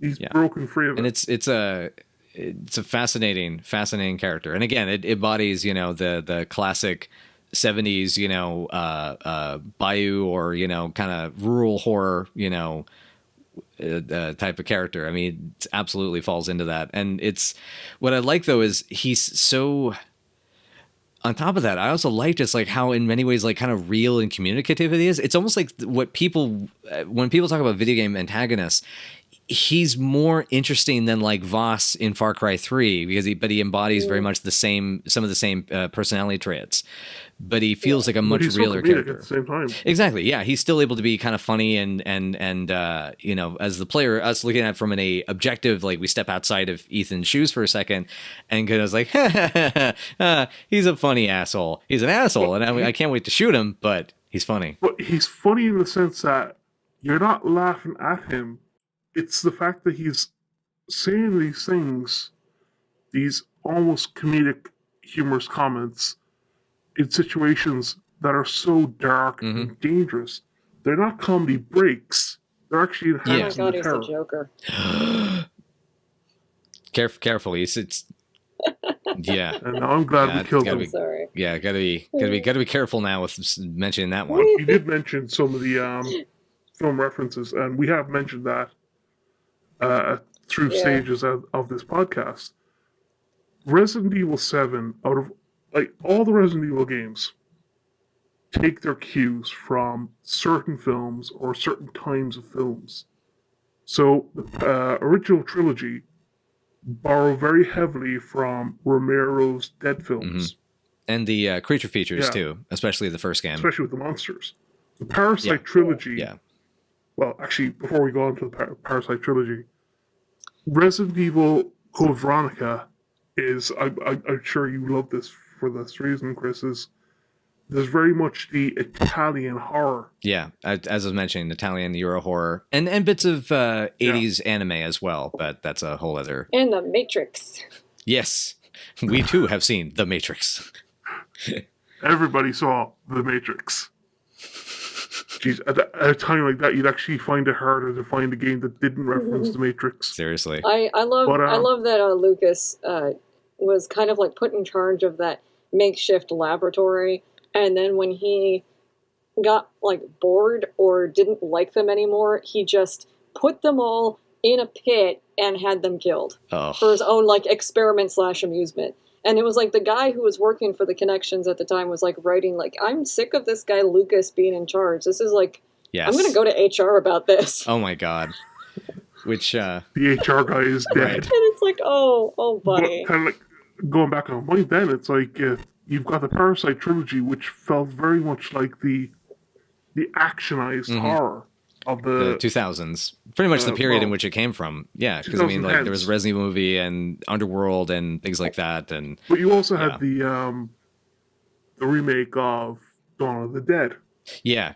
He's broken free of it. And it's a fascinating character. And again, it embodies, the classic 70s, bayou or, kind of rural horror, type of character. I mean, it absolutely falls into that. And it's what I like though is he's so, on top of that, I also like just like how in many ways like kind of real and communicative it is. It's almost like what when people talk about video game antagonists, he's more interesting than like Voss in Far Cry 3 because he embodies very much some of the same personality traits, but he feels like a much realer character at the same time. Exactly. Yeah. He's still able to be kind of funny and as the player, us looking at it from an objective, like we step outside of Ethan's shoes for a second and kind of like, he's a funny asshole. He's an asshole. And I can't wait to shoot him, but he's funny. But he's funny in the sense that you're not laughing at him. It's the fact that he's saying these things, these almost comedic, humorous comments in situations that are so dark and dangerous. They're not comedy breaks. They're actually enhancing the terror. He's a joker. Careful, it's yeah. And now I'm glad we killed him. Sorry. Yeah, gotta be careful now with mentioning that one. You did mention some of the film references, and we have mentioned that through stages of this podcast. Resident Evil 7, out of like all the Resident Evil games, take their cues from certain films or certain times of films. So the original trilogy borrow very heavily from Romero's Dead films. And the creature features too, especially the first game. Especially with the monsters. The Parasite trilogy. Yeah. Well, actually, before we go on to the Parasite trilogy, Resident Evil Code Veronica is, I'm sure you love this for this reason, Chris, is there's very much the Italian horror. Yeah, as I was mentioning, Italian Euro horror and bits of 80s anime as well, but that's a whole other... And The Matrix. Yes, we too have seen The Matrix. Everybody saw The Matrix. Jeez, at a time like that, you'd actually find it harder to find a game that didn't reference The Matrix. Seriously. I love that Lucas was kind of like put in charge of that makeshift laboratory, and then when he got like bored or didn't like them anymore, he just put them all in a pit and had them killed for his own like experiment / amusement. And it was like the guy who was working for the Connections at the time was like writing like, I'm sick of this guy Lucas being in charge. This is like, I'm going to go to HR about this. Oh my God. Which the HR guy is dead. And it's like, oh buddy. But kind of like going back on point then, it's like you've got the Parasite trilogy, which felt very much like the actionized horror of the 2000s, pretty much the period in which it came from. Yeah, because I mean, like there was Resident Evil movie and Underworld and things like that, and but you also had the remake of Dawn of the Dead. Yeah,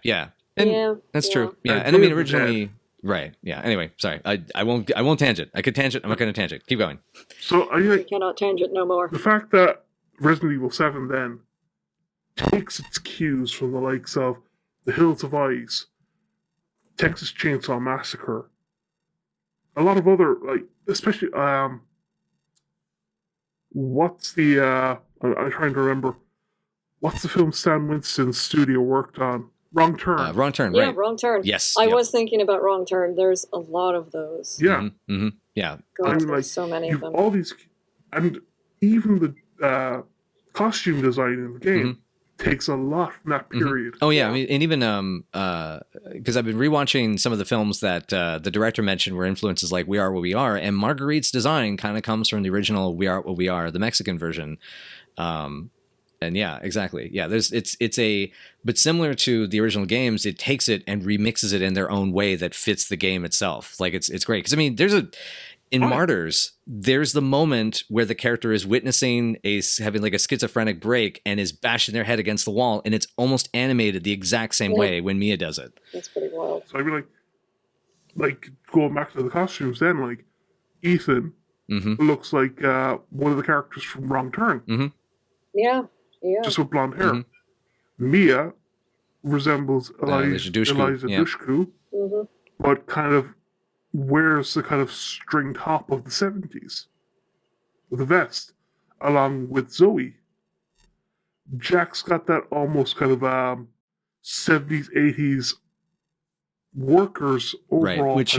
and that's true. Yeah, and I mean originally, right? Yeah. Anyway, sorry, I won't tangent. I could tangent. I'm not going to tangent. Keep going. So I cannot tangent no more. The fact that Resident Evil 7 then takes its cues from the likes of The Hills of Ice, Texas Chainsaw Massacre, a lot of other, like, especially, what's the, I'm trying to remember, what's the film Stan Winston's studio worked on? Wrong Turn. Wrong Turn, yeah, right. Wrong Turn. Yes. I was thinking about Wrong Turn. There's a lot of those. Yeah. Yeah. God, I mean, like, there's so many of them. All these And even the costume design in the game takes a lot from that period. Oh yeah, I mean, and even because I've been rewatching some of the films that the director mentioned were influences like We Are What We Are, and Marguerite's design kind of comes from the original We Are What We Are, the Mexican version. And yeah, exactly. Yeah, but similar to the original games, it takes it and remixes it in their own way that fits the game itself. Like it's great because I mean, in Martyrs, there's the moment where the character is witnessing having like a schizophrenic break and is bashing their head against the wall, and it's almost animated the exact same way when Mia does it. That's pretty wild. So I mean, like going back to the costumes, then like Ethan looks like one of the characters from Wrong Turn. Yeah. Just with blonde hair. Mia resembles Eliza Dushku, but kind of wears the kind of string top of the 70s with a vest, along with Zoe. Jack's got that almost kind of 70s, 80s workers overall. Right, which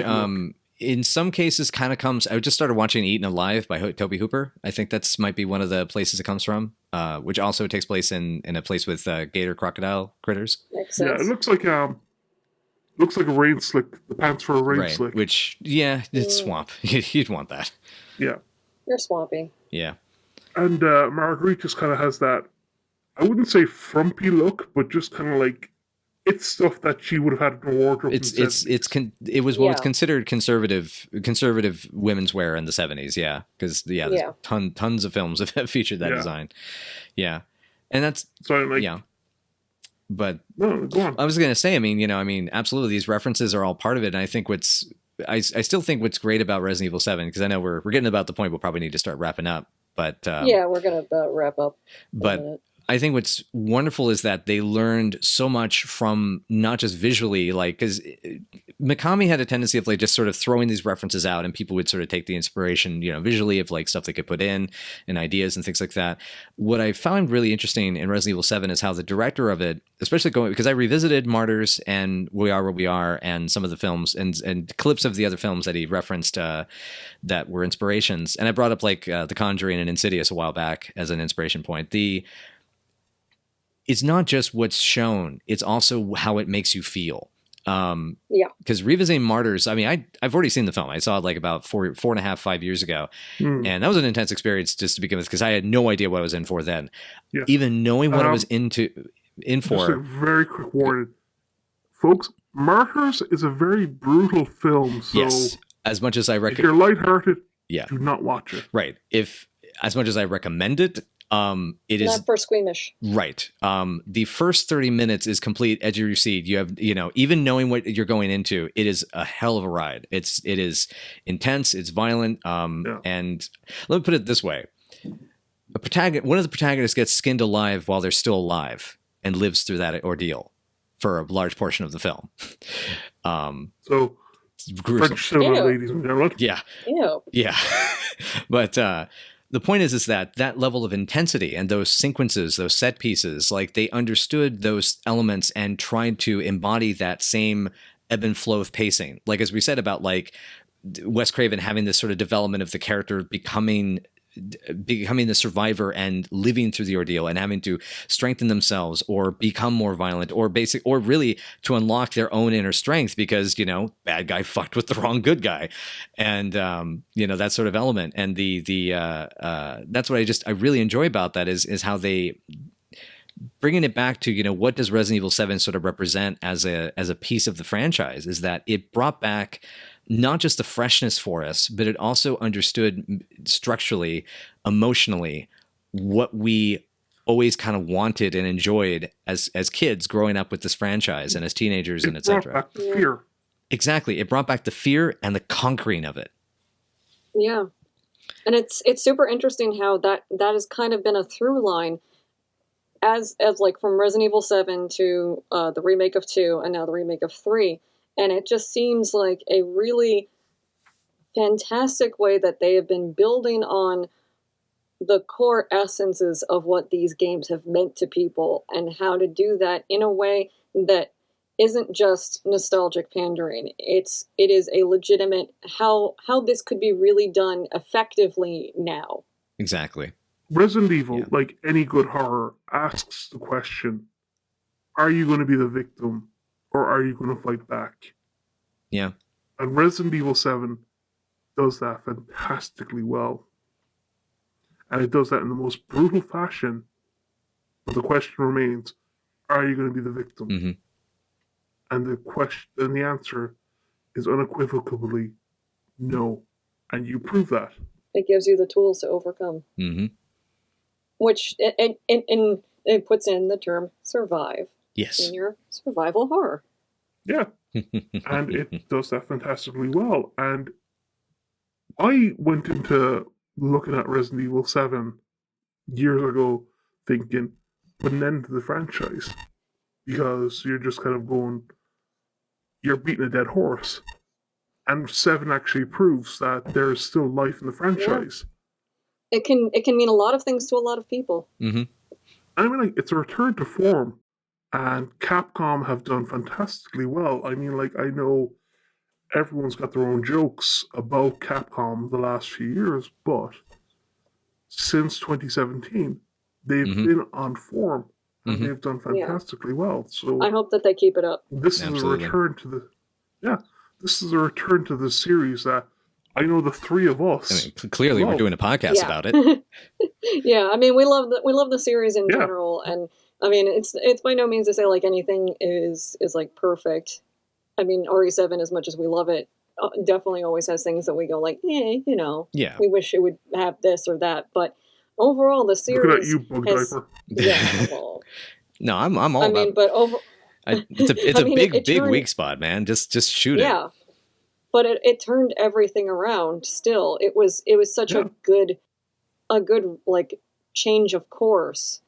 in some cases kind of comes. I just started watching Eaten Alive by Toby Hooper. I think that's might be one of the places it comes from, which also takes place in a place with gator crocodile critters. Makes sense. Yeah, it looks like a rain slick. The pants for a rain slick. Which it's swamp. You'd want that. Yeah, you're swampy. Yeah, and Marguerite just kind of has that. I wouldn't say frumpy look, but just kind of like. It's stuff that she would have had in her wardrobe. It was what was considered conservative women's wear in the 70s. Yeah, because there's tons of films have featured that design. Yeah, and that's But no, go on. I was going to say, I mean, absolutely, these references are all part of it, and I think I still think what's great about Resident Evil 7, because I know we're getting about the point we'll probably need to start wrapping up. But we're going to wrap up. But I think what's wonderful is that they learned so much from not just visually, like, because Mikami had a tendency of like just sort of throwing these references out, and people would sort of take the inspiration, visually of like stuff they could put in and ideas and things like that. What I found really interesting in Resident Evil 7 is how the director of it, especially because I revisited Martyrs and We Are What We Are and some of the films and clips of the other films that he referenced that were inspirations. And I brought up like The Conjuring and Insidious a while back as an inspiration point. It's not just what's shown, it's also how it makes you feel. Because revisiting Martyrs, I mean, I've already seen the film. I saw it like about 5 years ago. And that was an intense experience just to begin with, because I had no idea what I was in for then. Yeah. Even knowing what I was in for. Just a very quick warning. Folks, Martyrs is a very brutal film. So yes, as much as I recommend, if you're lighthearted, do not watch it. Right. As much as I recommend it, it is not for squeamish. Right. The first 30 minutes is complete edge of your seat. You have, even knowing what you're going into, it is a hell of a ride. It is intense. It's violent. And let me put it this way. One of the protagonists gets skinned alive while they're still alive and lives through that ordeal for a large portion of the film. So French cinema, ladies and gentlemen. Yeah. Ew. Yeah. But, the point is that level of intensity and those sequences, those set pieces, like they understood those elements and tried to embody that same ebb and flow of pacing. Like, as we said about like Wes Craven having this sort of development of the character becoming the survivor and living through the ordeal and having to strengthen themselves or become more violent or really to unlock their own inner strength because, bad guy fucked with the wrong good guy. And, that sort of element. And that's what I really enjoy about that is how they bringing it back to, what does Resident Evil 7 sort of represent as a piece of the franchise, is that it brought back not just the freshness for us, but it also understood structurally, emotionally, what we always kind of wanted and enjoyed as kids growing up with this franchise and as teenagers and etc. It brought back the fear. Exactly. It brought back the fear and the conquering of it. Yeah. And it's super interesting how that has kind of been a through line as like from Resident Evil 7 to the remake of 2 and now the remake of 3. And it just seems like a really fantastic way that they have been building on the core essences of what these games have meant to people and how to do that in a way that isn't just nostalgic pandering. It is a legitimate how this could be really done effectively now. Exactly. Resident Evil, like any good horror, asks the question, are you going to be the victim or are you going to fight back? Yeah. And Resident Evil 7 does that fantastically well. And it does that in the most brutal fashion. But the question remains, are you going to be the victim? Mm-hmm. And the answer is unequivocally no. And you prove that. It gives you the tools to overcome. Mm-hmm. Which it puts in the term survive. Yes. In your survival horror. Yeah. And it does that fantastically well. And I went into looking at Resident Evil 7 years ago thinking, put an end to the franchise. Because you're just kind of going, you're beating a dead horse. And 7 actually proves that there is still life in the franchise. Yeah. It can mean a lot of things to a lot of people. Mm-hmm. I mean, like, it's a return to form. And Capcom have done fantastically well. I mean, like, I know everyone's got their own jokes about Capcom the last few years, but since 2017, they've been on form. And they've done fantastically well. So I hope that they keep it up. This is a return to the series that I know the three of us. I mean, clearly we're doing a podcast about it. Yeah, I mean, we love the series in general, and I mean, it's by no means to say like anything is like perfect. I mean, RE7, as much as we love it, definitely always has things that we go like, we wish it would have this or that, but overall, the series. Look at you, bug diaper. Yeah. Well, no, I'm all about. mean, but it's a big weak spot, man. Just shoot it. Yeah, but it turned everything around. Still, it was such a good like change of course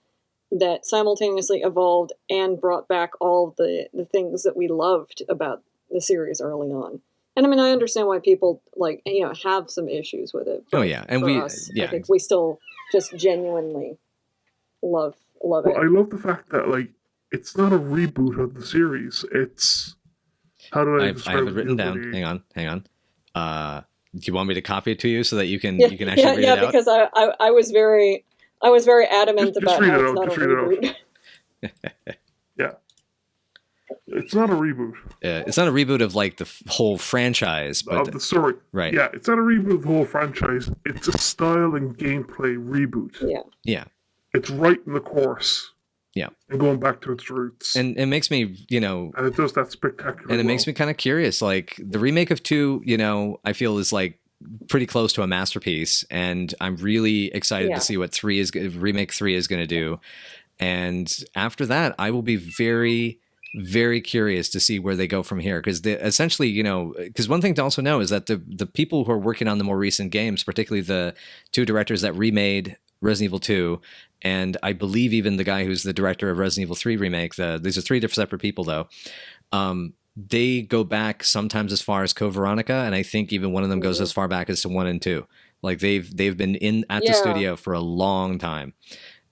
that simultaneously evolved and brought back all the things that we loved about the series early on. And I mean, I understand why people like have some issues with it. Oh yeah, and I think we still just genuinely love it. I love the fact that like it's not a reboot of the series. It's how do I describe I have it written down. Hang on. Do you want me to copy it to you so that you can actually read it out? Yeah, because I was very adamant about how it's not a reboot. Yeah. It's not a reboot. It's not a reboot of like the whole franchise, but of the story. Right. Yeah, it's not a reboot of the whole franchise. It's a style and gameplay reboot. Yeah. Yeah. It's right in the course. Yeah. And going back to its roots. And it makes me, and it does that spectacular. And it makes me kind of curious. Like the remake of 2, I feel is like pretty close to a masterpiece, and I'm really excited to see what remake 3 is going to do. And after that, I will be very, very curious to see where they go from here. Because essentially, because one thing to also know is that the people who are working on the more recent games, particularly the 2 directors that remade Resident Evil 2, and I believe even the guy who's the director of Resident Evil 3 remake, these are 3 different separate people though, they go back sometimes as far as Code Veronica, and I think even one of them goes as far back as to 1 and 2. Like they've been at the studio for a long time.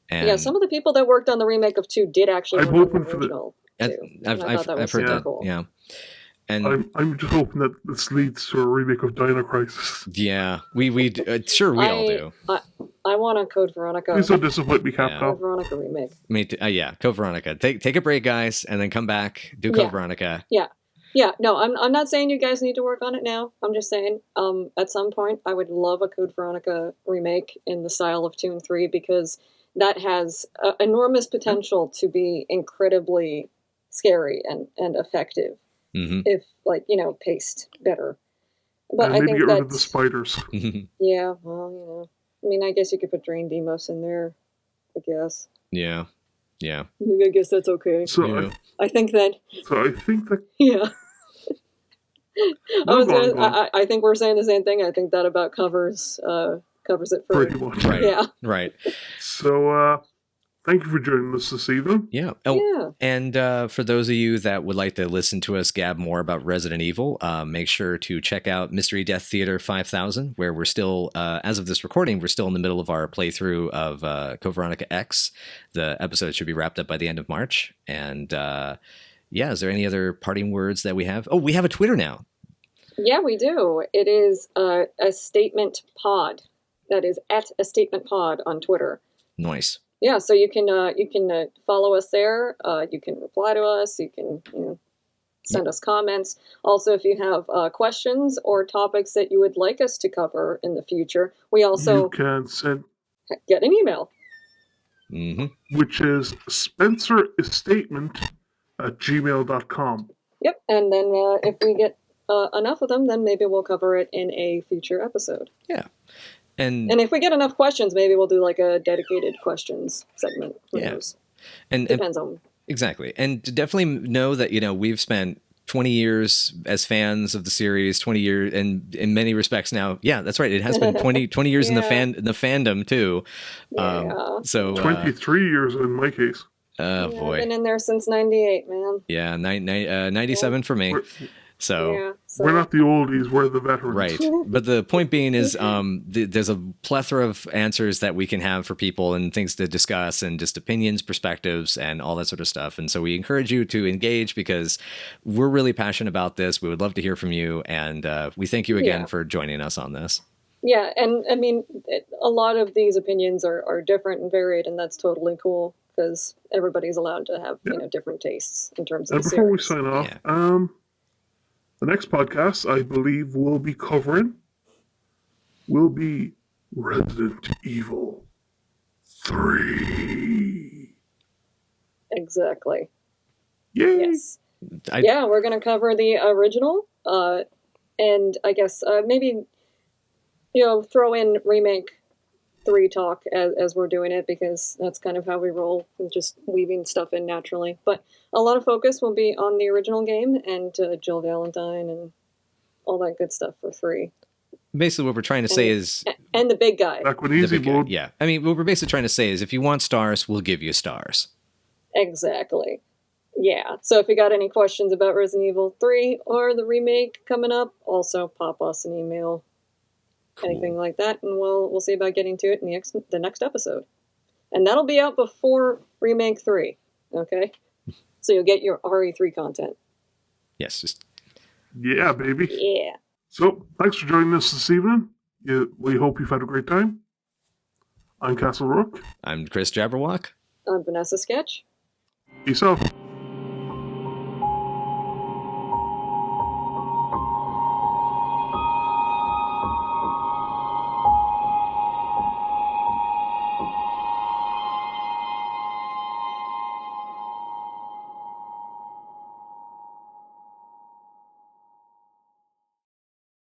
And some of the people that worked on the remake of 2 did actually work on the original. I've heard that. Cool. Yeah. And I'm just hoping that this leads to a remake of Dino Crisis. Yeah, we all do. I want a Code Veronica. Please don't disappoint me, Capcom. Code Veronica remake. Me too. Code Veronica. Take a break, guys, and then come back. Do Code Veronica. Yeah. No, I'm not saying you guys need to work on it now. I'm just saying, at some point, I would love a Code Veronica remake in the style of 2 and 3 because that has enormous potential to be incredibly scary and effective. Mm-hmm. If paced better, but and I maybe think get that rid of the spiders. Yeah, well, I mean, I guess you could put Drain Demos in there. I guess. Yeah. I guess that's okay. So I think that. Yeah. I think we're saying the same thing. I think that about covers it for pretty much. Right. Yeah. Right. So. Thank you for joining us this evening. Yeah. Oh, and for those of you that would like to listen to us gab more about Resident Evil, make sure to check out Mystery Death Theater 5000, where we're still, as of this recording, we're still in the middle of our playthrough of Code Veronica X. The episode should be wrapped up by the end of March. And is there any other parting words that we have? Oh, we have a Twitter now. Yeah, we do. It is a statement pod. That is at @estatementpod on Twitter. Nice. Yeah, so you can follow us there. You can reply to us. You can send us comments. Also, if you have questions or topics that you would like us to cover in the future, we also You can send, get an email. which is Spencer Estatement at gmail.com. Yep, and then if we get enough of them, then maybe we'll cover it in a future episode. Yeah. And if we get enough questions, maybe we'll do like a dedicated questions segment. Who knows? And Depends on. Exactly. And to definitely know that, we've spent 20 years as fans of the series, 20 years, and in many respects now, yeah, that's right. It has been 20 years in the fandom too. Yeah. So 23 years in my case. Boy. I've been in there since 98, man. Yeah, 97 for me. So we're not the oldies, we're the veterans. Right. But the point being is there's a plethora of answers that we can have for people and things to discuss and just opinions, perspectives, and all that sort of stuff. And so we encourage you to engage because we're really passionate about this. We would love to hear from you. And we thank you again for joining us on this. Yeah. And I mean, a lot of these opinions are different and varied, and that's totally cool because everybody's allowed to have different tastes in terms of and the before series. we sign off, the next podcast I believe we'll be covering will be Resident Evil 3. Exactly. Yay! Yes. We're going to cover the original, and I guess maybe throw in remake 3 talk as we're doing it, because that's kind of how we roll, just weaving stuff in naturally. But a lot of focus will be on the original game and Jill Valentine and all that good stuff for 3. Basically, what we're trying to say is... And the big guy. Back with easy mode. Yeah. I mean, what we're basically trying to say is if you want stars, we'll give you stars. Exactly. Yeah. So if you got any questions about Resident Evil 3 or the remake coming up, also pop us an email. Cool. Anything like that, and we'll see about getting to it in the next episode. And that'll be out before Remake 3, okay? So you'll get your RE3 content. Yes. Yeah, baby. Yeah. So, thanks for joining us this evening. We hope you've had a great time. I'm Castlerook. I'm Chris Jabberwock. I'm Vanessa Sketch. Peace out.